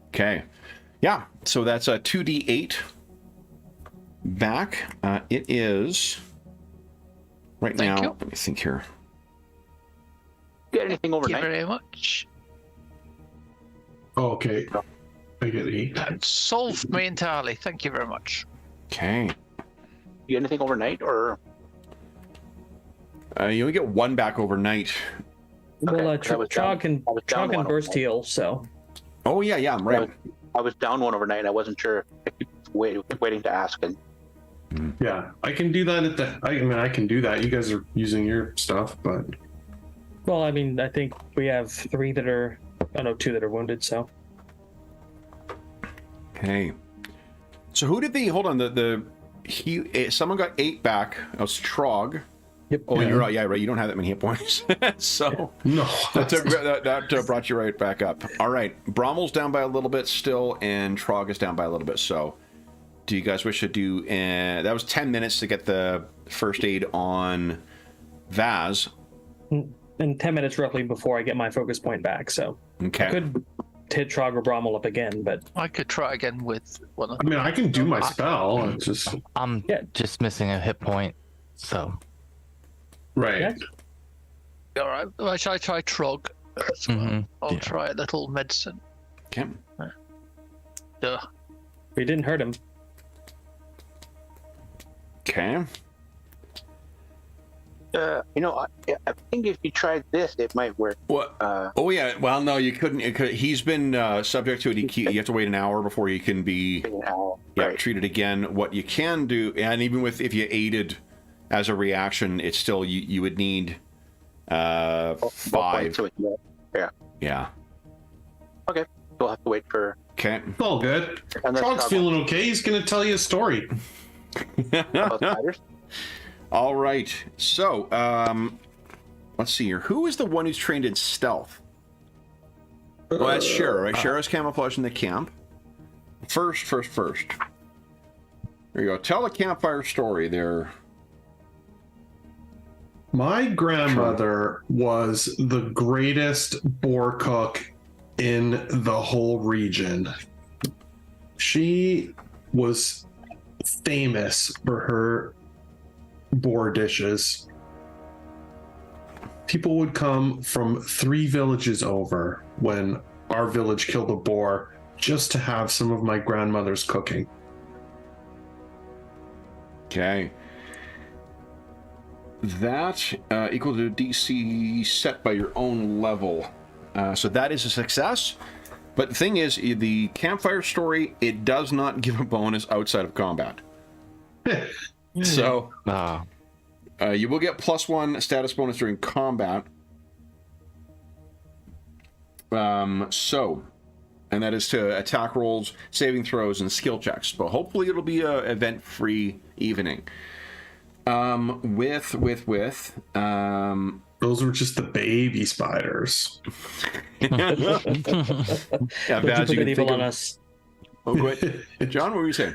Okay, yeah. So that's a 2d8 back. It is right
Thank
now.
you.
Let me think here.
Get anything
Thank you
overnight?
very much.
Oh, okay. I get 8.
That solved me entirely. Thank you very much.
Okay.
You get anything overnight, or
You only get 1 back overnight.
Okay,
Well,
I was down-
Trog can
I was down one
burst
overnight.
heal, so
Oh yeah, I'm right.
I was down one overnight. I wasn't sure. I keep waiting to ask, and
Yeah, I can do that I mean, I can do that. You guys are using your stuff, but
well, I mean, I think we have 3 that are, oh no, 2 that are wounded. So
Okay. So who did the hold on someone got 8 back. That was Trog.
yep.
Oh,
Yeah.
you're right. Yeah, right. You don't have that many hit points. So
no.
that brought you right back up. All right. Brommel's down by a little bit still, and Trog is down by a little bit. So do you guys wish to do... that was 10 minutes to get the first aid on Vaz.
And 10 minutes roughly before I get my focus point back. So
Okay.
I could hit Trog or Brommel up again, but
I could try again with one of
I mean, I can do my spell. It's just
I'm
Yeah.
just missing a hit point, so
right.
Yeah.
All right. Well, shall I try Trog? I'll
yeah.
try a little medicine.
Okay.
Duh.
we didn't hurt him.
Okay.
I think if you tried this, it might work.
What? Oh yeah. Well, no, you couldn't. He's been subject to it. You have to wait an hour before you can be
Right.
treated again. What you can do, and even with if you aided as a reaction, it's still you would need 5.
So
Yeah.
we'll have to wait for.
Okay.
It's all good.
Unless
Frog's
Trog
feeling okay. He's gonna tell you a story.
about spiders.
All right. So, let's see here. Who is the one who's trained in stealth? Well, that's Shara, right? Shara's camouflage in the camp. First. There you go. Tell a campfire story there.
My grandmother was the greatest boar cook in the whole region. She was famous for her boar dishes. People would come from 3 villages over when our village killed a boar just to have some of my grandmother's cooking.
Okay. That equal to DC set by your own level. So that is a success. But the thing is, the campfire story, it does not give a bonus outside of combat. So you will get +1 status bonus during combat. And that is to attack rolls, saving throws, and skill checks. But hopefully it'll be a event-free evening. Those
were just the baby spiders.
Yeah,
Don't
Baz,
you put
you
that
can
evil
think
on
of...
us.
Oh, go ahead. John, what were you saying?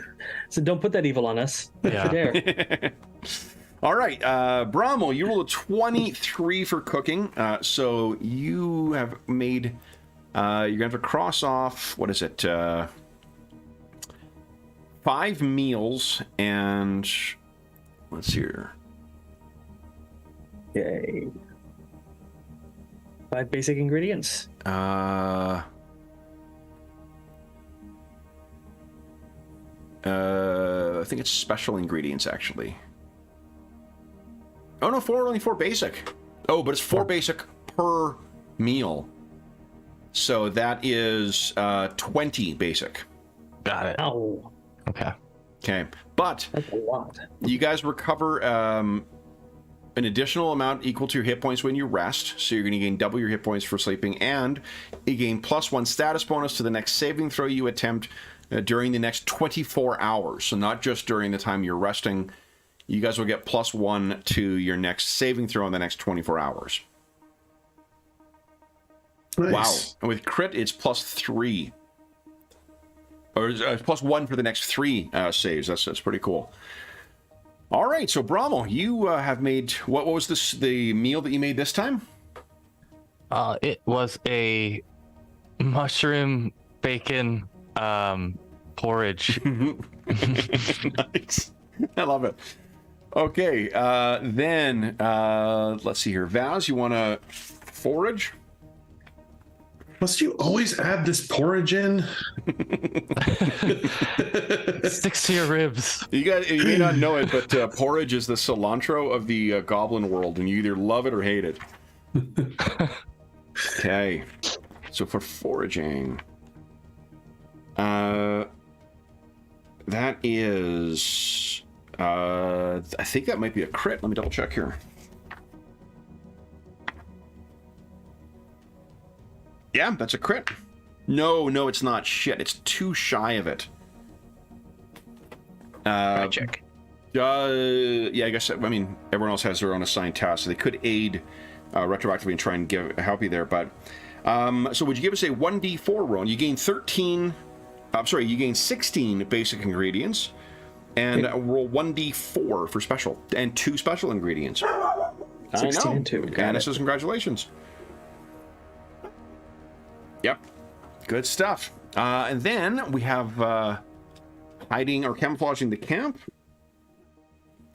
So don't put that evil on us.
Yeah.
If you dare.
All right, Brommel, you rolled a 23 for cooking. So you have made... you're going to have to cross off, what is it? 5 meals and... Let's see here.
Yay. 5 basic ingredients.
I think it's special ingredients, actually. Oh, no, only 4 basic. Oh, but it's 4 basic per meal. So that is 20 basic.
got it.
Ow.
Okay.
Okay. But
That's a lot.
you guys recover an additional amount equal to your hit points when you rest. So you're going to gain double your hit points for sleeping, and you gain +1 status bonus to the next saving throw you attempt during the next 24 hours. So not just during the time you're resting. You guys will get +1 to your next saving throw in the next 24 hours.
Nice.
Wow. And with crit, it's +3. Or +1 for the next 3 saves. That's pretty cool. All right, so Brommel, you have made... What was the meal that you made this time?
It was a mushroom bacon porridge.
Nice. I love it. Okay, then let's see here. Vaz, you want to forage?
Must you always add this porridge in?
Sticks to your ribs.
You may not know it, but porridge is the cilantro of the goblin world, and you either love it or hate it. Okay, so for foraging, that is, I think that might be a crit. Let me double check here. Yeah, that's a crit. No, it's not. Shit, it's too shy of it.
Check.
Yeah, I guess, I mean, everyone else has their own assigned tasks, so they could aid retroactively and try and help you there, but so would you give us a 1d4 roll? You gain 16 basic ingredients, and roll 1d4 for special, and 2 special ingredients.
16 and 2.
And it says congratulations. Yep, good stuff. And then we have hiding or camouflaging the camp.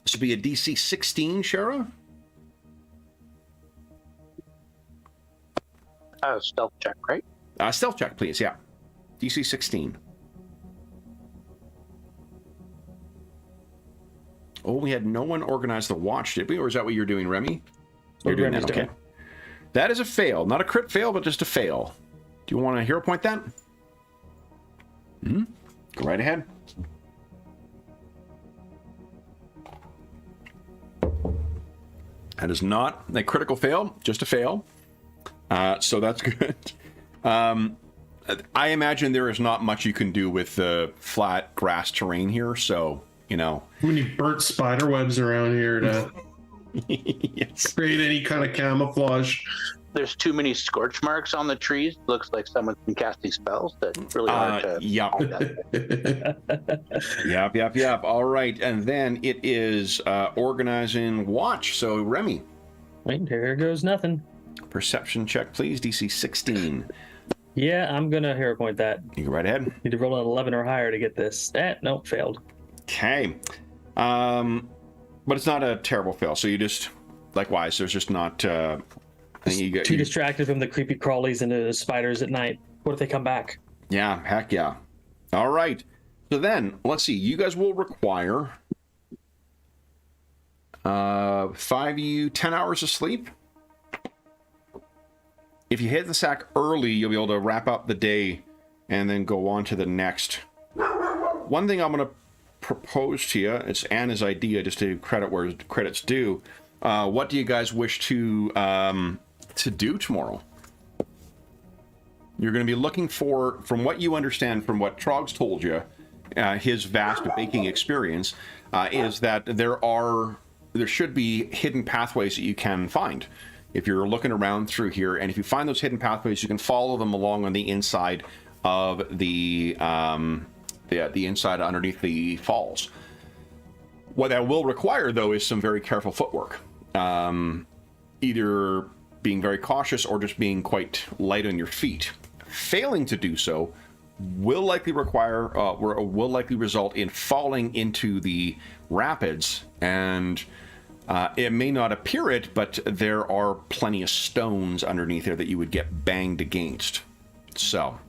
This would be a DC 16, Shara.
Stealth check, right?
Stealth check, please. Yeah, DC 16. Oh, we had no one organize the watch, did we? Or is that what you're doing, Remy? You're doing that, okay. That is a fail. Not a crit fail, but just a fail. Do you want to hero point that? Go right ahead. That is not a critical fail, just a fail. So that's good. I imagine there is not much you can do with the flat grass terrain here, so, you know.
We need burnt spider webs around here to
Yes.
create any kind of camouflage.
There's too many scorch marks on the trees. Looks like someone's been casting spells. That's really hard to.
Yep. All right, and then it is organizing watch. So Remy,
Wait, there goes nothing.
perception check, please. DC 16.
Yeah, I'm gonna hero point that.
You go right ahead.
Need to roll an 11 or higher to get this. No, failed.
Okay. But it's not a terrible fail. So you just, likewise, there's just not.
Too distracted from the creepy crawlies and the spiders at night. What if they come back?
Yeah, heck yeah. All right. So then, let's see. You guys will require 10 hours of sleep. If you hit the sack early, you'll be able to wrap up the day and then go on to the next. One thing I'm going to propose to you, it's Anna's idea, just to credit where credit's due. What do you guys wish to do tomorrow? You're going to be looking for, from what you understand, from what Trog's told you, his vast baking experience, is that there should be hidden pathways that you can find. If you're looking around through here, and if you find those hidden pathways, you can follow them along on the inside of the inside underneath the falls. What that will require, though, is some very careful footwork. Either being very cautious or just being quite light on your feet. Failing to do so will likely result in falling into the rapids, and it may not appear it, but there are plenty of stones underneath there that you would get banged against. So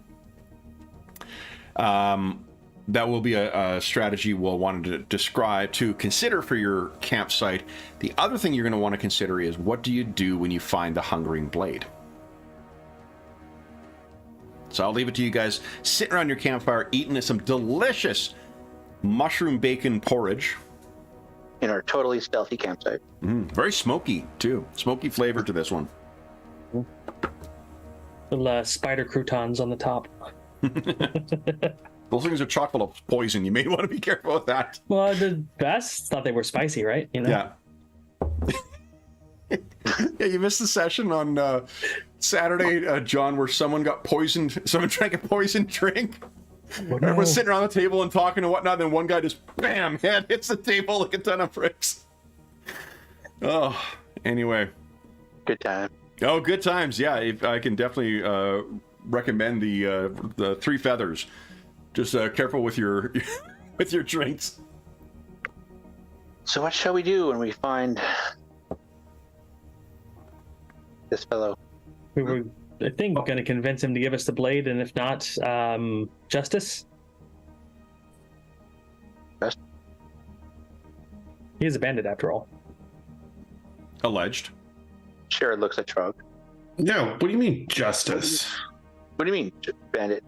that will be a strategy we'll want to describe, to consider for your campsite. The other thing you're going to want to consider is, what do you do when you find the Hungering Blade? So I'll leave it to you guys sitting around your campfire eating some delicious mushroom bacon porridge.
In our totally stealthy campsite.
Very smoky, too. Smoky flavor to this one.
Little spider croutons on the top.
Those things are chock full of poison. You may want to be careful with that.
Well, the best thought they were spicy, right? You know?
Yeah. Yeah, you missed the session on Saturday, John, where someone got poisoned. Someone drank a poisoned drink.
no.
Everyone's sitting around the table and talking and whatnot. Then one guy just, bam, head hits the table like a ton of bricks. Oh, anyway.
Good time.
Oh, good times. Yeah, I can definitely recommend the Three Feathers. Just careful with your with your drinks.
So what shall we do when we find this fellow?
We were, I think, going to convince him to give us the blade, and if not, justice.
Best.
He is a bandit, after all.
Alleged.
Shara looks at Trog.
Yeah, what do you mean justice?
What do you mean, bandit?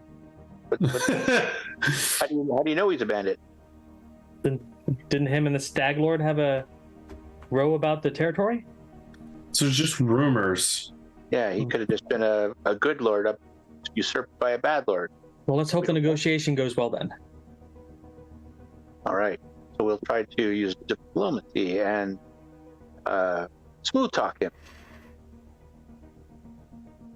How do you know he's a bandit?
Didn't him and the Stag Lord have a row about the territory?
So it's just rumors.
Yeah, he could have just been a good lord usurped by a bad lord.
Well, let's hope the negotiation goes well then.
All right. So we'll try to use diplomacy and smooth talk him.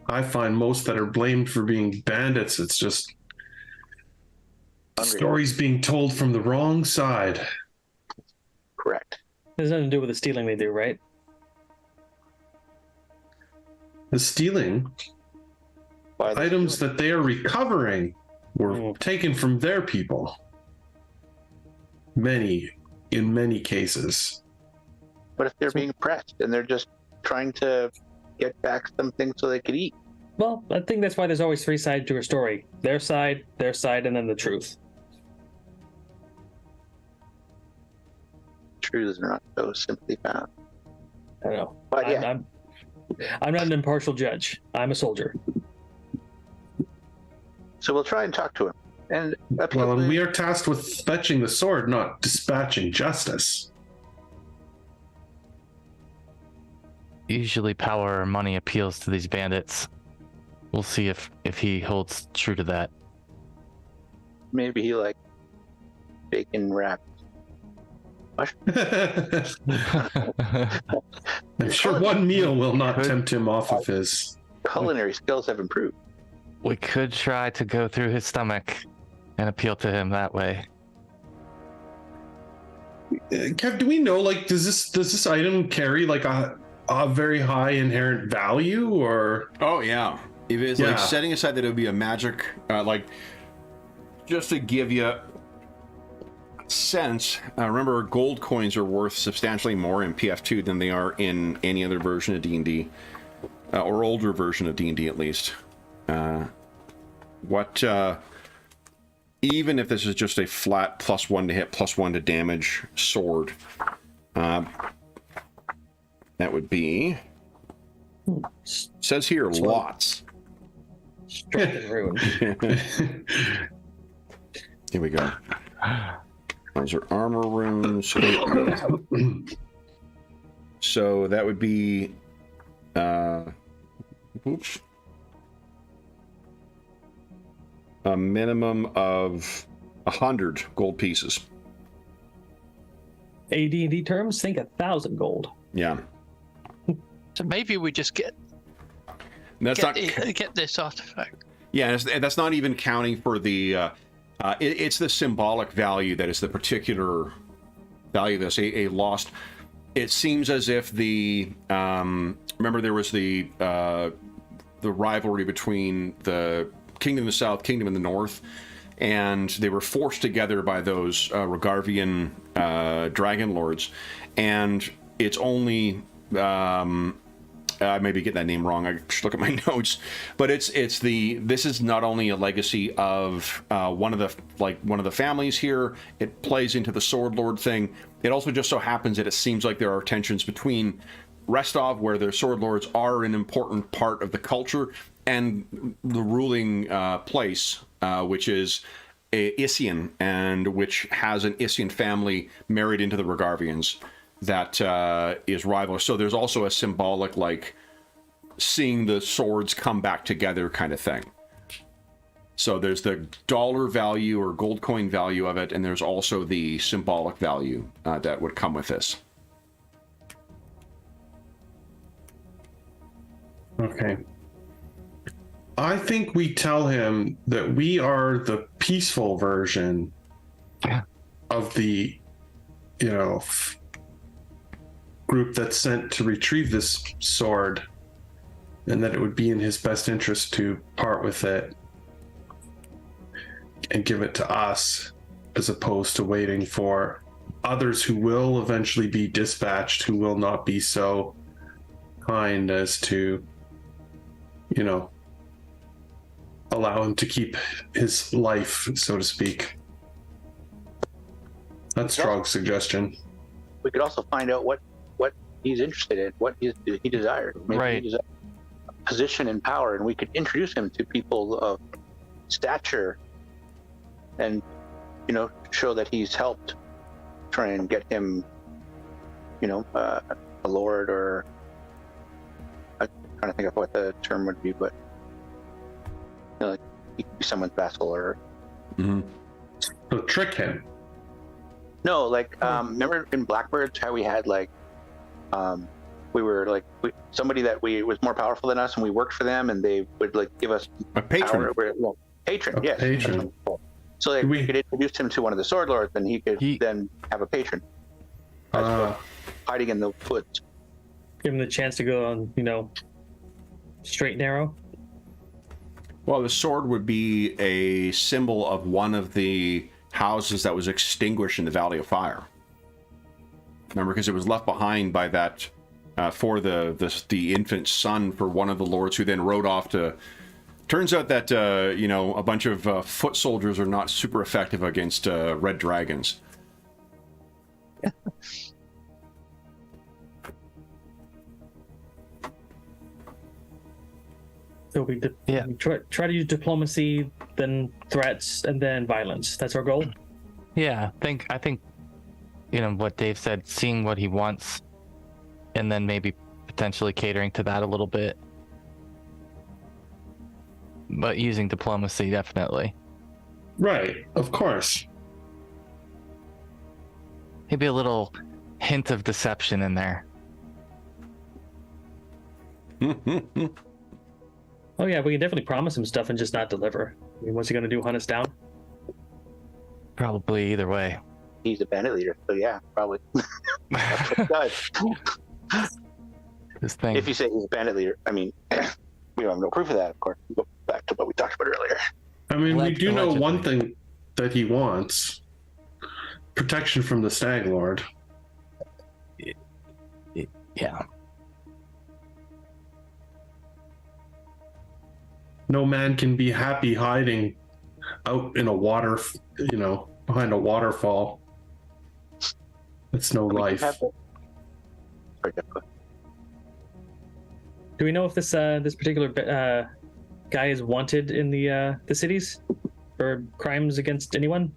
I find most that are blamed for being bandits, it's just stories being told from the wrong side.
Correct.
There's nothing to do with the stealing they do, right?
The stealing
Why the
items that they are recovering were taken from their people. In many cases.
What if they're being oppressed and they're just trying to get back something so they could eat?
Well, I think that's why there's always three sides to a story. Their side, and then the truth.
Truths are not so simply found.
I don't know.
But yeah,
I'm not an impartial judge. I'm a soldier.
so we'll try and talk to him. And appeal
Well,
to
and
him.
we are tasked with fetching the sword, not dispatching justice.
Usually power or money appeals to these bandits. We'll see if he holds true to that.
Maybe he like bacon wrapped.
I'm sure one meal will not tempt him off of his.
Culinary skills have improved.
We could try to go through his stomach and appeal to him that way.
Kev, do we know, like, does this item carry like a very high inherent value, or?
Oh yeah. If it's
Yeah.
like setting aside that it would be a magic, like just to give you a sense, remember gold coins are worth substantially more in PF2 than they are in any other version of D&D, or older version of D&D at least. Even if this is just a flat +1 to hit, +1 to damage sword, that would be, says here, lots.
Strength and ruin.
Here we go. Those are armor runes. So that would be, oops, a minimum of 100 gold pieces.
AD&D terms, think 1,000 gold.
Yeah.
So maybe we just get
That's
get this artifact.
Yeah, that's not even counting for the. It's the symbolic value that is the particular value of this. A lost. It seems as if the. Remember, there was the rivalry between the Kingdom of the South, Kingdom of the North, and they were forced together by those Regarvian dragon lords, and it's only. I maybe get that name wrong. I should look at my notes, but this is not only a legacy of one of the families here. It plays into the Sword Lord thing. It also just so happens that it seems like there are tensions between Restov, where the Sword Lords are an important part of the culture, and the ruling place, which is Isian, and which has an Isian family married into the Regarvians. That is rival. So there's also a symbolic, like, seeing the swords come back together kind of thing. So there's the dollar value or gold coin value of it, and there's also the symbolic value that would come with this.
Okay. I think we tell him that we are the peaceful version of the, group that's sent to retrieve this sword, and that it would be in his best interest to part with it. and give it to us, as opposed to waiting for others who will eventually be dispatched, who will not be so kind as to, you know, allow him to keep his life, so to speak. That's Trog's suggestion.
We could also find out what he's interested in, what he desires. Maybe
Right.
he desires a position and power, and we could introduce him to people of stature, and show that he's helped try and get him, a lord, or I'm trying to think of what the term would be, but like he could be someone's vassal, or
So trick him.
no, like remember in Blackbirds how we had like we were like somebody that was more powerful than us, and we worked for them, and they would like give us
A patron.
power. Patron, yes.
Patron.
So like, we could introduce him to one of the sword lords, and he could then have a patron hiding in the woods.
Give him the chance to go on, straight and narrow.
Well, the sword would be a symbol of one of the houses that was extinguished in the Valley of Fire. Remember, because it was left behind by that for the infant son for one of the lords, who then rode off to. Turns out that a bunch of foot soldiers are not super effective against red dragons.
So we
Yeah.
try to use diplomacy, then threats, and then violence. That's our goal.
Yeah, I think what Dave said, seeing what he wants, and then maybe potentially catering to that a little bit. But using diplomacy, definitely.
Right, of course.
Maybe a little hint of deception in there.
Oh yeah, we can definitely promise him stuff and just not deliver. I mean, what's he gonna do? Hunt us down?
Probably either way.
He's a bandit leader, so yeah, probably. That's what he does.
This thing.
If you say he's a bandit leader, I mean, we don't have no proof of that, of course. We go back to what we talked about earlier.
I mean, we do know
Allegedly.
one thing that he wants: protection from the Stag Lord.
Yeah.
No man can be happy hiding out in a water, behind a waterfall. It's no life.
Sorry, Jeff, go ahead.
Do we know if this particular guy is wanted in the cities for crimes against anyone?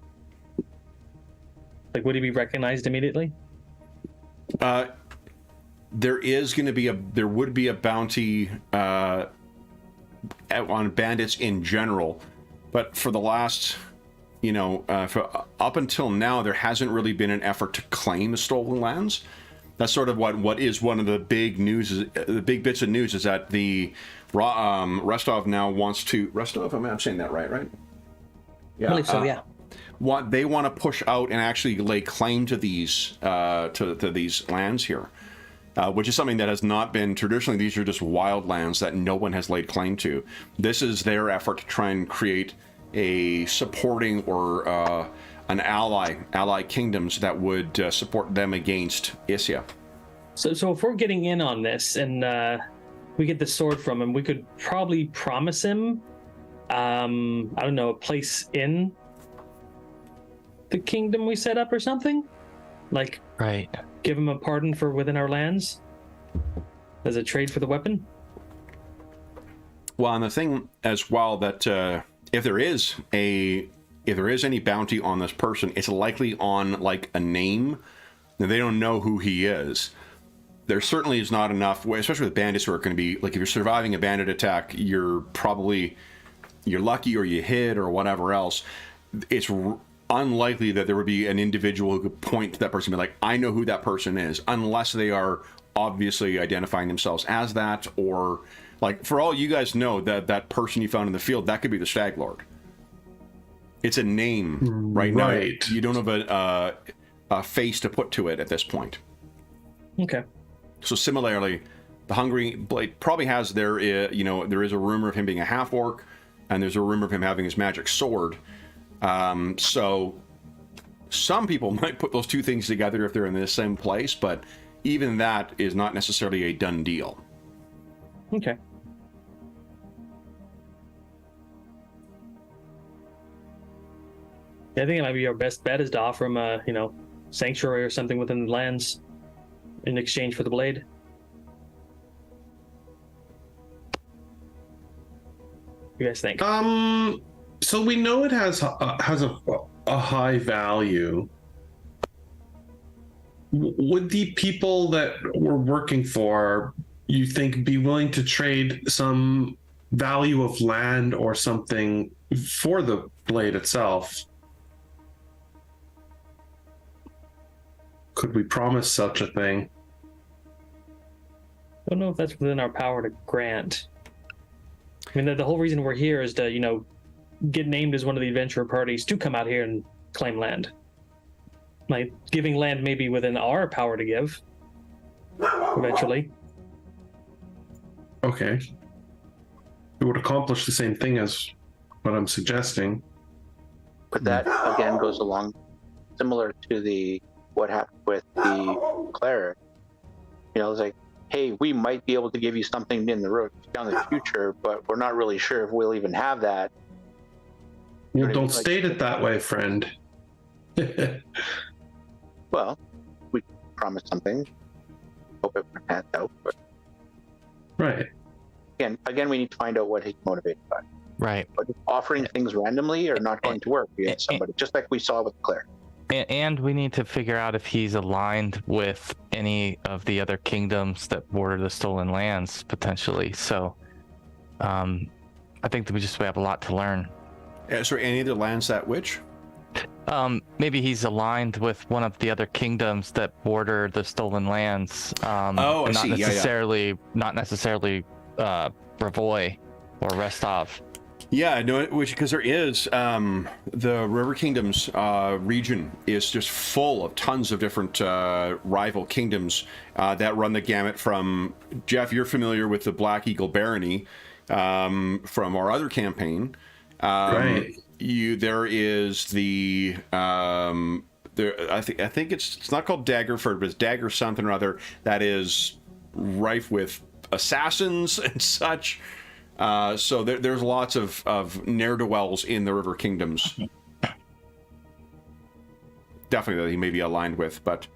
Like, would he be recognized immediately?
There would be a bounty on bandits in general, but for the last, up until now, there hasn't really been an effort to claim the stolen lands. That's sort of what is one of the big bits of news is that the Rostov now wants to Rostov. I'm saying that right?
I believe so. Yeah.
They want to push out and actually lay claim to these to these lands here, which is something that has not been traditionally. These are just wild lands that no one has laid claim to. This is their effort to try and create a supporting or an ally kingdoms that would support them against Issia.
So if we're getting in on this and we get the sword from him, we could probably promise him, I don't know, a place in the kingdom we set up or something. Like,
Right.
give him a pardon for within our lands as a trade for the weapon.
Well, and the thing as well that if there is any bounty on this person, it's likely on like a name. Now, they don't know who he is. There certainly is not enough, especially with bandits who are going to be like, if you're surviving a bandit attack, you're lucky or you hid or whatever else. It's unlikely that there would be an individual who could point to that person and be like, I know who that person is, unless they are obviously identifying themselves as that, or like, for all you guys know, that person you found in the field, that could be the Stag Lord. It's a name right now. You don't have a face to put to it at this point.
Okay.
So similarly, the Hungry Blade probably has there is a rumor of him being a half-orc, and there's a rumor of him having his magic sword. So some people might put those two things together if they're in the same place, but even that is not necessarily a done deal.
Okay. Yeah, I think it might be our best bet is to offer him a, sanctuary or something within the lands in exchange for the blade. What do you guys think?
So we know it has a high value. Would the people that we're working for, you think, be willing to trade some value of land or something for the blade itself? Could we promise such a thing?
I don't know if that's within our power to grant. I mean, the whole reason we're here is to, get named as one of the adventurer parties to come out here and claim land. Like, giving land may be within our power to give, eventually.
Okay. It would accomplish the same thing as what I'm suggesting.
But that again goes along similar to what happened with the cleric. It's like, hey, we might be able to give you something in the road down the future, but we're not really sure if we'll even have that.
Well, don't state it that way, friend.
Well, we promised something. Hope it pans out. But
right.
Again, we need to find out what he's motivated by.
Right.
But offering things randomly are not going to work against somebody, just like we saw with Claire.
And we need to figure out if he's aligned with any of the other kingdoms that border the Stolen Lands, potentially. So I think that we have a lot to learn.
Sorry, any other lands that which?
Maybe he's aligned with one of the other kingdoms that border the Stolen Lands.
I
not
see.
Necessarily, not necessarily Ravoy or Restov.
Yeah, no, because there is the River Kingdoms region is just full of tons of different rival kingdoms that run the gamut from, Jeff, you're familiar with the Black Eagle Barony from our other campaign.
Right.
There is the I think it's not called Daggerford, but it's Dagger something or other that is rife with assassins and such. So there's lots of ne'er-do-wells in the River Kingdoms. Definitely that he may be aligned with, but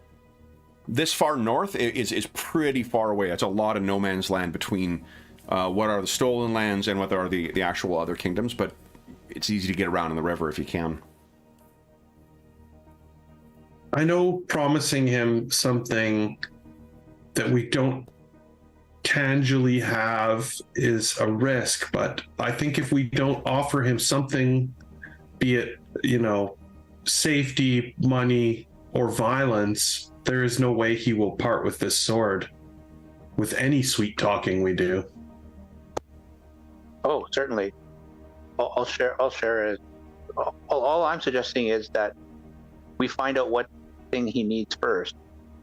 this far north is pretty far away. It's a lot of no man's land between what are the Stolen Lands and what are the actual other kingdoms, but it's easy to get around in the river if you can.
I know promising him something that we don't tangibly have is a risk, but I think if we don't offer him something, be it, safety, money, or violence, there is no way he will part with this sword with any sweet talking we do.
Oh, certainly. I'll share it. All I'm suggesting is that we find out what thing he needs first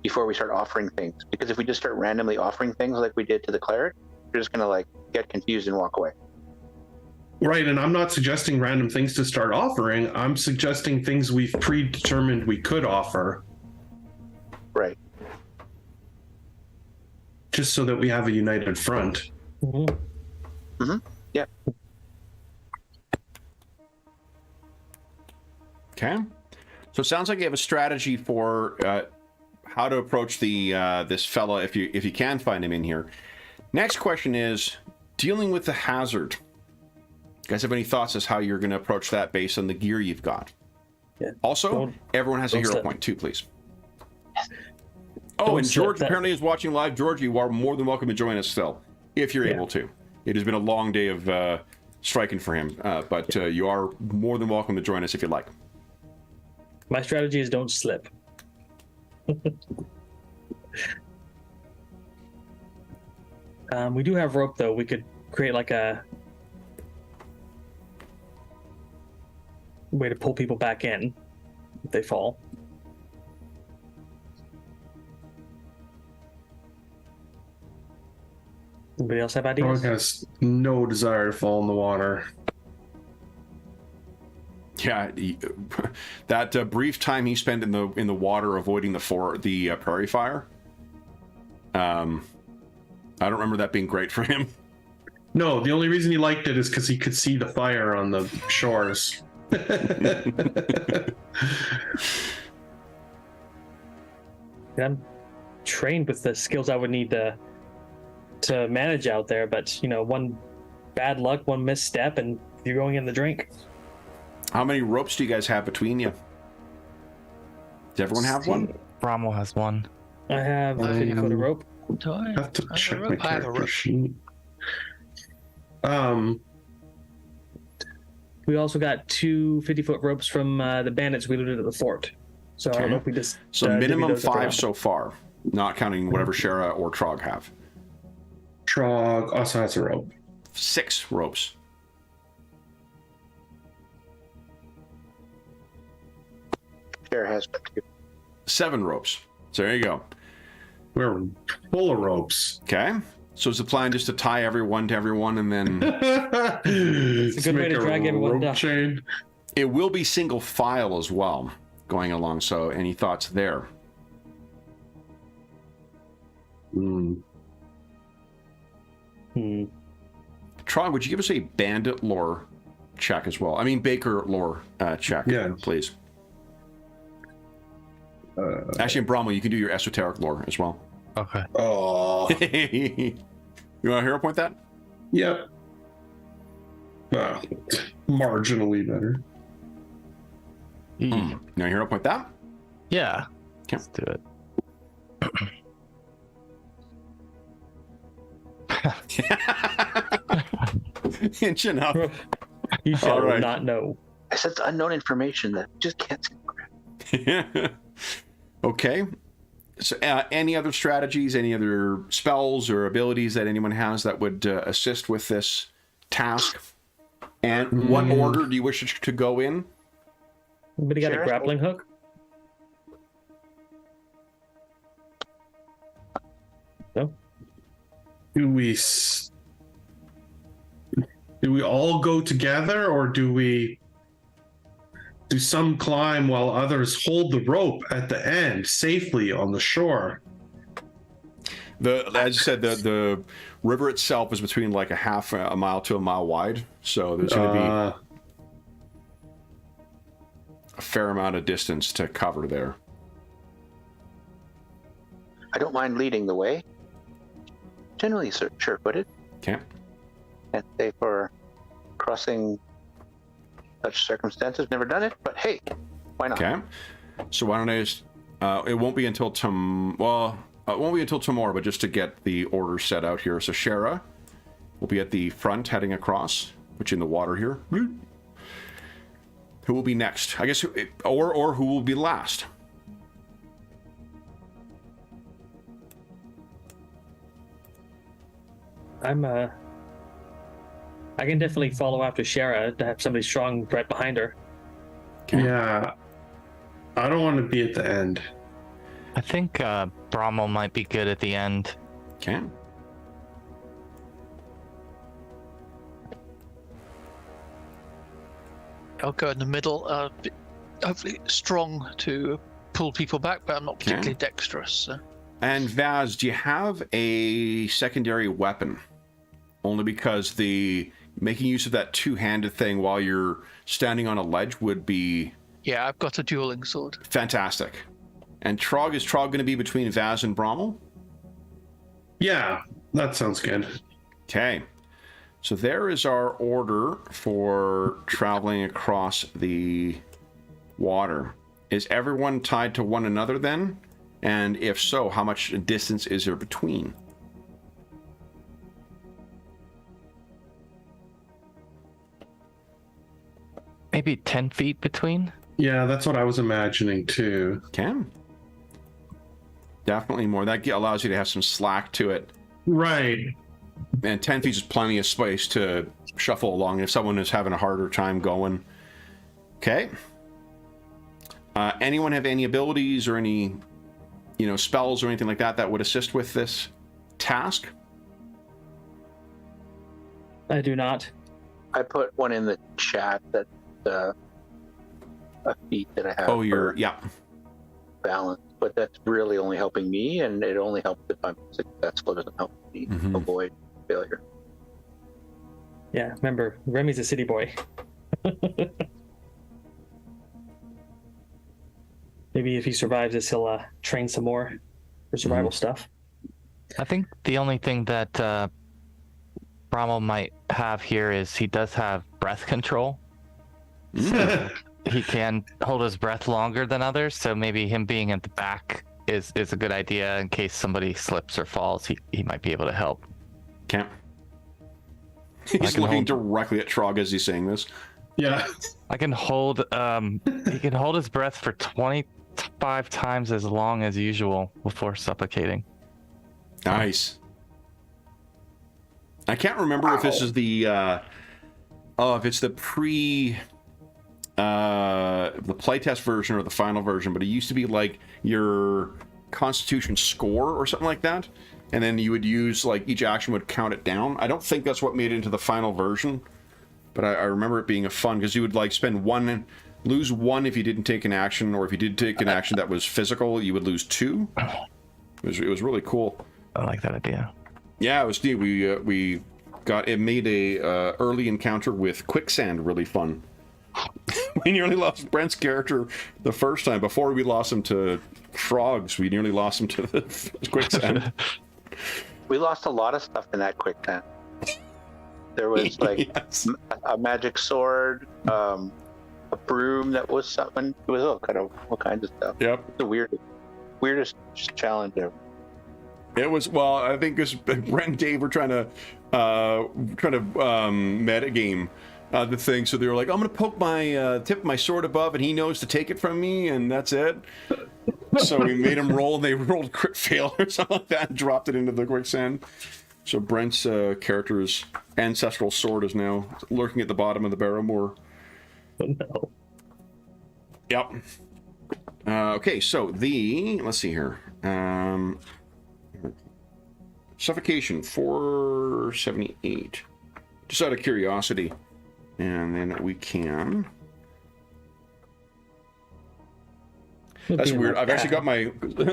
before we start offering things. Because if we just start randomly offering things like we did to the cleric, we're just gonna get confused and walk away.
Right, and I'm not suggesting random things to start offering. I'm suggesting things we've predetermined we could offer.
Right.
Just so that we have a united front.
Mm-hmm.
Mm-hmm. Yeah.
Okay. So it sounds like you have a strategy for how to approach this fella if you can find him in here. Next question is dealing with the hazard. You guys have any thoughts as how you're going to approach that based on the gear you've got?
Yeah.
Also, everyone has a hero point too, please. Oh, and George apparently is watching live. George, you are more than welcome to join us still, if you're able to. It has been a long day of striking for him, but you are more than welcome to join us if you'd like.
My strategy is don't slip. We do have rope, though. We could create like a way to pull people back in if they fall. Anybody else have ideas?
Dog has no desire to fall in the water.
Yeah, that brief time he spent in the water avoiding the prairie fire. I don't remember that being great for him.
No, the only reason he liked it is because he could see the fire on the shores.
I'm trained with the skills I would need to manage out there, but one bad luck, one misstep, and you're going in the drink.
How many ropes do you guys have between you? Does everyone have one?
Rommel has one.
I have a 50-foot of rope.
Do I?
I have to
I
check
have a
my
rope. I have a
character
rope.
sheet.
We also got 2 50-foot ropes from the bandits we looted at the fort. So I don't know if we just
So
divvy
minimum
those up
5
around.
so far, not counting whatever Shara or Trog have.
Trog also has a rope.
6 ropes.
Share has
7 ropes. So there you go.
We're full of ropes.
Okay. So is the plan just to tie everyone to everyone, and then
It's
a good way to drag everyone down.
chain.
it will be single file as well going along. So any thoughts there?
Mm.
Trog, would you give us a bandit lore check as well? I mean, Baker lore check,
Yeah.
please. Actually, in Brahma, you can do your esoteric lore as well.
Okay.
Oh.
You want to hero point that?
Yep. Marginally better.
You want to hero point that?
Yeah.
Okay.
Let's do it.
Inch enough.
You shall
All right.
not know.
I said it's unknown information that just can't seem to grab.
Okay. So, any other strategies, any other spells or abilities that anyone has that would assist with this task? And what order do you wish it to go in?
Anybody got a
Sheriff?
grappling hook? No?
Do we all go together, or do some climb while others hold the rope at the end safely on the shore?
As you said, the river itself is between like a mile to a mile wide, so there's going to be a fair amount of distance to cover there.
I don't mind leading the way. Generally sure-footed.
Okay.
Can't say for crossing such circumstances. Never done it, but hey, why not?
Okay. So why don't I just? It won't be until it won't be until tomorrow, but just to get the order set out here. So Shara will be at the front, heading across, which in the water here. Who will be next? I guess, or who will be last?
I can definitely follow after Shara to have somebody strong right behind her.
Okay.
Yeah. I don't want to be at the end.
I think Brommel might be good at the end.
Okay.
I'll go in the middle. Hopefully strong to pull people back, but I'm not particularly dexterous. So.
And Vaz, do you have a secondary weapon? Only because the making use of that two-handed thing while you're standing on a ledge would be
Yeah, I've got a dueling sword.
fantastic. And Trog, is Trog going to be between Vaz and Brommel?
Yeah, that sounds good.
Okay. So there is our order for traveling across the water. Is everyone tied to one another then? And if so, how much distance is there between?
Maybe 10 feet between?
Yeah, that's what I was imagining too.
Okay. Definitely more. That allows you to have some slack to it.
Right.
And 10 feet is plenty of space to shuffle along if someone is having a harder time going. Okay. Anyone have any abilities or any, spells or anything like that that would assist with this task?
I do not.
I put one in the chat that a feat that I have.
Oh,
for
yeah.
balance, but that's really only helping me, and it only helps if I'm successful. It doesn't help me avoid failure.
Yeah, remember, Remy's a city boy. Maybe if he survives this, he'll train some more for survival stuff.
I think the only thing that Rommel might have here is he does have breath control. So he can hold his breath longer than others, so maybe him being at the back is a good idea in case somebody slips or falls. He might be able to help.
Can't. He's looking directly at Trog as he's saying this.
Yeah.
I can hold he can hold his breath for 25 times as long as usual before suffocating.
Nice. I can't remember if this is the if it's the the playtest version or the final version, but it used to be like your Constitution score or something like that, and then you would use like each action would count it down. I don't think that's what made it into the final version, but I remember it being a fun because you would like lose one if you didn't take an action, or if you did take an action that was physical, you would lose 2. It was really cool.
I like that idea.
Yeah, it was neat. We got it made a early encounter with quicksand really fun. We nearly lost Brent's character the first time. Before we lost him to frogs, we nearly lost him to the quicksand.
We lost a lot of stuff in that quicksand. There was like a magic sword, a broom that was something. It was all kinds of stuff.
Yep.
The weirdest challenge ever.
It was, well, I think because Brent and Dave were trying to metagame the thing, so they were like, I'm gonna poke my tip of my sword above, and he knows to take it from me, and that's it. So we made him roll, and they rolled crit fail or something like that, and dropped it into the quicksand. So Brent's character's ancestral sword is now lurking at the bottom of the Barrowmoor.
Oh no.
Yep. Okay, so let's see here. Suffocation, 478. Just out of curiosity. And then we can... That's weird. I've actually got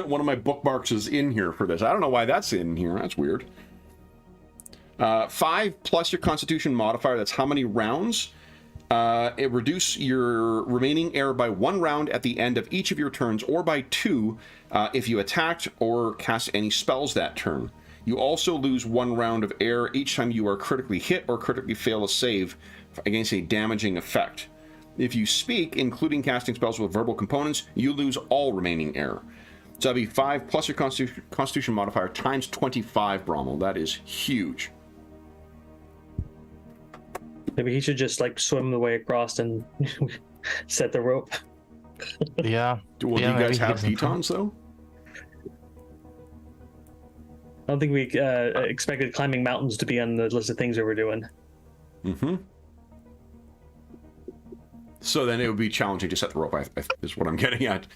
one of my bookmarks is in here for this. I don't know why that's in here. That's weird. 5 plus your Constitution modifier. That's how many rounds. It reduce your remaining air by 1 round at the end of each of your turns, or by 2 if you attacked or cast any spells that turn. You also lose 1 round of air each time you are critically hit or critically fail a save against a damaging effect. If you speak, including casting spells with verbal components, you lose all remaining air. So that'd be 5 plus your Constitution modifier times 25, Brommel. That is huge.
Maybe he should just like swim the way across and set the rope.
Yeah.
Well,
yeah,
do you guys have pitons, though?
I don't think we expected climbing mountains to be on the list of things that we're doing.
Mm-hmm. So then it would be challenging to set the rope, is what I'm getting at.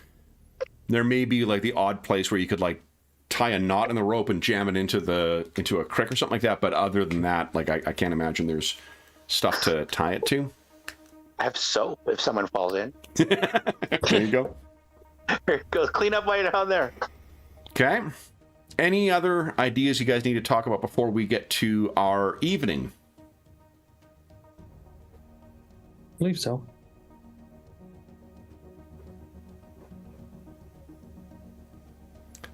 There may be like the odd place where you could like tie a knot in the rope and jam it into a crick or something like that, but other than that, like I can't imagine there's stuff to tie it to.
I have soap if someone falls in.
There you go.
Here it goes. Clean up way down there.
Okay. Any other ideas you guys need to talk about before we get to our evening?
I believe so.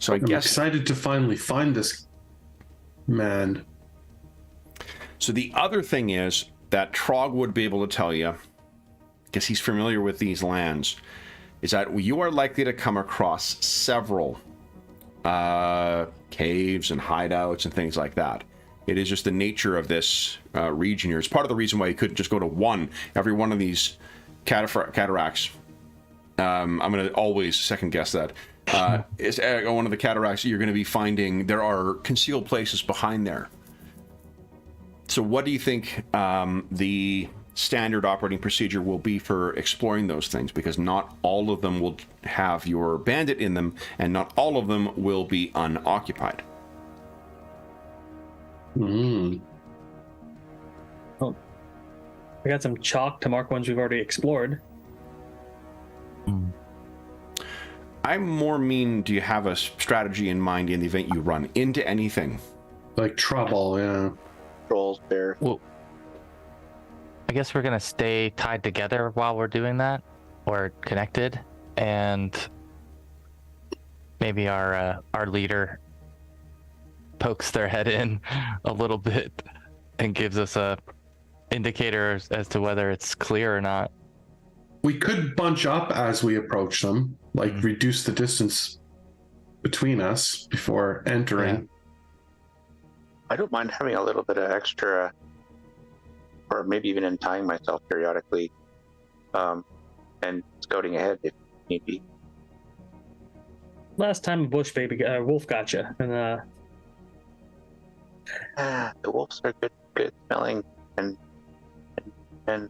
So
I'm excited to finally find this man.
So the other thing is that Trog would be able to tell you, because he's familiar with these lands, is that you are likely to come across several caves and hideouts and things like that. It is just the nature of this region here. It's part of the reason why you couldn't just go to every one of these cataracts. I'm going to always second guess that. Is one of the cataracts you're going to be finding, there are concealed places behind there. So what do you think the standard operating procedure will be for exploring those things? Because not all of them will have your bandit in them, and not all of them will be unoccupied.
Mm.
Oh, I got some chalk to mark ones we've already explored.
I more mean, do you have a strategy in mind in the event you run into anything?
Like trouble, yeah.
Trolls, bear.
Well, I guess we're gonna stay tied together while we're doing that, or connected, and maybe our leader pokes their head in a little bit and gives us a indicator as to whether it's clear or not.
We could bunch up as we approach them, like reduce the distance between us before entering.
Yeah.
I don't mind having a little bit of extra, or maybe even in tying myself periodically, and scouting ahead if need be.
Last time a bush baby wolf got you, and
The wolves are good smelling, and I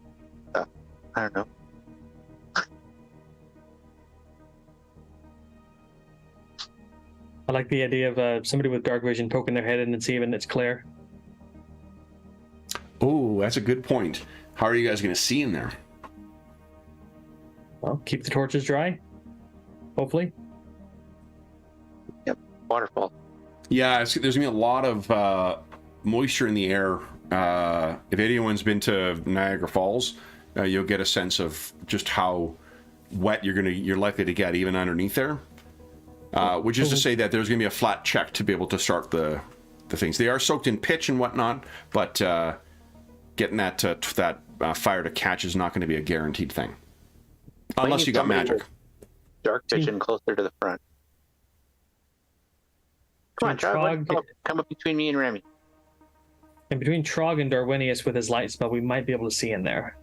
don't know.
I like the idea of somebody with dark vision poking their head in and seeing it's clear.
Oh, that's a good point. How are you guys going to see in there?
Well, keep the torches dry, hopefully.
Waterfall.
Yeah, there's going to be a lot of moisture in the air. If anyone's been to Niagara Falls, you'll get a sense of just how wet you're likely to get even underneath there. Which is to say that there's going to be a flat check to be able to start the things. They are soaked in pitch and whatnot, but getting that fire to catch is not going to be a guaranteed thing, unless you got magic.
Dark vision closer to the front. Come on, Trog, come up between me and Remy.
And between Trog and Darwinius with his light spell, we might be able to see in there.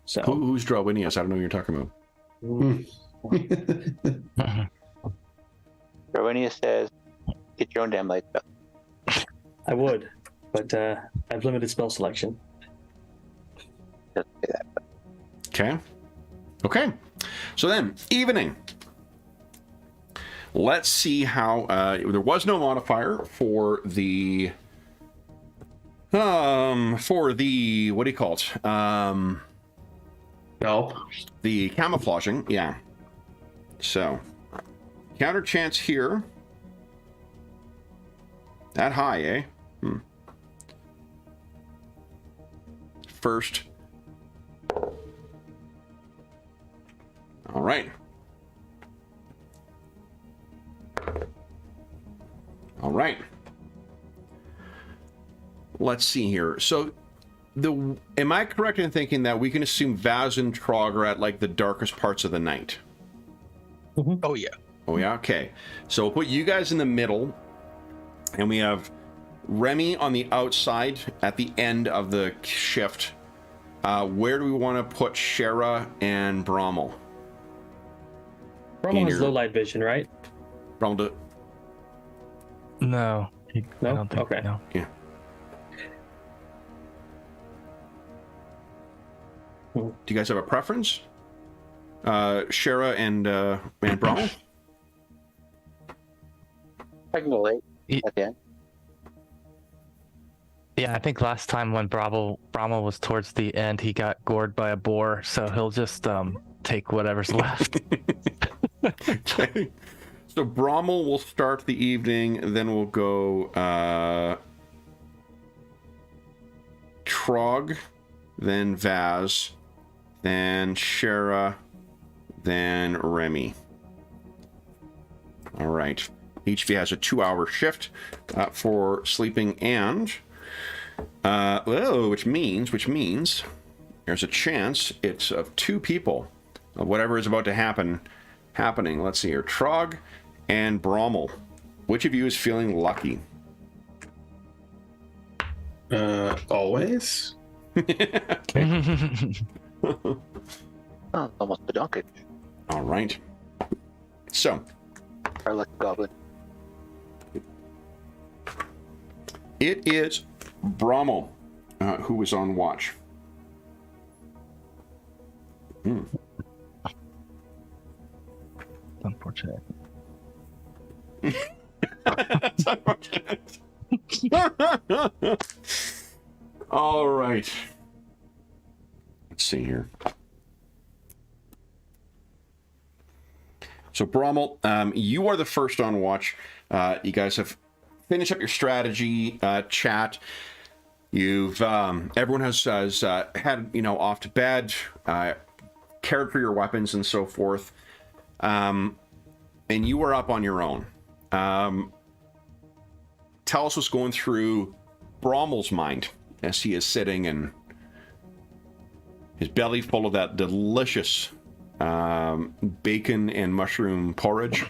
So
Who's Darwinius? I don't know what you're talking about.
Darwinius says, "Get your own damn light spell."
I would, but I've limited spell selection.
Doesn't say that, but
Okay. So then, evening. Let's see how there was no modifier for the what do you call it?
No.
The camouflaging, yeah. So counter chance here. That high, eh? First. All right. All right. Let's see here. So, am I correct in thinking that we can assume Vaz and Trog are at like the darkest parts of the night?
Oh yeah.
Oh yeah. Okay. So we'll put you guys in the middle, and we have Remy on the outside at the end of the shift. Where do we want to put Shara and Brommel?
Brommel has low light vision, right?
Brommel.
No. I
No?
don't think
Okay.
no.
Yeah. Do you guys have a preference? Shara and Brommel?
I can go late at the end.
Yeah, I think last time when Brommel was towards the end, he got gored by a boar, so he'll just take whatever's left.
Okay. So Brommel will start the evening, then we'll go Trog, then Vaz, then Shara, then Remy. All right. Each of you has a 2-hour shift for sleeping, and which means there's a chance it's of 2 people of whatever is about to happening. Let's see here. Trog and Brommel. Which of you is feeling lucky?
Always.
Oh, almost pedonkic.
All right. So,
Our lucky goblin.
it is Brommel who is on watch.
Unfortunate.
That's unfortunate. All right. Let's see here. So Brommel, you are the first on watch. You guys have finished up your strategy chat. You've everyone has had off to bed, cared for your weapons and so forth, and you are up on your own. Tell us what's going through Brommel's mind as he is sitting and his belly full of that delicious bacon and mushroom porridge.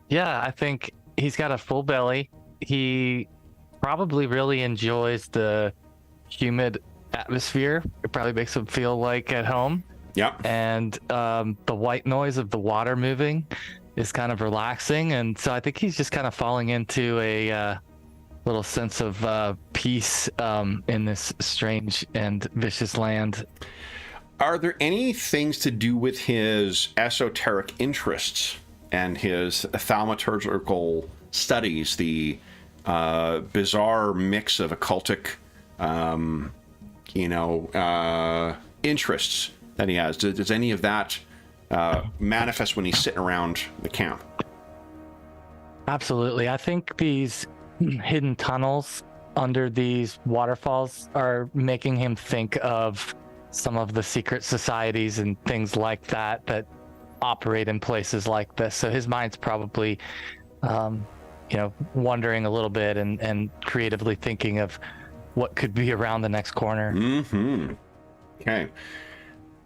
Yeah, I think he's got a full belly. He probably really enjoys the humid atmosphere. It probably makes him feel like at home.
Yeah.
And the white noise of the water moving is kind of relaxing. And so I think he's just kind of falling into a little sense of peace in this strange and vicious land.
Are there any things to do with his esoteric interests and his thaumaturgical studies, the bizarre mix of occultic, interests that he has? Does any of that manifest when he's sitting around the camp?
Absolutely. I think these hidden tunnels under these waterfalls are making him think of some of the secret societies and things like that that operate in places like this. So his mind's probably, wandering a little bit and creatively thinking of what could be around the next corner.
Mm-hmm. Okay.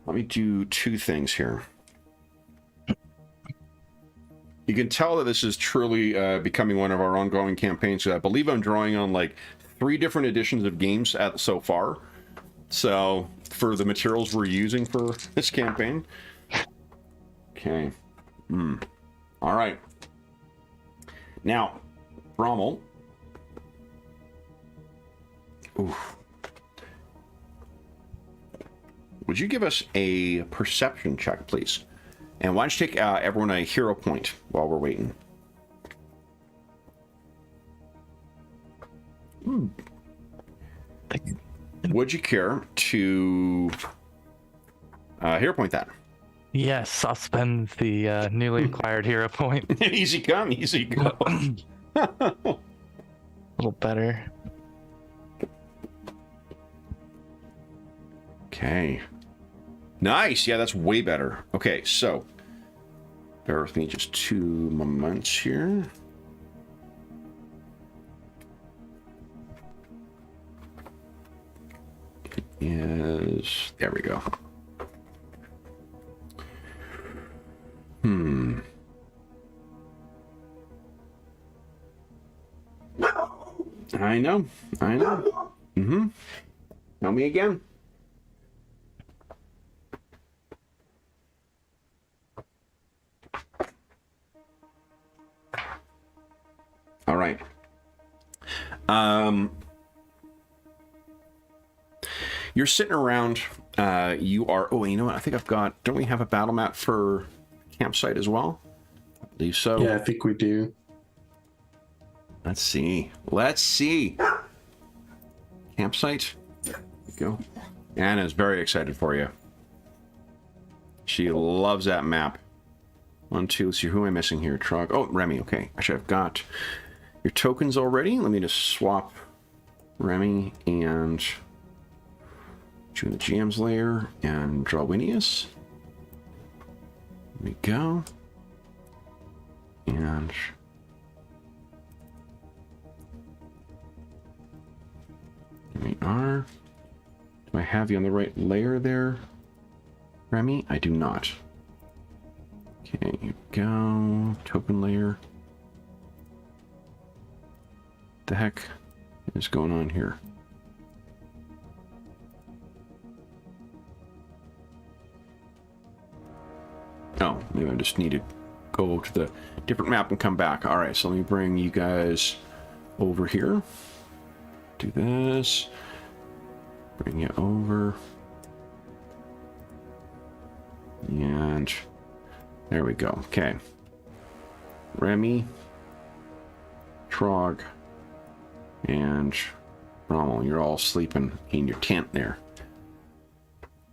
Let me do two things here. You can tell that this is truly becoming one of our ongoing campaigns. I believe I'm drawing on like 3 different editions of games so far. So for the materials we're using for this campaign. Okay. All right. Now, Rommel. Oof. Would you give us a perception check, please? And why don't you take everyone a hero point while we're waiting? Would you care to hero point that?
Yes, I'll spend the newly acquired hero point.
Easy come, easy go.
A little better.
Okay. Nice. Yeah, that's way better. Okay, so bear with me just 2 moments here. There we go. I know. Tell me again. All right. You're sitting around. You are. Oh, you know what? I think I've got. Don't we have a battle map for campsite as well? I believe so.
Yeah, I think we do.
Let's see. Campsite. There we go. Anna's very excited for you. She loves that map. 1, 2. Let's see. Who am I missing here? Trog. Oh, Remy. Okay. Actually, I've got your tokens already. Let me just swap Remy and join the GM's layer and draw Winius. There we go. And here we are. Do I have you on the right layer there, Remy? I do not. Okay, here we go. Token layer. The heck is going on here? Oh, maybe I just need to go to the different map and come back. All right, so let me bring you guys over here. Do this. Bring you over. And there we go. Okay. Remy, Trog, and Rommel, you're all sleeping in your tent there.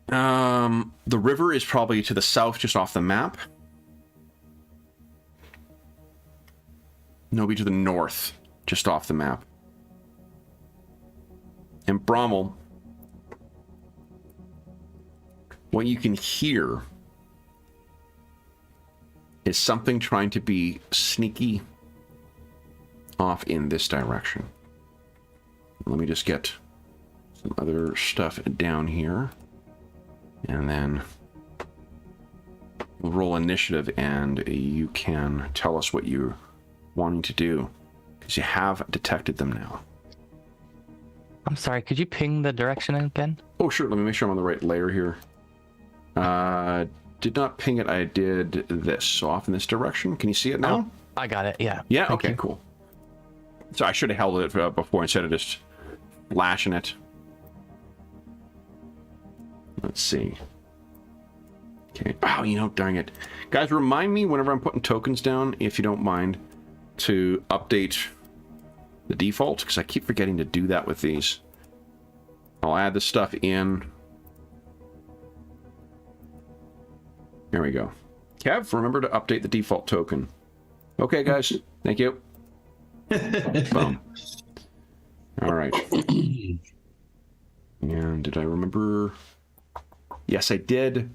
The river is probably to the south, just off the map. No, be to the north, just off the map. And Brommel, what you can hear is something trying to be sneaky off in this direction. Let me just get some other stuff down here, and then we'll roll initiative, and you can tell us what you're wanting to do, because you have detected them now.
I'm sorry, could you ping the direction again?
Oh, sure. Let me make sure I'm on the right layer here. Did not ping it. I did this. So off in this direction. Can you see it now?
Oh, I got it. Yeah.
Yeah?
Thank
Okay,
you.
cool. So I should have held it before instead of just flashing it. Let's see. Okay. Oh, you know, darn it. Guys, remind me whenever I'm putting tokens down, if you don't mind, to update the default, because I keep forgetting to do that with these. I'll add this stuff in. There we go. Kev, remember to update the default token. Okay, guys. Thank you. Boom. All right. And did I remember? Yes, I did.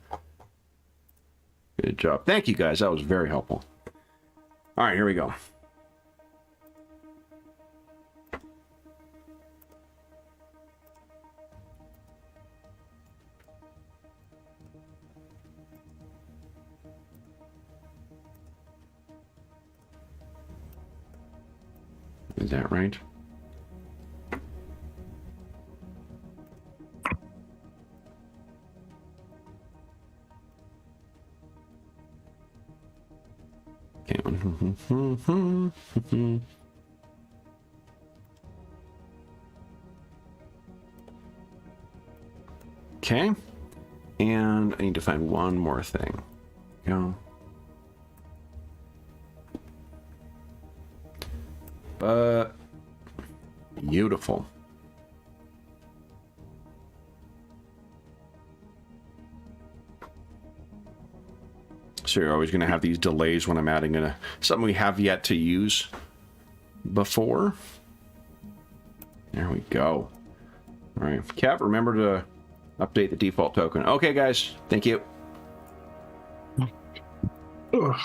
Good job. Thank you, guys. That was very helpful. All right, here we go. Is that right? Okay. Okay. And I need to find one more thing. Go. Beautiful. So you're always going to have these delays when I'm adding in something we have yet to use before. There we go. All right, Kev, remember to update the default token. Okay, guys, thank you.
Ugh.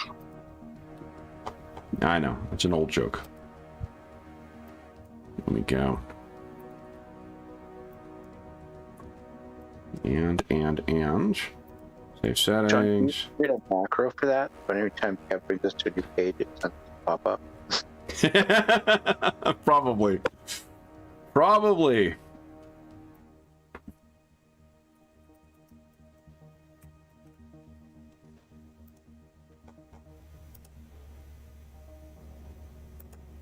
I know, it's an old joke. Let me go. And. Save settings.
John, can you create a macro for that? But every time Kev brings us to a new page, it sends a pop up.
Probably.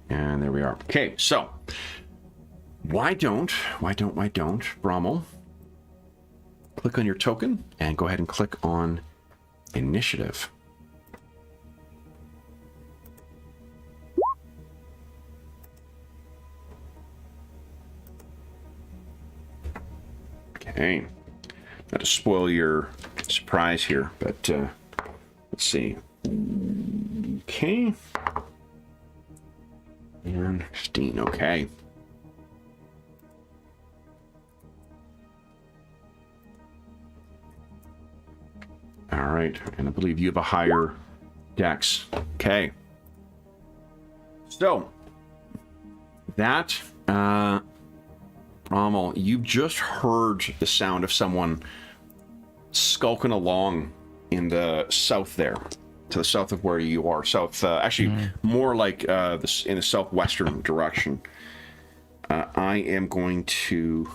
And there we are. Okay, so why don't Brommel click on your token and go ahead and click on initiative. Okay, not to spoil your surprise here, but let's see. Okay. And 15, okay. All right, and I believe you have a higher dex. Okay. So, that, Rommel, you've just heard the sound of someone skulking along in the south there. To the south of where you are. South, actually, more like this in the southwestern direction. I am going to...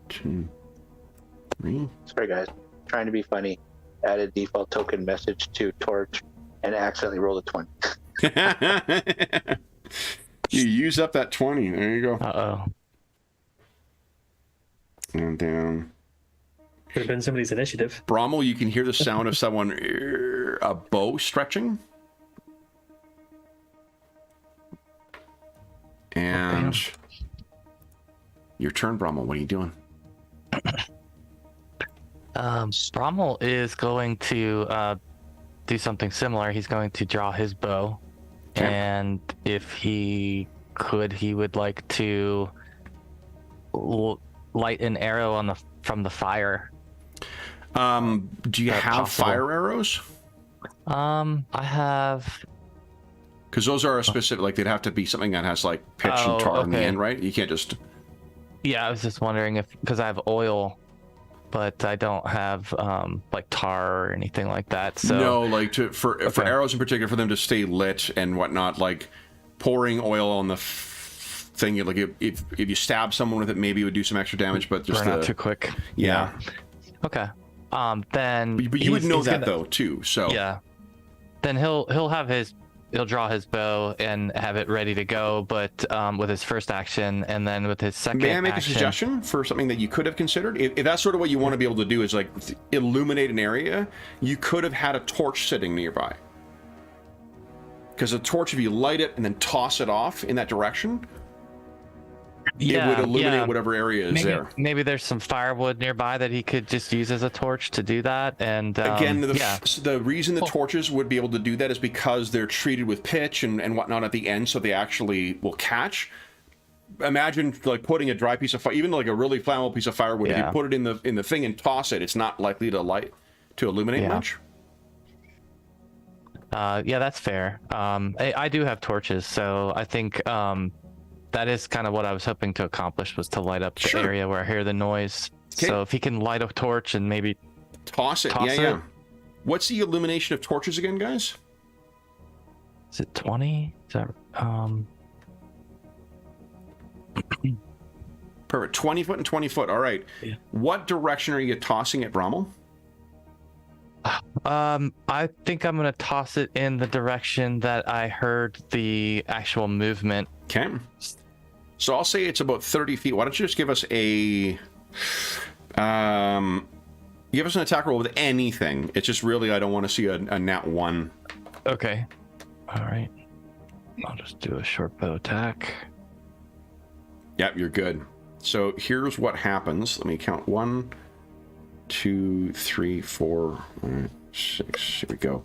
2, 3.
Sorry, guys. Trying to be funny. Added default token message to Torch and accidentally rolled a 20.
You use up that 20. There you go.
Uh-oh.
And then...
Could have been somebody's initiative.
Brommel, you can hear the sound of someone, a bow stretching. And your turn, Brommel. What are you doing?
Brommel is going to do something similar. He's going to draw his bow,
Okay.
and if he could, he would like to light an arrow from the fire.
Do you have
possible?
fire arrows?
I have.
Because those are a specific, like they'd have to be something that has like pitch and
Oh,
tar in the
okay.
end, right? You can't just.
Yeah, I was just wondering if, because I have oil, but I don't have like tar or anything like that. So
No, like for
Okay.
arrows in particular, for them to stay lit and whatnot, like pouring oil on the thing, like if you stab someone with it, maybe it would do some extra damage, but just
burn out too quick.
yeah.
Okay. Then.
But you would
he's-
know
he's
that
gonna-
though too. So
Yeah. Then he'll draw his bow and have it ready to go, but with his first action, and then with his second
may I make
action,
a suggestion for something that you could have considered? If that's sort of what you want to be able to do, is like illuminate an area, you could have had a torch sitting nearby. Because a torch, if you light it and then toss it off in that direction, it would illuminate whatever area is there.
Maybe there's some firewood nearby that he could just use as a torch to do that. And
Again,
yeah,
the reason the torches would be able to do that is because they're treated with pitch and whatnot at the end, so they actually will catch. Imagine like putting a dry piece of fire, even like a really flammable piece of firewood. If you
Yeah.
put it in the thing and toss it, it's not likely to illuminate
Yeah.
much.
yeah, that's fair. I do have torches, so I think that is kind of what I was hoping to accomplish, was to light up the
Sure.
area where I hear the noise.
Okay.
So if he can light a torch and maybe
Toss it.
Toss
Yeah.
it.
What's the illumination of torches again, guys?
is it 20? Is that
Perfect. 20 foot and 20 foot. All right.
Yeah.
What direction are you tossing at Brommel?
I think I'm gonna toss it in the direction that I heard the actual movement.
Okay. So I'll say it's about 30 feet. Why don't you just give us give us an attack roll with anything. It's just really, I don't want to see a nat 1.
Okay. All right. I'll just do a short bow attack.
Yep, you're good. So here's what happens. Let me count. 1, 2, 3, 4, 6. Here we go.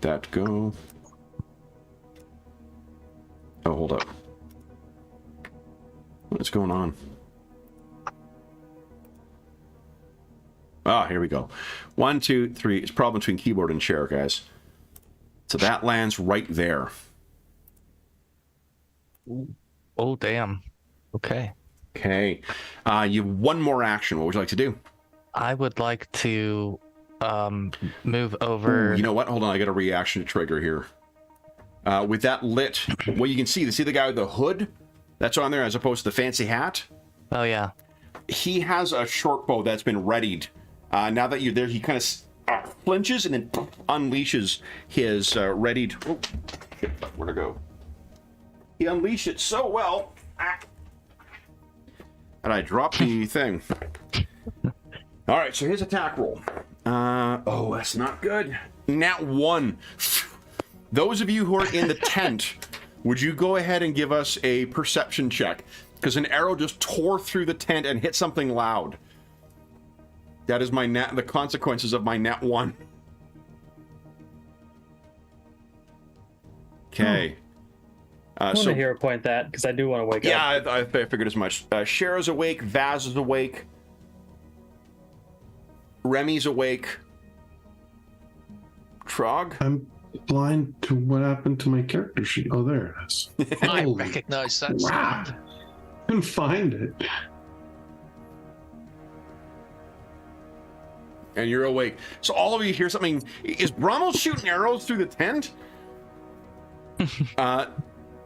That go. Oh, hold up. What's going on? Ah, here we go. 1, 2, 3. It's a problem between keyboard and chair, guys. So that lands right there.
Oh, damn. Okay.
Okay. You have one more action. What would you like to do?
I would like to move over.
Ooh, you know what? Hold on. I got a reaction to trigger here. With that lit, what you can see the guy with the hood that's on there as opposed to the fancy hat?
Oh, yeah.
He has a short bow that's been readied. Now that you're there, he kind of flinches and then unleashes his readied... Oh, shit, where to go? He unleashed it so well. And I dropped the thing. All right, so his attack roll. Oh, that's not good. Nat 1. Those of you who are in the tent, would you go ahead and give us a perception check? Because an arrow just tore through the tent and hit something loud. That is the consequences of my nat 1. Okay.
I want to hero point that because I do want to wake up.
Yeah, I figured as much. Shara's awake. Vaz is awake. Remy's awake. Trog?
I'm blind to what happened to my character sheet. Oh, there it is.
I
Holy
recognize that
crap.
sound.
Couldn't find it.
And you're awake. So all of you hear something. Is Brommel shooting arrows through the tent?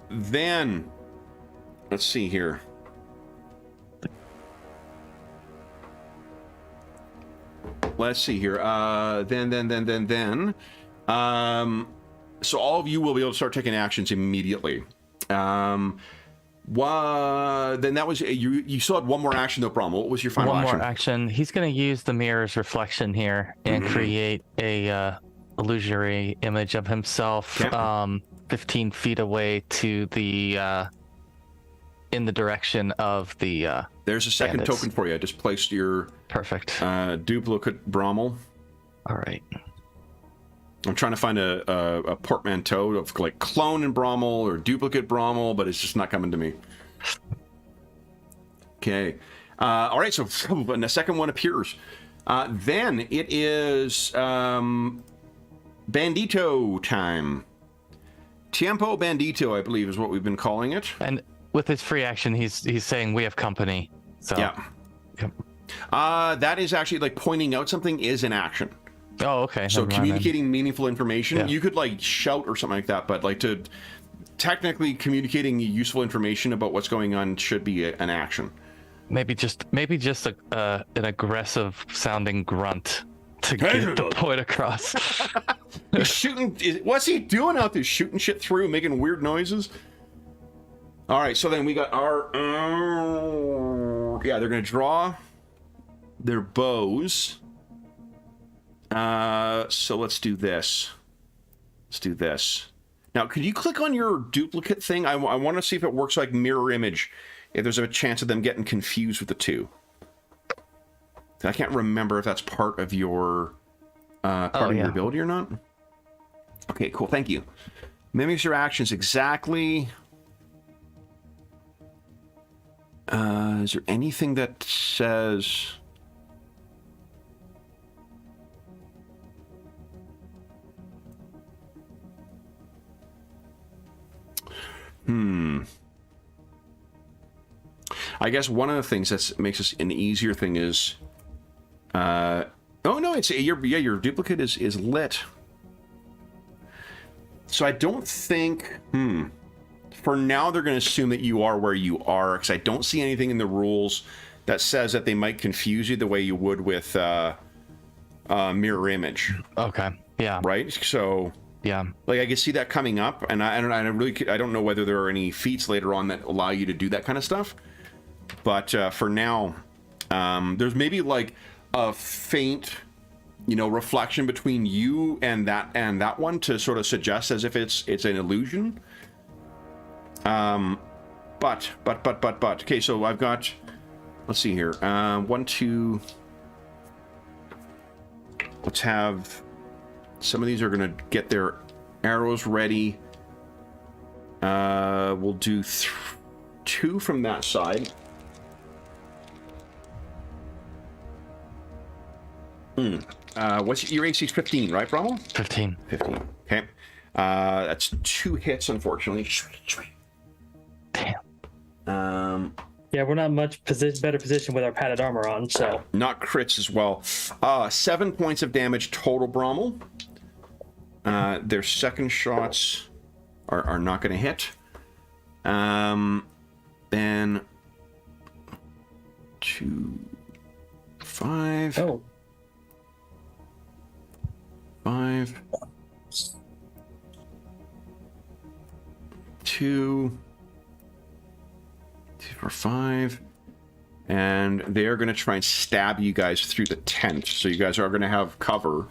Then, let's see here. Let's see here. Then. So all of you will be able to start taking actions immediately. Then that was you still had one more action though, Brommel. What was your final action?
One more action. He's going to use the mirror's reflection here and create a illusory image of himself 15 feet away to the in the direction of the
There's a second
bandits.
token for you. I just placed your
Perfect.
duplicate Brommel.
All right.
I'm trying to find a portmanteau of like clone and Brommel or duplicate Brommel, but it's just not coming to me. Okay. All right, so the second one appears. Then it is Bandito time. Tiempo Bandito, I believe, is what we've been calling it.
And with his free action, he's saying we have company. So
Yeah.
Yep.
That is actually like pointing out something is an action.
Oh, okay.
So
never mind
communicating meaningful information,
Yeah.
you could like shout or something like that, but like to technically communicating useful information about what's going on should be an action.
then. Maybe just an aggressive sounding grunt to get the point across.
He's shooting. What's he doing out there? Shooting shit through, making weird noises. All right, so then we got our. Yeah, they're gonna draw their bows. So let's do this. Let's do this. Now, could you click on your duplicate thing? I want to see if it works like mirror image. If there's a chance of them getting confused with the two. I can't remember if that's part of your your ability or not. Okay, cool. Thank you. Mimics your actions exactly. Is there anything that says? I guess one of the things that makes this an easier thing is, oh no, it's your duplicate is lit. So I don't think, for now they're going to assume that you are where you are, because I don't see anything in the rules that says that they might confuse you the way you would with mirror image.
Okay. Yeah.
Right. So.
Yeah.
Like I can see that coming up, and I don't know whether there are any feats later on that allow you to do that kind of stuff. But for now, there's maybe like a faint, reflection between you and that one to sort of suggest as if it's an illusion. But. Okay, so I've got. Let's see here. 1, 2. Let's have. Some of these are going to get their arrows ready. We'll do 2 from that side. What's your AC? 15, right, Brommel?
15.
15. Okay. That's 2 hits, unfortunately.
Damn.
Yeah, we're not much better position with our padded armor on, so.
Not crits as well. 7 points of damage total, Brommel. Their second shots are not going to hit. Then 2, 5.
Oh.
5. 2. 2 for 5. And they're going to try and stab you guys through the tent. So you guys are going to have cover.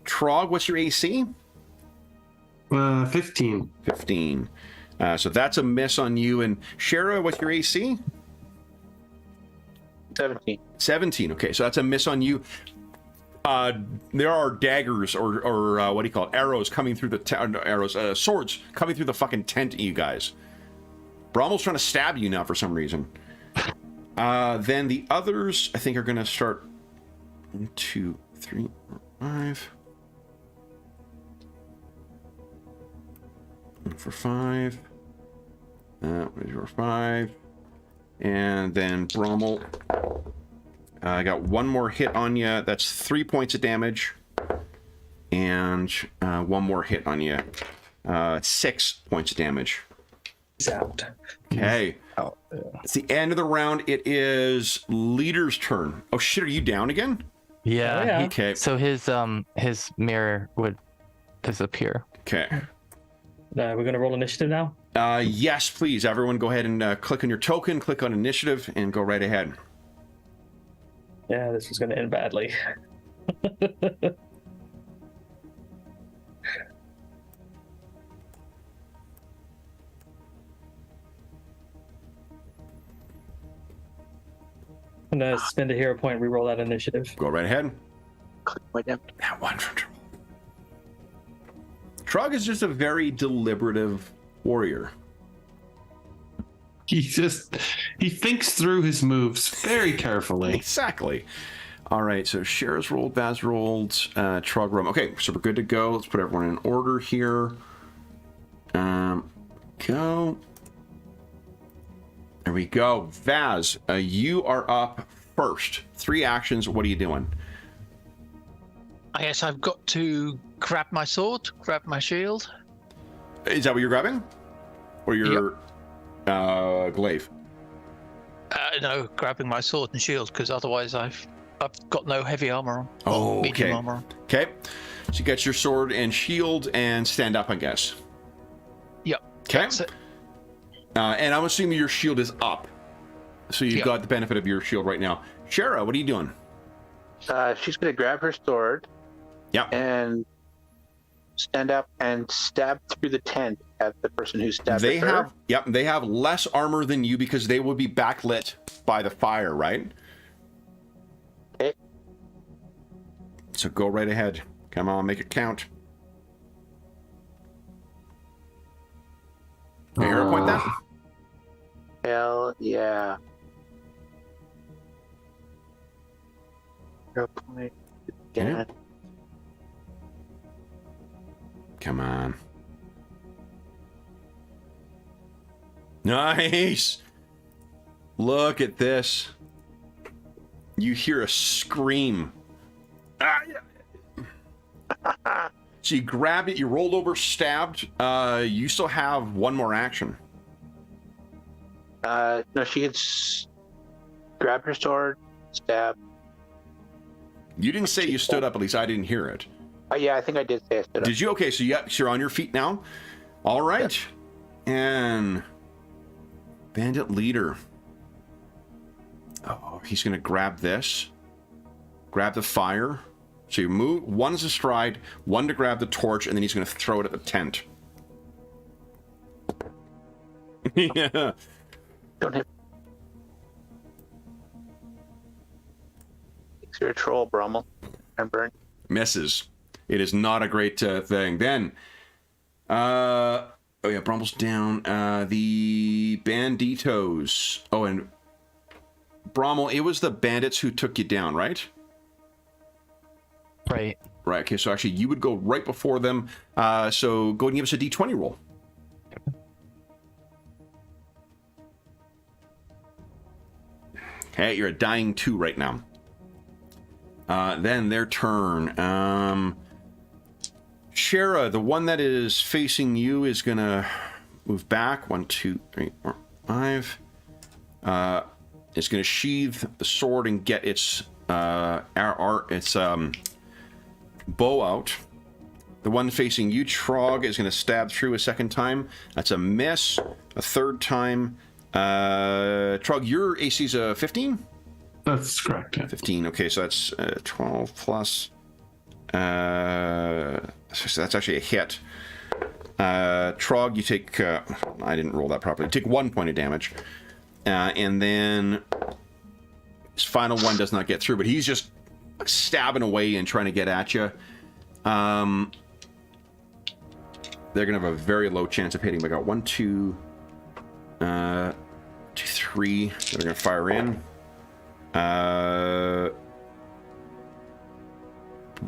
Trog, what's your AC?
15.
15. So that's a miss on you. And Shara, what's your AC?
17.
17. Okay, so that's a miss on you. There are daggers or what do you call it? Arrows coming through the swords coming through the fucking tent at you guys. Brommel's trying to stab you now for some reason. Then the others, I think, are going to start 1, 2, 3, 4, 5. 1 for 5. Where's your 5? And then Brommel. I got 1 more hit on you. That's 3 points of damage. And 1 more hit on you. 6 points of damage.
He's out.
Okay.
Oh,
It's the end of the round. It is leader's turn. Oh shit, are you down again?
yeah.
Oh, yeah.
Okay.
So his mirror would disappear.
Okay.
We're going to roll initiative now?
Yes, please. Everyone go ahead and click on your token, click on initiative, and go right ahead.
Yeah, this was going to end badly. I'm going to spend a hero point, reroll that initiative.
Go right ahead.
Click my damn.
That one. Trug is just a very deliberative warrior.
He thinks through his moves very carefully.
Exactly. All right, so Shara's rolled, Baz rolled, Trug rolled. Okay, so we're good to go. Let's put everyone in order here. Go. There we go. Vaz, you are up first. 3 actions. What are you doing?
I guess I've got to grab my sword, grab my shield.
Is that what you're grabbing? Or your glaive?
No, grabbing my sword and shield, because otherwise I've got no heavy armor on.
Oh,
medium
okay.
armor on.
Okay. So you get your sword and shield and stand up, I guess.
Yep.
Okay.
That's it.
And I'm assuming your shield is up. So you've got the benefit of your shield right now. Shara, what are you doing?
She's going to grab her sword.
Yep.
And stand up and stab through the tent at the person who stabbed her.
They have less armor than you because they would be backlit by the fire, right?
Okay.
So go right ahead. Come on, make it count. Can you hero point that?
Hell yeah. Hero point again.
Yeah. Come on. Nice. Look at this. You hear a scream. Ah, yeah. So you grabbed it, you rolled over, stabbed. You still have one more action.
No, she had grabbed her sword, stab.
You didn't say you stood up, at least I didn't hear it.
Yeah, I think I did say I stood up.
Did you? Okay, so you're on your feet now. All right.
Yep.
And bandit leader. Oh, he's going to grab this. Grab the fire. So you move. One's a stride, one to grab the torch, and then he's going to throw it at the tent. Yeah.
Don't hit. You're a troll, Brummel. And burn.
Misses. It is not a great thing. Then, oh yeah, Brummel's down. The Banditos. Oh, and Brommel, it was the bandits who took you down, right?
Right.
Right, okay, so actually you would go right before them. So go and give us a d20 roll. Okay, you're a dying 2 right now. Then their turn. Shara, the one that is facing you, is going to move back. 1, 2, 3, 4, 5. It's going to sheath the sword and get its bow out. The one facing you, Trog, is going to stab through a second time. That's a miss. A third time. Trog, your AC is a 15?
That's correct. Yeah.
15. Okay, so that's 12 plus. So that's actually a hit. Trog, you take. I didn't roll that properly. You take 1 point of damage. And then his final one does not get through, but he's just stabbing away and trying to get at you. They're going to have a very low chance of hitting. But I got 1, 2, 2, 3 that are going to fire in.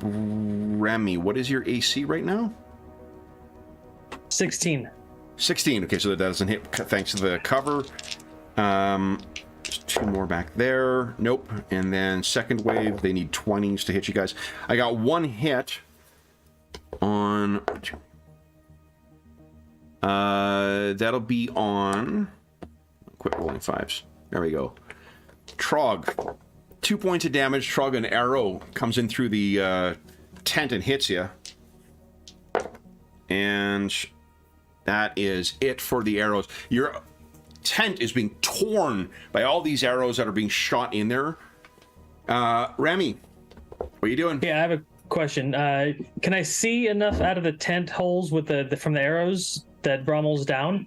Remy, what is your AC right now?
16.
16. Okay, so that doesn't hit thanks to the cover. There's 2 more back there. Nope. And then second wave, they need 20s to hit you guys. I got 1 hit on. That'll be on. Quit rolling 5s. There we go. Trog. 2 points of damage. Trog, an arrow comes in through the tent and hits you. And that is it for the arrows. Your tent is being torn by all these arrows that are being shot in there. Remy, what are you doing?
Yeah, I have a question. Can I see enough out of the tent holes with the from the arrows that Brommel's down?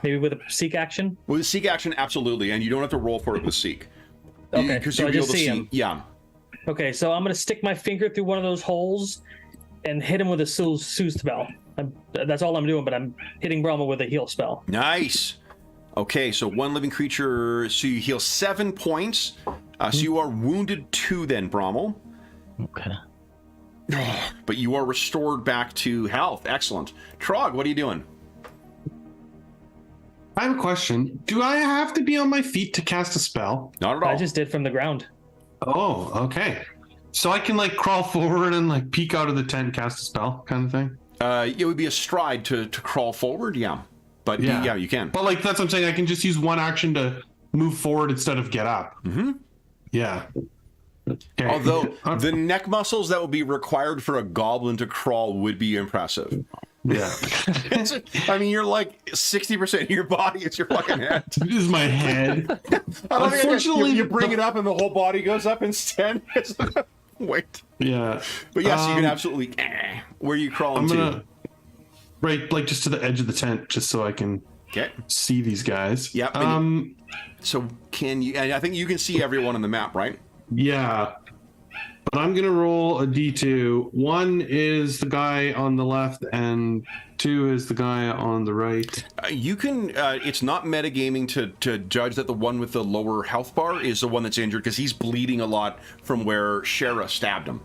Maybe with a seek action?
With a seek action, absolutely, and you don't have to roll for it with seek.
Okay, so I just see him.
Yeah.
Okay, so I'm going to stick my finger through one of those holes and hit him with a soothe spell. That's all I'm doing, but I'm hitting Brahma with a heal spell.
Nice. Okay, so one living creature, so you heal 7 points. So you are wounded 2 then, Brommel.
Okay.
But you are restored back to health. Excellent. Trog, what are you doing?
I have a question. Do I have to be on my feet to cast a spell?
Not at all.
I just did from the ground.
Oh, okay. So I can like crawl forward and like peek out of the tent, and cast a spell, kind of thing.
It would be a stride to crawl forward, yeah. But yeah, you can.
But like that's what I'm saying. I can just use one action to move forward instead of get up.
Mm-hmm.
Yeah. Okay.
Although the neck muscles that would be required for a goblin to crawl would be impressive.
Yeah.
I mean, you're like 60% of your body is your fucking head.
This is my head.
Unfortunately, you bring it up and the whole body goes up instead. Wait.
Yeah.
But yes, you can absolutely. Where are you crawling to?
Right, like just to the edge of the tent, just so I can see these guys.
Yep. So can you? And I think you can see everyone on the map, right?
Yeah. But I'm gonna roll a d2. 1 is the guy on the left, and 2 is the guy on the right.
You can. It's not metagaming to judge that the one with the lower health bar is the one that's injured because he's bleeding a lot from where Shara stabbed him.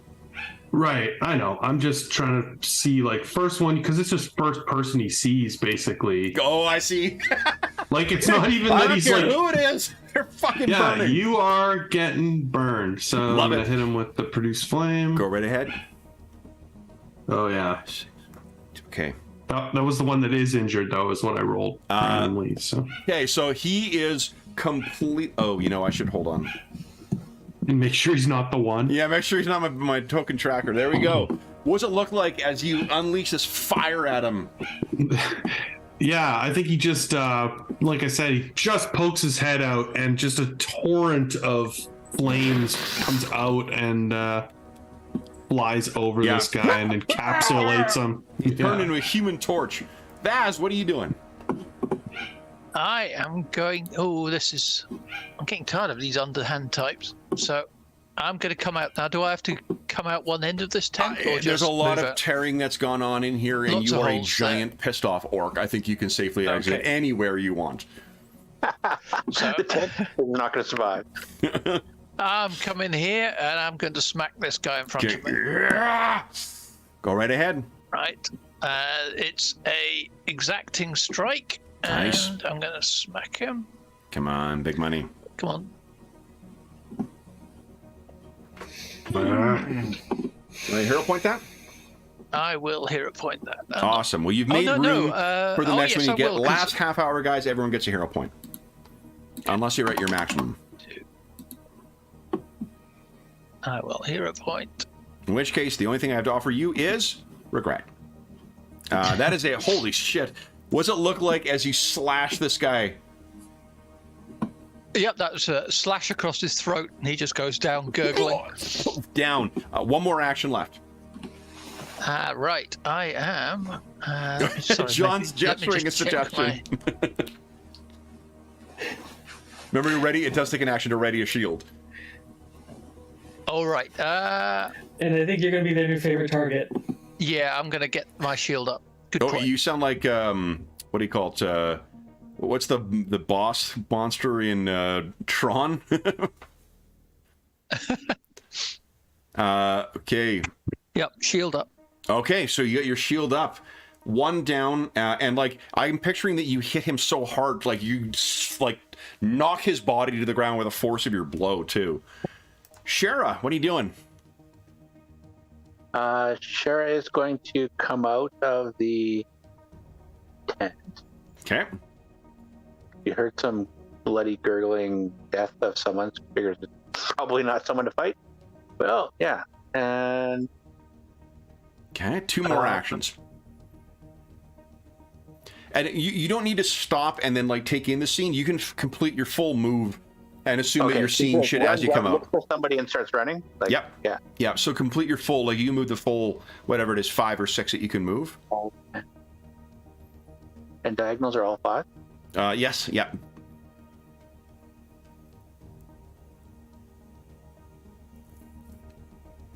Right, I know. I'm just trying to see, like, first one, because it's just first person he sees, basically.
Oh, I see.
Like, it's not even
I
that
don't
he's
care
like,
who it is. They're fucking burning.
You are getting burned. So I'm gonna hit him with the produce flame.
Go right ahead.
Oh yeah.
Okay.
That was the one that is injured, though, is what I rolled randomly. So.
Okay, so he is complete. Oh, I should hold on.
And make sure he's not the one.
Yeah, make sure he's not my token tracker. There we go. What does it look like as you unleash this fire at him?
Yeah, I think he just, like I said, he just pokes his head out and just a torrent of flames comes out and flies over this guy and encapsulates him.
He's turned into a human torch. Vaz, what are you doing?
I am going. Oh, I'm getting tired of these underhand types. So I'm going to come out now. Do I have to come out one end of this tent? Or
There's a lot of tearing that's gone on in here, and you are a giant pissed off orc. I think you can safely exit anywhere you want.
The tent is not going to survive.
I'm coming here, and I'm going to smack this guy in front of me.
Go right ahead.
Right. It's a exacting strike.
Nice.
And I'm going to smack him.
Come on, big money.
Come on.
Can I hero point that?
I will hero point that.
Awesome. Well, you've made room for the next one you get. Last half hour, guys, everyone gets a hero point. Unless you're at your maximum.
I will hero point.
In which case, the only thing I have to offer you is regret. That is a holy shit. What's it look like as you slash this guy?
Yep, that's a slash across his throat, and he just goes down gurgling.
Down. One more action left.
Right, I am.
John's gesturing a suggestion. Remember, you're ready. It does take an action to ready a shield.
All right.
And I think you're going to be their new favorite target.
Yeah, I'm going to get my shield up. Good point.
You sound like what do you call it? What's the boss monster in Tron? Okay.
Yep, shield up.
Okay, so you got your shield up. One down, and like I'm picturing that you hit him so hard, like you like knock his body to the ground with the force of your blow too. Shara, what are you doing?
Shara is going to come out of the tent.
Okay.
You heard some bloody gurgling death of someone. Figures it's probably not someone to fight. Well, yeah. And
okay, 2 more actions. And you don't need to stop and then like take in the scene. You can complete your full move and assume that you're seeing shit as you come out.
Looks for somebody and starts running. Like,
yep.
Yeah.
Yeah. So complete your full. Like you can move the full whatever it is, 5 or 6 that you can move.
And diagonals are all 5.
Yes. Yeah.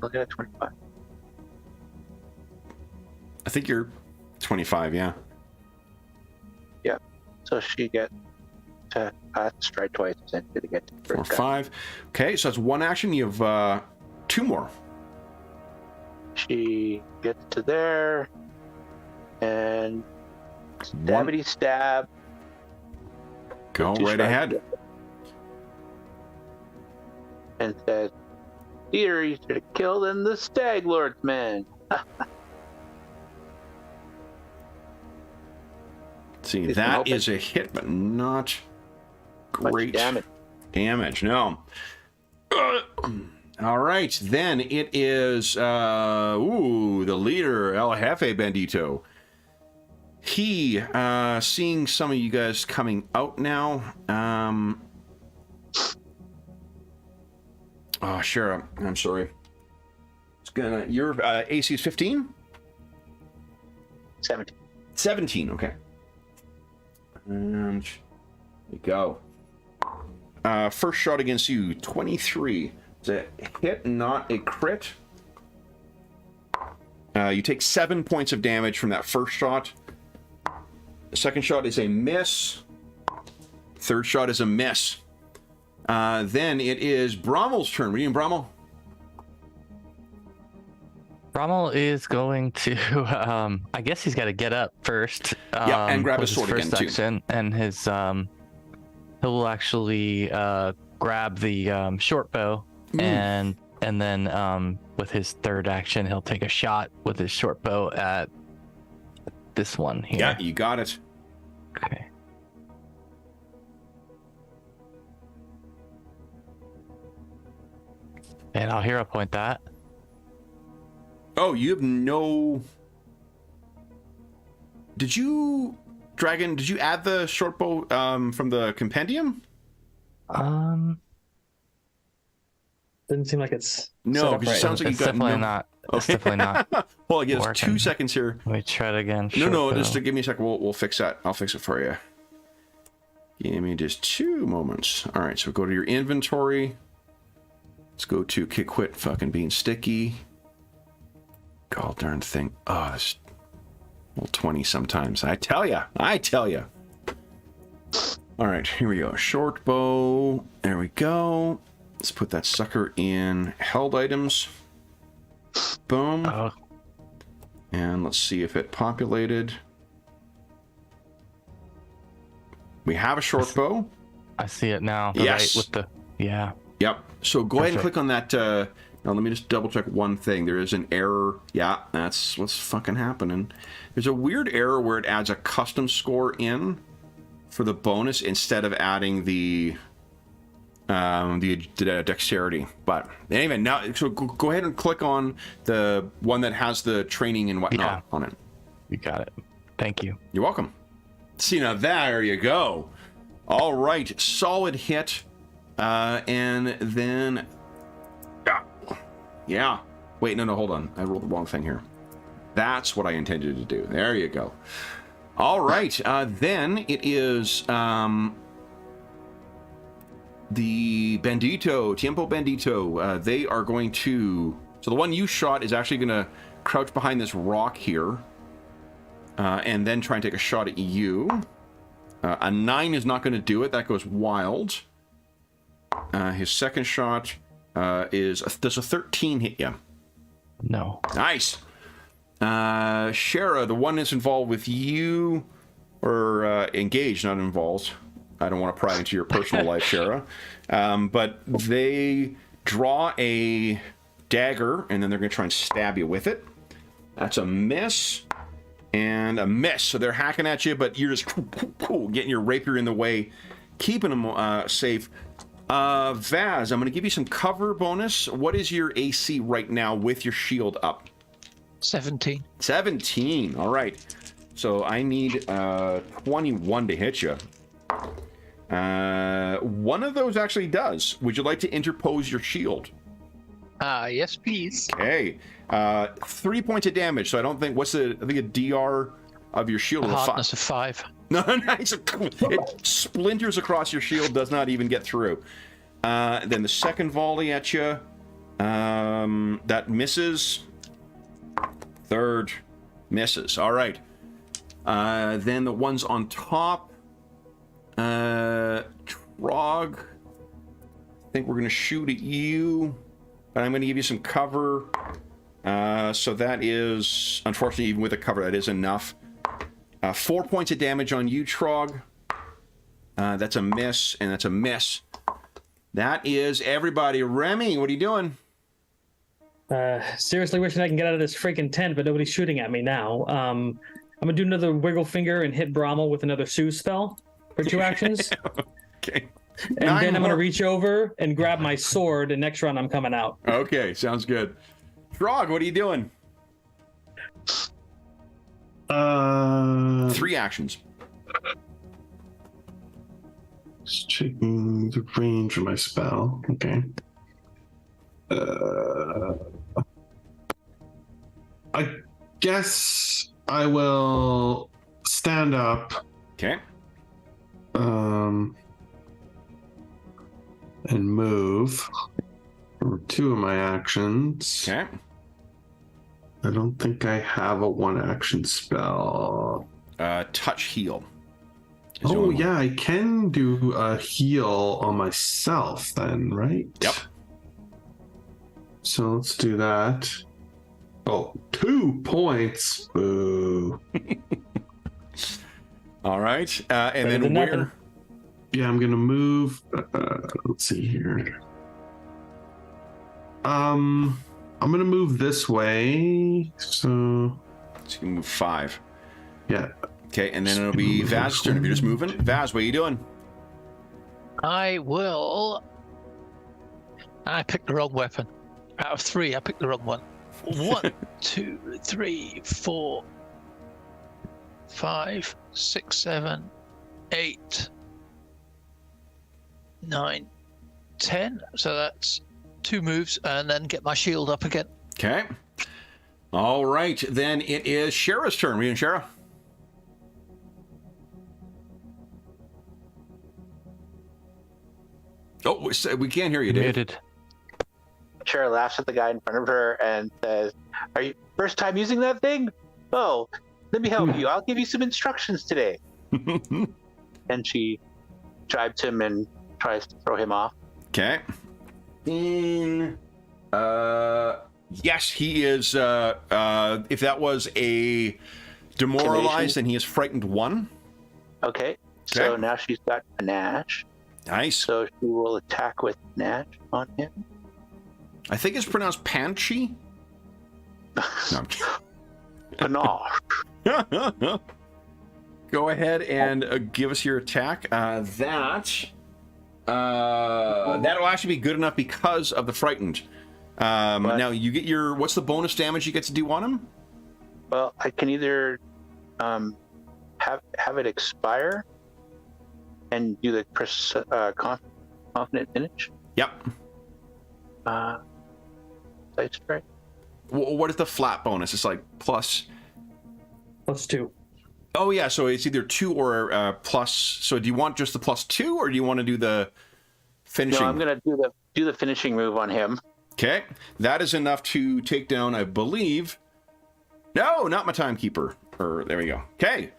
Look at it, 25.
I think you're 25, yeah.
So she gets to strike twice essentially to get to the
4,
first guy.
5. Okay, so that's one action. You have 2 more.
She gets to there and stabbity stab.
Go
Two
right
strikes.
ahead.
And says, "You're easier to kill than the Stag Lord's man."
See,
He's
that
hoping.
is a hit, but not
Much
great
damage.
damage. No. All right, then it is the leader, El Jefe Bandito. He, seeing some of you guys coming out now, oh, sure, I'm sorry. It's gonna, your AC is 15?
17.
17, okay. And there you go. First shot against you, 23. It's a hit, not a crit. You take 7 points of damage from that first shot. The second shot is a miss. Third shot is a miss. Then it is Brommel's turn. What are you doing, Brommel?
Rommel is going to, I guess he's got to get up first.
Yeah, and grab
with
his sword
first
again, too.
action, and his, he'll actually grab the short bow, and then with his third action, he'll take a shot with his short bow at this one here.
Yeah, you got it.
Okay. And I'll hero point that.
Oh, you have no... Did you, Dragon, did you add the short bow from the compendium?
Doesn't seem like it's set
No,
up
because it
right.
sounds like you
It's
got
definitely
no...
not. It's
Okay.
definitely not.
Hold on, give us
working.
2 seconds here.
Let me try it again.
No,
Short
no,
bow.
just to give me a second. We'll fix that. I'll fix it for you. Give me just 2 moments. All right, so go to your inventory. Let's go to quit fucking being sticky. God darn thing. Oh, this little 20 sometimes. I tell ya. All right, here we go. Short bow. There we go. Let's put that sucker in held items. Boom.
Oh,
And let's see if it populated. We have a short bow.
I see it now. The
Yes.
right with the yeah.
Yep. So go ahead and
Perfect.
click on that. Now let me just double check one thing. There is an error. Yeah, that's what's fucking happening. There's a weird error where it adds a custom score in for the bonus instead of adding the dexterity. But anyway, now so go ahead and click on the one that has the training and whatnot on it.
You got it. Thank you.
You're welcome. See, now there you go. All right, solid hit. And then... Yeah. Wait, no, hold on. I rolled the wrong thing here. That's what I intended to do. There you go. All right, then it is the Bandito, Tiempo Bandito. They are going to... So the one you shot is actually going to crouch behind this rock here. And then try and take a shot at you. A 9 is not going to do it. That goes wild. His second shot does a 13 hit you?
No.
Nice. Shara, the one that's involved with you, or engaged, not involved. I don't want to pry into your personal life, Shara. But they draw a dagger, and then they're going to try and stab you with it. That's a miss. And a miss. So they're hacking at you, but you're just getting your rapier in the way, keeping them safe. Vaz, I'm going to give you some cover bonus. What is your AC right now with your shield up?
17.
17. All right. So I need 21 to hit you. One of those actually does. Would you like to interpose your shield?
Yes, please.
Okay. 3 points of damage. So I don't think, I think a DR of your shield
A
is a 5.
hardness of 5.
No, nice. It splinters across your shield, does not even get through. Then the second volley at you, that misses. Third, Misses. All right. Then the ones on top. Trog. I think we're going to shoot at you, but I'm going to give you some cover. So that is, unfortunately, even with the cover, that is enough. 4 points of damage on you, Trog. That's a miss, and that's a miss. That is everybody. Remy, what are you doing?
Seriously wishing I can get out of this freaking tent, but nobody's shooting at me now. I'm gonna do another wiggle finger and hit Brommel with another Soothe spell for 2 actions.
Okay.
And then I'm gonna reach over and grab my sword, and next round I'm coming out.
Okay, sounds good. Trog, what are you doing? 3 actions.
Just checking the range of my spell. Okay. I guess I will stand up.
Okay.
And move for 2 of my actions.
Okay.
I don't think I have a 1-action spell.
Touch heal.
Oh, yeah, I can do a heal on myself then, right?
Yep.
So let's do that. Oh, 2 points. Boo.
All right. And
Better
then
than
where?
nothing.
Yeah, I'm gonna move. Let's see here. I'm gonna move this way. So
you can move 5.
yeah.
Okay, and then it'll be Vaz's turn if you're just moving. Vaz, what are you doing?
I picked the wrong weapon. Out of 3, I picked the wrong one. 1, 2, 3, 4, 5, 6, 7, 8, 9, 10. So that's 2 moves, and then get my shield up again.
Okay. All right, then it is Shara's turn. Are you and Shara? Oh, we can't hear you, Dave.
Muted.
Shara laughs at the guy in front of her and says, "Are you first time using that thing? Oh, let me help you. I'll give you some instructions today." And she jibes him and tries to throw him off.
Okay. Yes, he is. If that was a demoralized, then he is frightened 1.
Okay. So now she's got panache.
Nice.
So she will attack with panache on him.
I think it's pronounced Panchi. No, I'm
Panache.
Go ahead and give us your attack. That'll actually be good enough because of the frightened. Now you get your. What's the bonus damage you get to do on him?
Well, I can either have it expire and do the confident finish.
Yep.
Side strike.
What is the flat bonus? It's like plus.
+2.
Oh yeah, so it's either 2 or plus. So do you want just the +2, or do you want to do the finishing?
No, I'm gonna do the finishing move on him.
Okay, that is enough to take down, I believe. No, not my timekeeper. There we go. Okay.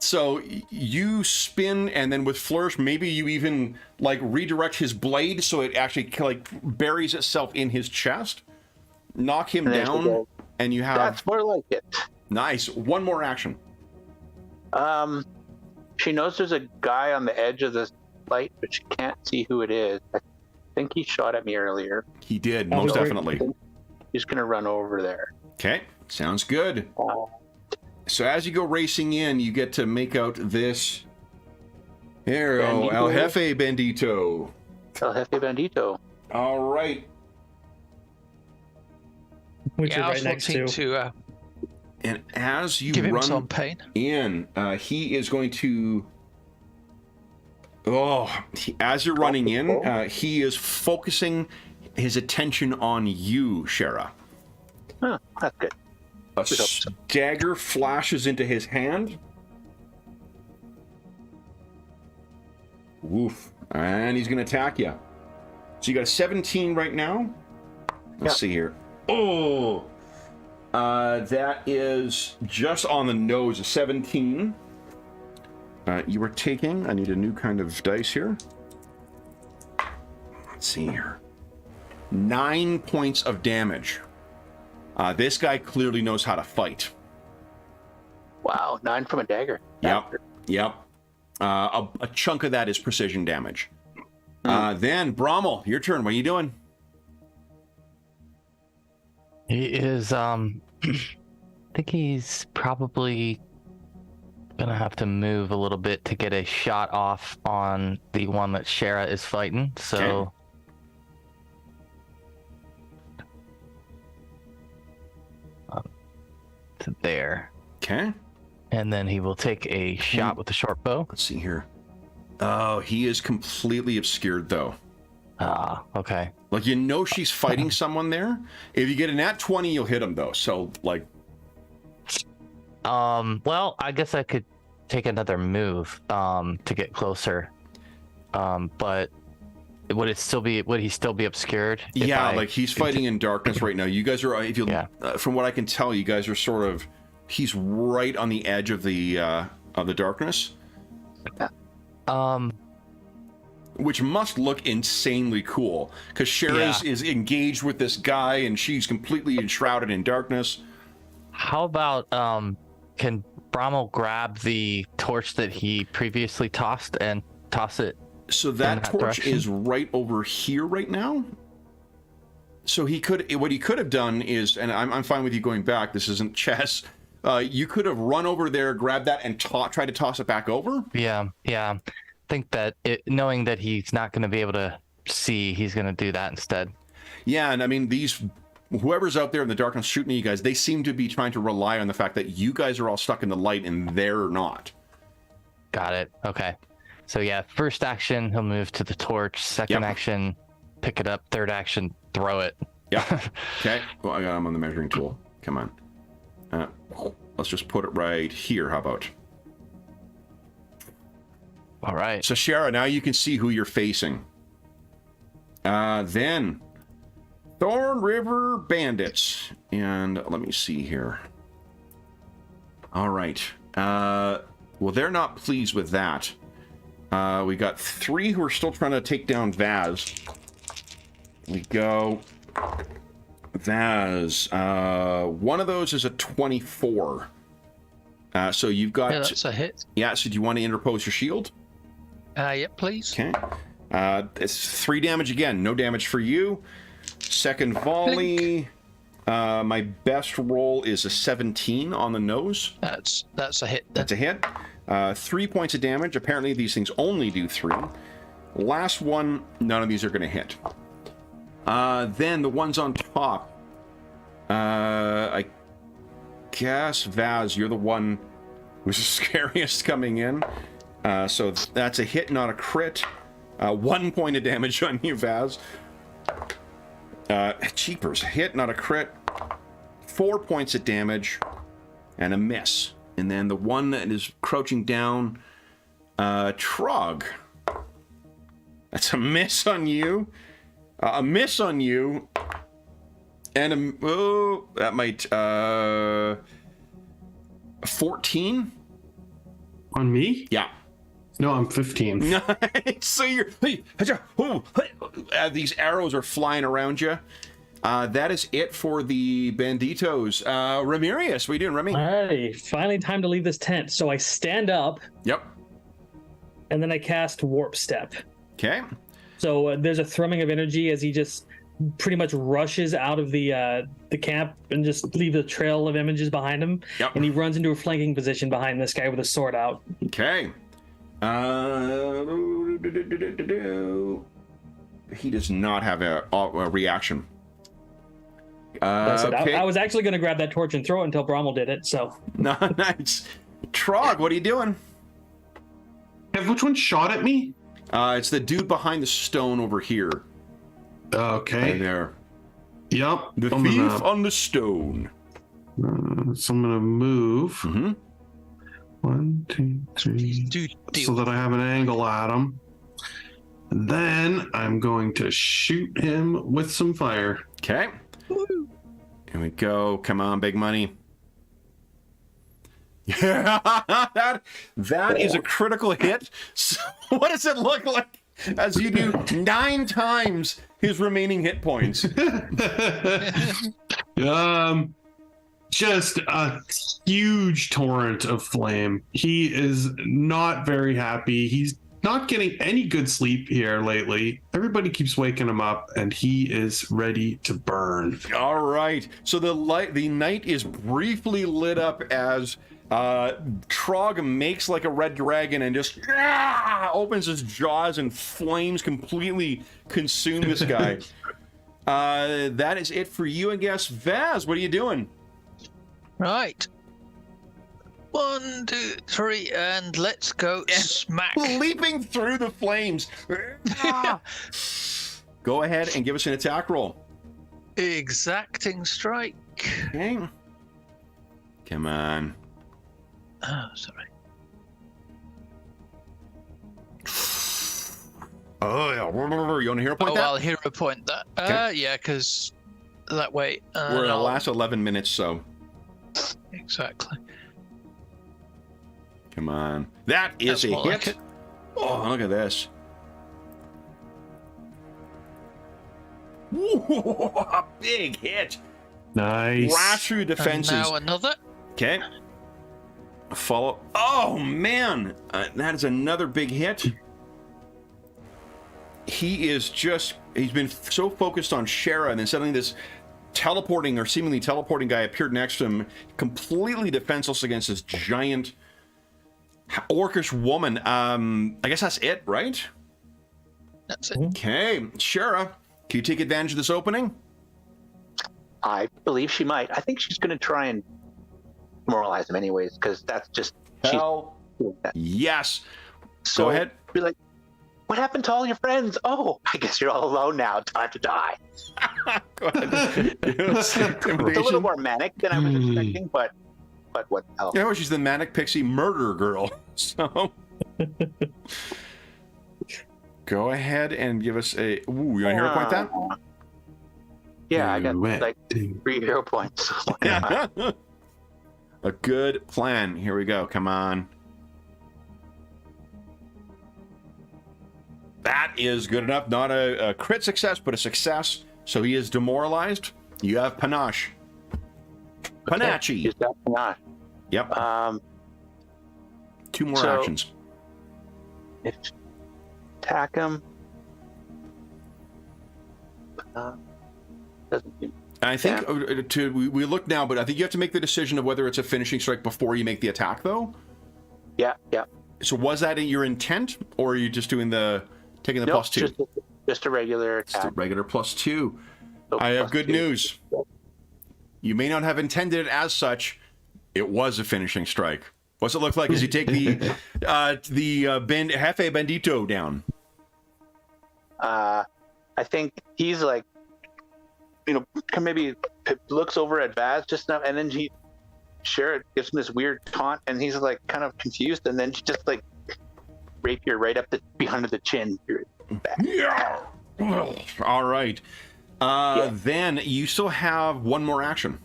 So you spin, and then with flourish, maybe you even like redirect his blade so it actually like buries itself in his chest. Knock him down, and you have.
That's more like it.
Nice. 1 more action.
She knows there's a guy on the edge of this light, but she can't see who it is. I think he shot at me earlier.
He did, most definitely.
He's gonna run over there.
Okay, sounds good. So as you go racing in, you get to make out this. Here, El Jefe Bandito.
El Jefe Bandito.
All right.
Which
I
you're
was
right next
wanting
to.
And as you
Give him
run
some pain.
in, he is going to. As you're running in, he is focusing his attention on you, Shara.
Huh, that's good.
A dagger flashes into his hand. Woof. And he's going to attack you. So you got a 17 right now. Let's see here. Oh! That is just on the nose, a 17. You were taking, I need a new kind of dice here. Let's see here. 9 points of damage. This guy clearly knows how to fight.
Wow, 9 from a dagger.
Yep. A chunk of that is precision damage. Then, Brommel, your turn. What are you doing?
He is, I think he's probably gonna have to move a little bit to get a shot off on the one that Shara is fighting. So, to there.
Okay.
And then he will take a shot with the short bow.
Let's see here. Oh, he is completely obscured, though.
Ah, okay.
Like, you know she's fighting someone there. If you get a nat 20, you'll hit him, though. So, like...
Well, I guess I could take another move, to get closer. But would he still be obscured?
Yeah, like, he's fighting in darkness right now. You guys are, if you, from what I can tell, you guys are sort of... He's right on the edge of the darkness. Which must look insanely cool, because Shara is engaged with this guy, and she's completely enshrouded in darkness.
How about, can Brommel grab the torch that he previously tossed and toss it?
So that torch direction is right over here right now. So what he could have done is, and I'm fine with you going back, this isn't chess, you could have run over there, grabbed that, and try to toss it back over.
Yeah. I think that knowing that he's not going to be able to see, he's going to do that instead. Yeah,
and I mean, whoever's out there in the darkness shooting at you guys, they seem to be trying to rely on the fact that you guys are all stuck in the light and they're not.
Got it. Okay. So yeah, first action, he'll move to the torch. Second action, pick it up. Third action, throw it.
Yeah. Okay. Well, I got him on the measuring tool. Come on. Let's just put it right here. How about?
All right.
So Shara, now you can see who you're facing. Then Thorn River Bandits. And let me see here. All right. Well, they're not pleased with that. We got 3 who are still trying to take down Vaz. We go Vaz. One of those is a 24. So you've got...
Yeah, that's a hit.
Yeah, so do you want to interpose your shield?
Yeah, please.
Okay. It's 3 damage again. No damage for you. Second volley. My best roll is a 17 on the nose.
That's a hit.
That's a hit. 3 points of damage. Apparently these things only do 3. Last one, none of these are going to hit. Then the ones on top. I guess, Vaz, you're the one who's the scariest coming in. So that's a hit, not a crit. 1 point of damage on you, Vaz. Cheapers, hit, not a crit. 4 points of damage, and a miss. And then the one that is crouching down, Trog. That's a miss on you. A miss on you. And that might 14
on me.
Yeah.
No, I'm 15.
Nice. So you're these arrows are flying around you. That is it for the banditos. Ramirez, what are you doing, Remy?
Alrighty, finally time to leave this tent. So I stand up.
Yep.
And then I cast Warp Step.
Okay.
So there's a thrumming of energy as he just pretty much rushes out of the camp and just leaves a trail of images behind him.
Yep.
And he runs into a flanking position behind this guy with a sword out.
Okay. He does not have a reaction. Okay.
I was actually going to grab that torch and throw it until Brommel did it. So
nice. Trog, what are you doing?
Which one shot at me?
It's the dude behind the stone over here.
Okay.
Right there.
Yep.
The thief on the stone.
So I'm gonna move.
Mm-hmm.
1, 2, 3. So that I have an angle at him. And then I'm going to shoot him with some fire.
Okay. Here we go. Come on, big money. Yeah, that is a critical hit. So what does it look like as you do 9 times his remaining hit points?
Just a huge torrent of flame. He is not very happy. He's not getting any good sleep here lately. Everybody keeps waking him up, and he is ready to burn.
All right. So the night is briefly lit up as Trog makes like a red dragon and just opens his jaws and flames completely consume this guy. That is it for you, I guess. Vaz, what are you doing?
Right. 1, 2, 3, and let's go smack.
Leaping through the flames. Go ahead and give us an attack roll.
Exacting strike.
Okay. Come on.
Oh, sorry.
Oh, yeah. You want to hero point
Oh,
that?
I'll hero point that.
Okay.
Yeah, because that way.
We're in the last 11 minutes, so.
Exactly.
Come on. That is
That's
a
more
hit.
like it.
Oh, look at this. Woo, a big hit.
Nice.
Right through defenses.
And now another.
Okay. Follow. Oh, man. That is another big hit. He's been so focused on Shara, and then suddenly this teleporting or seemingly teleporting guy appeared next to him, completely defenseless against this giant orcish woman. I guess that's it, right?
That's it.
Okay. Shara, can you take advantage of this opening?
I believe she might. I think she's going to try and demoralize him anyways, because that's just...
Hell yes.
So
Go ahead.
Be like, what happened to all your friends? Oh, I guess you're all alone now. Time to die.
Go ahead.
It's a little more manic than I was expecting, but what the hell?
You know, she's the manic pixie murder girl. So go ahead and give us a. Ooh, you want to hero point that?
Yeah, I got like 3 hero points.
A good plan. Here we go. Come on. That is good enough. Not a crit success, but a success. So he is demoralized. You have panache. Panache.
She's got panache.
Yep. 2 more actions.
If attack him. Doesn't seem.
I think we look now, but I think you have to make the decision of whether it's a finishing strike before you make the attack, though.
Yeah.
So was that your intent, or are you just doing taking the
Nope,
+2?
Just a regular attack.
Just a regular +2.
So
I have good
+2.
news. You may not have intended it as such. It was a finishing strike. What's it look like as you take the Jefe Bandito down?
I think he's like, maybe looks over at Vaz just now, and then Shara gives him this weird taunt, and he's like kind of confused, and then she just like rapier right up behind the chin.
Yeah. All right. Then you still have 1 more action.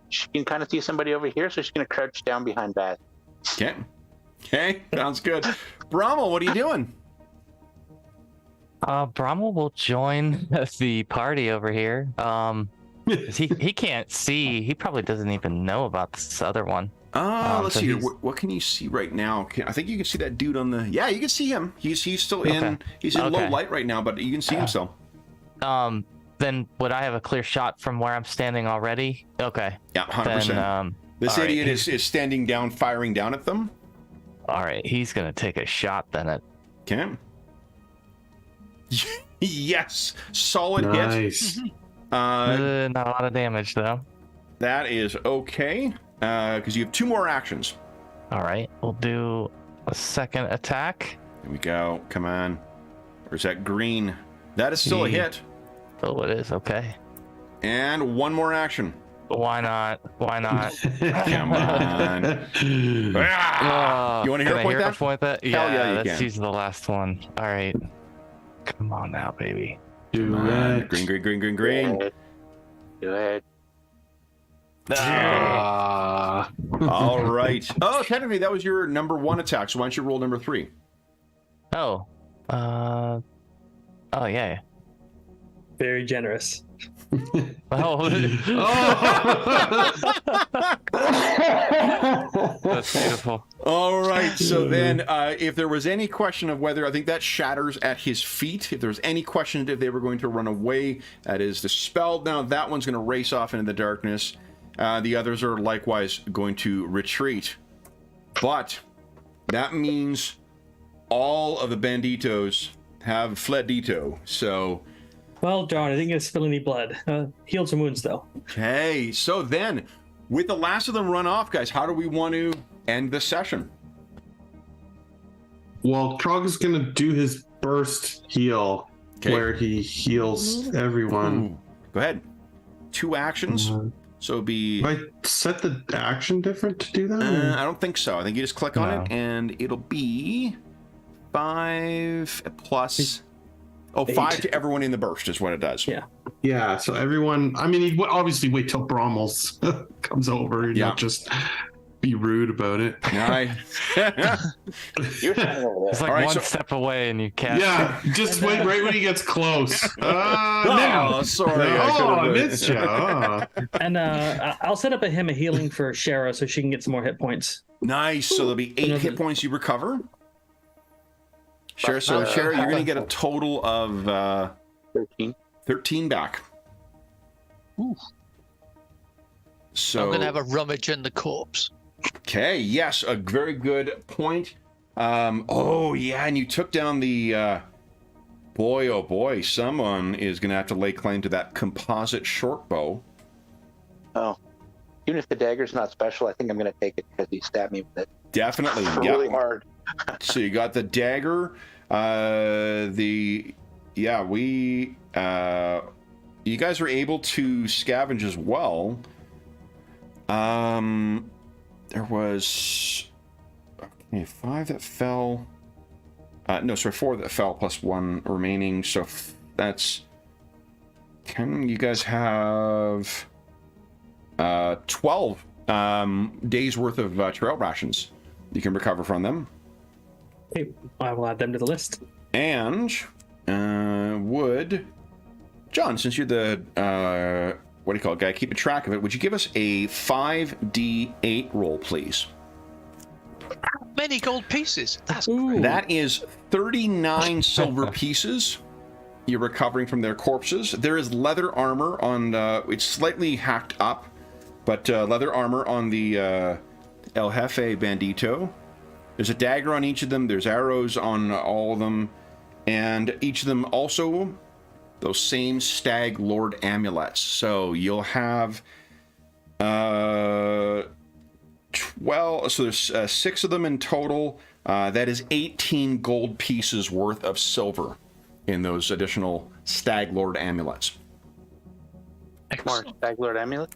She can kind of see somebody over here, so she's going to crouch down behind Vaz.
Okay, sounds good. Brahma, what are you doing?
Bramwell will join the party over here. 'Cause he can't see. He probably doesn't even know about this other one.
Let's
so
see.
he's-
What can you see right now? I think you can see that dude on the. Yeah, you can see him. He's still in.
Okay.
He's in low
Okay.
light right now, but you can see him still.
Then would I have a clear shot from where I'm standing already? Okay.
Yeah, 100%.
Then,
This
all right,
idiot is standing down, firing down at them.
all right. He's gonna take a shot then at.
Okay. Yes, solid hit.
Nice.
Not a lot of damage though.
That is okay, because you have 2 more actions.
All right. We'll do a second attack.
Here we go. Come on. Where's that green? That is still a hit.
Oh, it is. Okay.
And 1 more action.
Why not? Why not?
Come on. Ah! You want to
Can
hero
I
point that?
point that?
Hell yeah, you
let's
can.
use the last one. All right. Come on now, baby.
Do
Come on.
it.
Green.
Do it.
Ah.
All right. Oh, technically that was your number 1 attack. So why don't you roll number 3?
Oh. Oh yeah.
Very generous.
Oh.
Oh.
That's beautiful.
All right. So then, if there was any question of whether, I think that shatters at his feet. If there was any question if they were going to run away, that is dispelled. Now that one's going to race off into the darkness. The others are likewise going to retreat. But that means all of the banditos have fledito. So,
Well, darn, I didn't get to spill any blood. Healed some wounds, though.
okay. So then, with the last of them run off, guys, how do we want to end this session?
Well, Trog is going to do his burst heal,
Okay.
where he heals everyone.
Ooh. Go ahead. 2 actions. So it'd be...
I set the action different to do that?
I don't think so. I think you just click on
No.
it, and it'll be 5 plus... Oh, 5
8.
to everyone in the burst is what it does.
Yeah.
Yeah, so everyone, I mean, he'd obviously wait till Brommel's comes over and
Yeah.
not just be rude about it.
Nice.
You're standing over there.
It's like
All right,
one
so-
step away and you can't.
Yeah, just wait right when he gets close.
Oh,
No.
sorry.
I missed you.
And I'll set up him a healing for Shara so she can get some more hit points.
Nice. So there'll be 8 hit points you recover. Sure. So, Sherry, you're going to get a total of
13.
13 back.
Ooh.
So,
I'm going to have a rummage in the corpse.
okay. Yes, a very good point. Oh, yeah, and you took down the... boy, oh boy, someone is going to have to lay claim to that composite short bow.
Oh. Even if the dagger's not special, I think I'm going to take it because he stabbed me with it
Definitely.
really
Yep.
hard.
So you got the dagger. You guys are able to scavenge as well. There was 5 that fell. No, sorry, 4 that fell plus 1 remaining. So that's 10. You guys have 12 days worth of trail rations you can recover from them.
Okay, I will add them to the list.
And would John, since you're the what do you call it, guy keeping track of it, would you give us a 5d8 roll, please?
Many gold pieces. That's
Ooh.
great.
That is 39 silver pieces you're recovering from their corpses. There is leather armor on it's slightly hacked up, but leather armor on the El Jefe Bandito. There's a dagger on each of them. There's arrows on all of them. And each of them also those same Stag Lord amulets. So you'll have 12. So there's 6 of them in total. That is 18 gold pieces worth of silver in those additional Stag Lord amulets.
More Stag Lord amulet.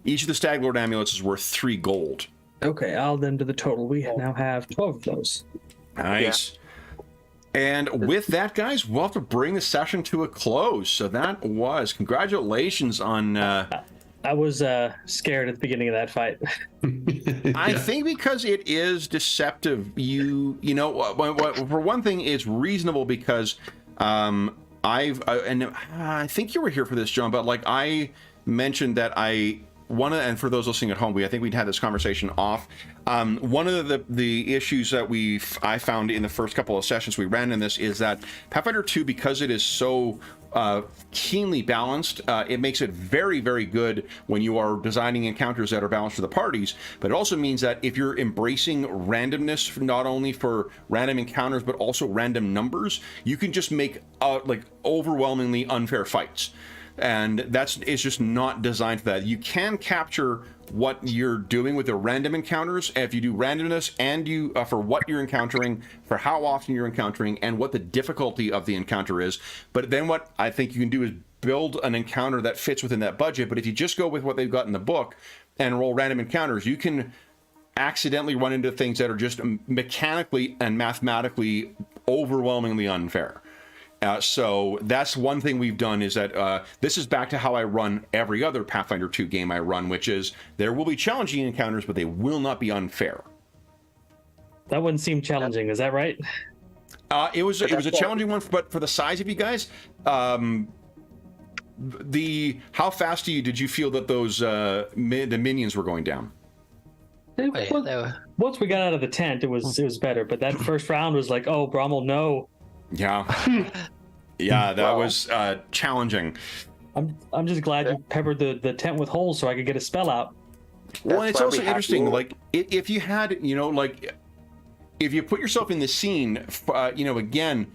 Each of the Stag Lord amulets is worth 3 gold.
Okay, I'll add them to the total. We now have 12 of those.
Nice. And with that, guys, we'll have to bring the session to a close. So that was congratulations on.
I was scared at the beginning of that fight.
I think because it is deceptive. You know, for one thing, it's reasonable because and I think you were here for this, John. But like I mentioned that and for those listening at home, I think we'd had this conversation off. One of the issues that I found in the first couple of sessions we ran in this is that Pathfinder 2, because it is so keenly balanced, it makes it very, very good when you are designing encounters that are balanced for the parties. But it also means that if you're embracing randomness, not only for random encounters but also random numbers, you can just make like overwhelmingly unfair fights. And it's just not designed for that. You can capture what you're doing with the random encounters if you do randomness and you for what you're encountering, for how often you're encountering, and what the difficulty of the encounter is. But then what I think you can do is build an encounter that fits within that budget. But if you just go with what they've got in the book and roll random encounters, you can accidentally run into things that are just mechanically and mathematically overwhelmingly unfair. So that's one thing we've done is that this is back to how I run every other Pathfinder 2 game I run, which is there will be challenging encounters, but they will not be unfair.
That wouldn't seem challenging, is that right?
It was a challenging one, but for the size of you guys, how fast did you feel that those the minions were going down?
Once we got out of the tent, it was better. But that first round was like, oh, Brommel, no.
Yeah, yeah, that was challenging.
I'm just glad you peppered the tent with holes so I could get a spell out.
Well, and it's also interesting, like if you had, like if you put yourself in the scene, again,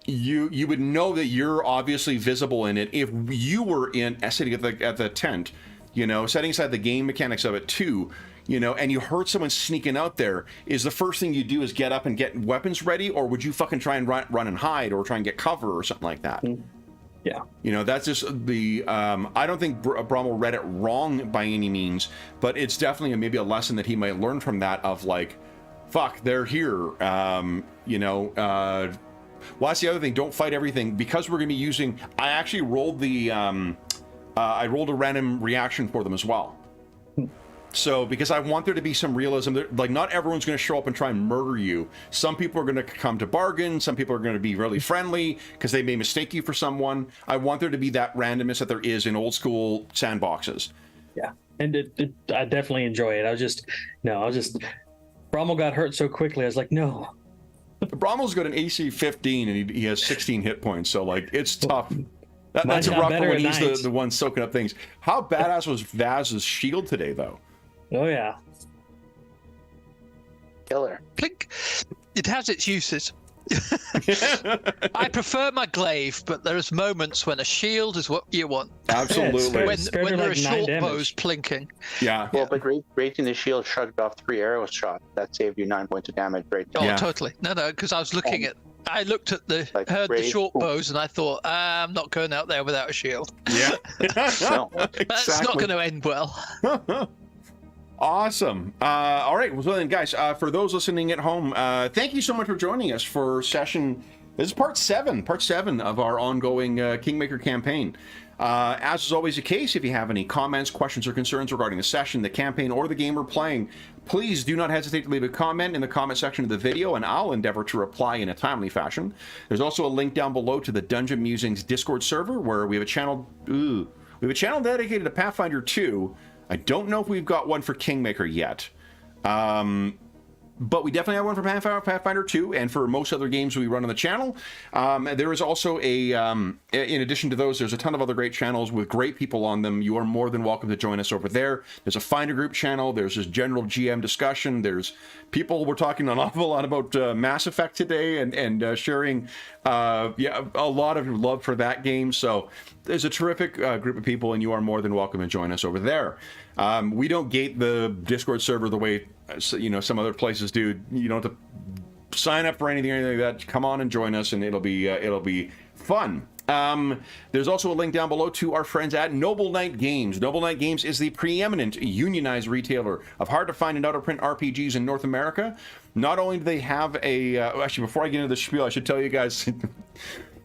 you would know that you're obviously visible in it. If you were sitting at the tent, setting aside the game mechanics of it too, and you heard someone sneaking out there, is the first thing you do is get up and get weapons ready, or would you fucking try and run and hide or try and get cover or something like that?
Yeah.
That's just the, I don't think Brommel read it wrong by any means, but it's definitely maybe a lesson that he might learn from that of like, fuck, they're here. Well, that's the other thing. Don't fight everything, because we're going to be using. I actually rolled I rolled a random reaction for them as well. So because I want there to be some realism, like not everyone's going to show up and try and murder you. Some people are going to come to bargain. Some people are going to be really friendly because they may mistake you for someone. I want there to be that randomness that there is in old school sandboxes.
Yeah, and I definitely enjoy it. I was just. Brommel got hurt so quickly. I was like, no.
Brommel's got an AC 15 and he has 16 hit points, so like it's tough. That's a rough one when he's the one soaking up things. How badass was Vaz's shield today, though?
Oh yeah,
Killer.
Plink. It has its uses. I prefer my glaive, but there's moments when a shield is what you want.
Absolutely.
When there are
like
short
9
bows plinking.
Yeah.
Well, but raising the shield shrugged off 3 arrow shots. That saved you 9 points of damage right
Oh,
there.
Yeah.
totally. No, because I was looking I looked at heard the
raise-
short bows, and I thought, I'm not going out there without a shield.
Yeah.
No.
That's not going to end well.
Awesome. All right. Well, then, guys, for those listening at home, thank you so much for joining us for session. This is part 7 of our ongoing Kingmaker campaign. As is always the case, if you have any comments, questions, or concerns regarding the session, the campaign, or the game we're playing, please do not hesitate to leave a comment in the comment section of the video, and I'll endeavor to reply in a timely fashion. There's also a link down below to the Dungeon Musings Discord server, where we have a channel. We have a channel dedicated to Pathfinder 2. I don't know if we've got one for Kingmaker yet. But we definitely have one for Pathfinder 2, and for most other games we run on the channel. There is also in addition to those, there's a ton of other great channels with great people on them. You are more than welcome to join us over there. There's a Finder Group channel. There's this general GM discussion. There's people, we're talking an awful lot about Mass Effect today and sharing a lot of some love for that game. So there's a terrific group of people, and you are more than welcome to join us over there. We don't gate the Discord server the way some other places do. You don't have to sign up for anything or anything like that. Come on and join us, and it'll be fun. There's also a link down below to our friends at Noble Knight Games. Noble Knight Games is the preeminent unionized retailer of hard-to-find and out-of-print RPGs in North America. Not only do they have actually, before I get into the spiel, I should tell you guys.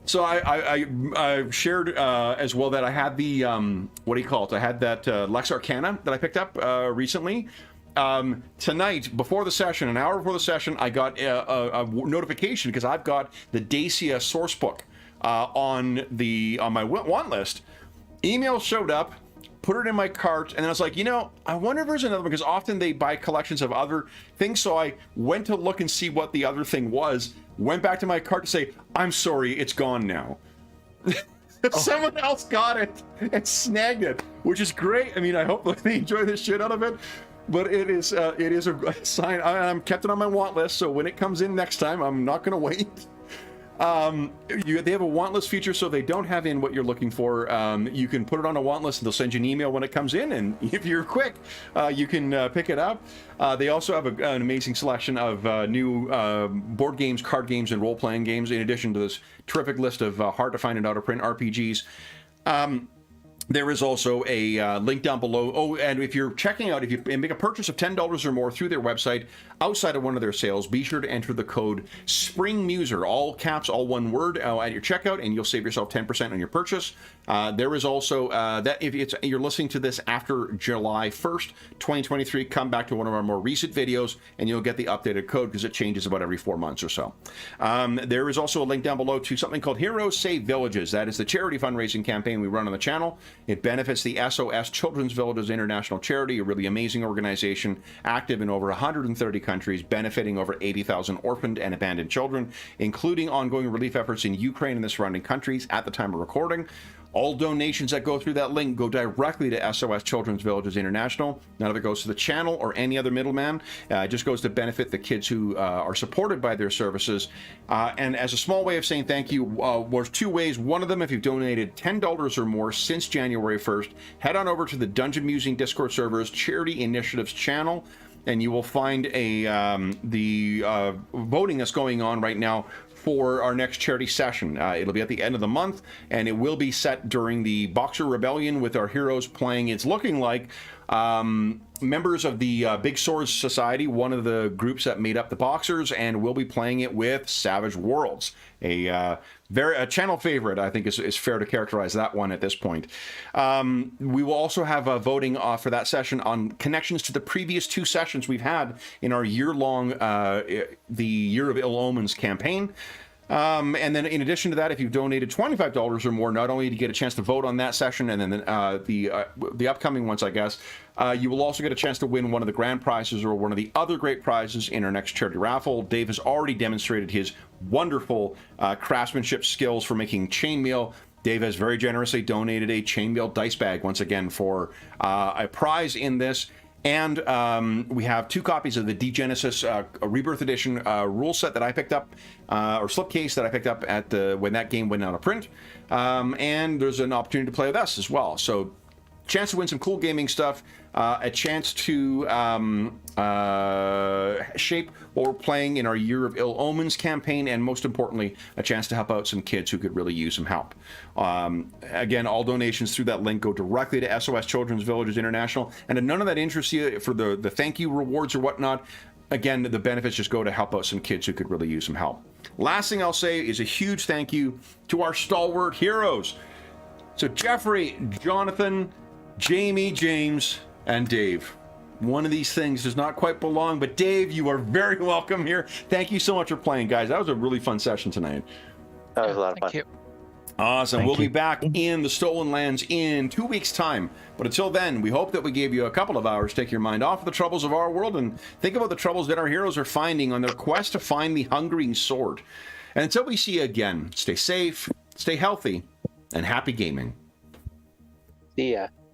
So I shared as well that I had the what do you call it? I had that Lex Arcana that I picked up recently. Tonight, before the session, an hour before the session, I got a notification because I've got the Dacia source book on my want list. Email showed up, put it in my cart, and I was like, I wonder if there's another one, because often they buy collections of other things. So I went to look and see what the other thing was, went back to my cart to say, I'm sorry, it's gone now. Someone else got it and snagged it, which is great. I mean, I hope they enjoy the shit out of it. But it is a sign. I'm kept it on my want list, so when it comes in next time, I'm not going to wait. They have a want list feature, so they don't have in what you're looking for. You can put it on a want list, and they'll send you an email when it comes in, and if you're quick, you can pick it up. They also have an amazing selection of new board games, card games, and role-playing games, in addition to this terrific list of hard-to-find and out-of-print RPGs. There is also a link down below. Oh, and if you're checking out, if you make a purchase of $10 or more through their website, outside of one of their sales, be sure to enter the code SPRINGMUSER, all caps, all one word, at your checkout, and you'll save yourself 10% on your purchase. There is also that if you're listening to this after July 1st, 2023, come back to one of our more recent videos, and you'll get the updated code because it changes about every 4 months or so. There is also a link down below to something called Heroes Save Villages. That is the charity fundraising campaign we run on the channel. It benefits the SOS Children's Villages International Charity, a really amazing organization, active in over 130 countries, benefiting over 80,000 orphaned and abandoned children, including ongoing relief efforts in Ukraine and the surrounding countries at the time of recording. All donations that go through that link go directly to SOS Children's Villages International. None of it goes to the channel or any other middleman. It just goes to benefit the kids who are supported by their services. And as a small way of saying thank you, there's two ways. One of them, if you've donated $10 or more since January 1st, head on over to the Dungeon Musing Discord server's Charity Initiatives channel, and you will find the voting that's going on right now for our next charity session. It'll be at the end of the month, and it will be set during the Boxer Rebellion with our heroes playing, it's looking like, members of the Big Swords Society, one of the groups that made up the Boxers, and we'll be playing it with Savage Worlds, a channel favorite. I think is fair to characterize that one at this point. We will also have voting for that session on connections to the previous two sessions we've had in our year-long the Year of Ill Omens campaign. And then in addition to that, if you've donated $25 or more, not only do you get a chance to vote on that session and then the upcoming ones, I guess, you will also get a chance to win one of the grand prizes or one of the other great prizes in our next charity raffle. Dave has already demonstrated his wonderful craftsmanship skills for making chainmail. Dave has very generously donated a chainmail dice bag once again for a prize in this. And we have 2 copies of the D-Genesis Rebirth Edition rule set that I picked up, or slipcase that I picked up at when that game went out of print. And there's an opportunity to play with us as well. So, chance to win some cool gaming stuff, a chance to shape what we're playing in our Year of Ill Omens campaign, and most importantly, a chance to help out some kids who could really use some help. Again, all donations through that link go directly to SOS Children's Villages International, and if none of that interests you for the thank you rewards or whatnot, again, the benefits just go to help out some kids who could really use some help. Last thing I'll say is a huge thank you to our stalwart heroes. So Jeffrey, Jonathan, Jamie, James, and Dave. One of these things does not quite belong, but Dave, you are very welcome here. Thank you so much for playing, guys. That was a really fun session tonight.
That was a lot of fun.
Thank you.
Awesome. We'll be back in the Stolen Lands in 2 weeks' time. But until then, we hope that we gave you a couple of hours to take your mind off of the troubles of our world and think about the troubles that our heroes are finding on their quest to find the Hungering Sword. And until we see you again, stay safe, stay healthy, and happy gaming.
See ya.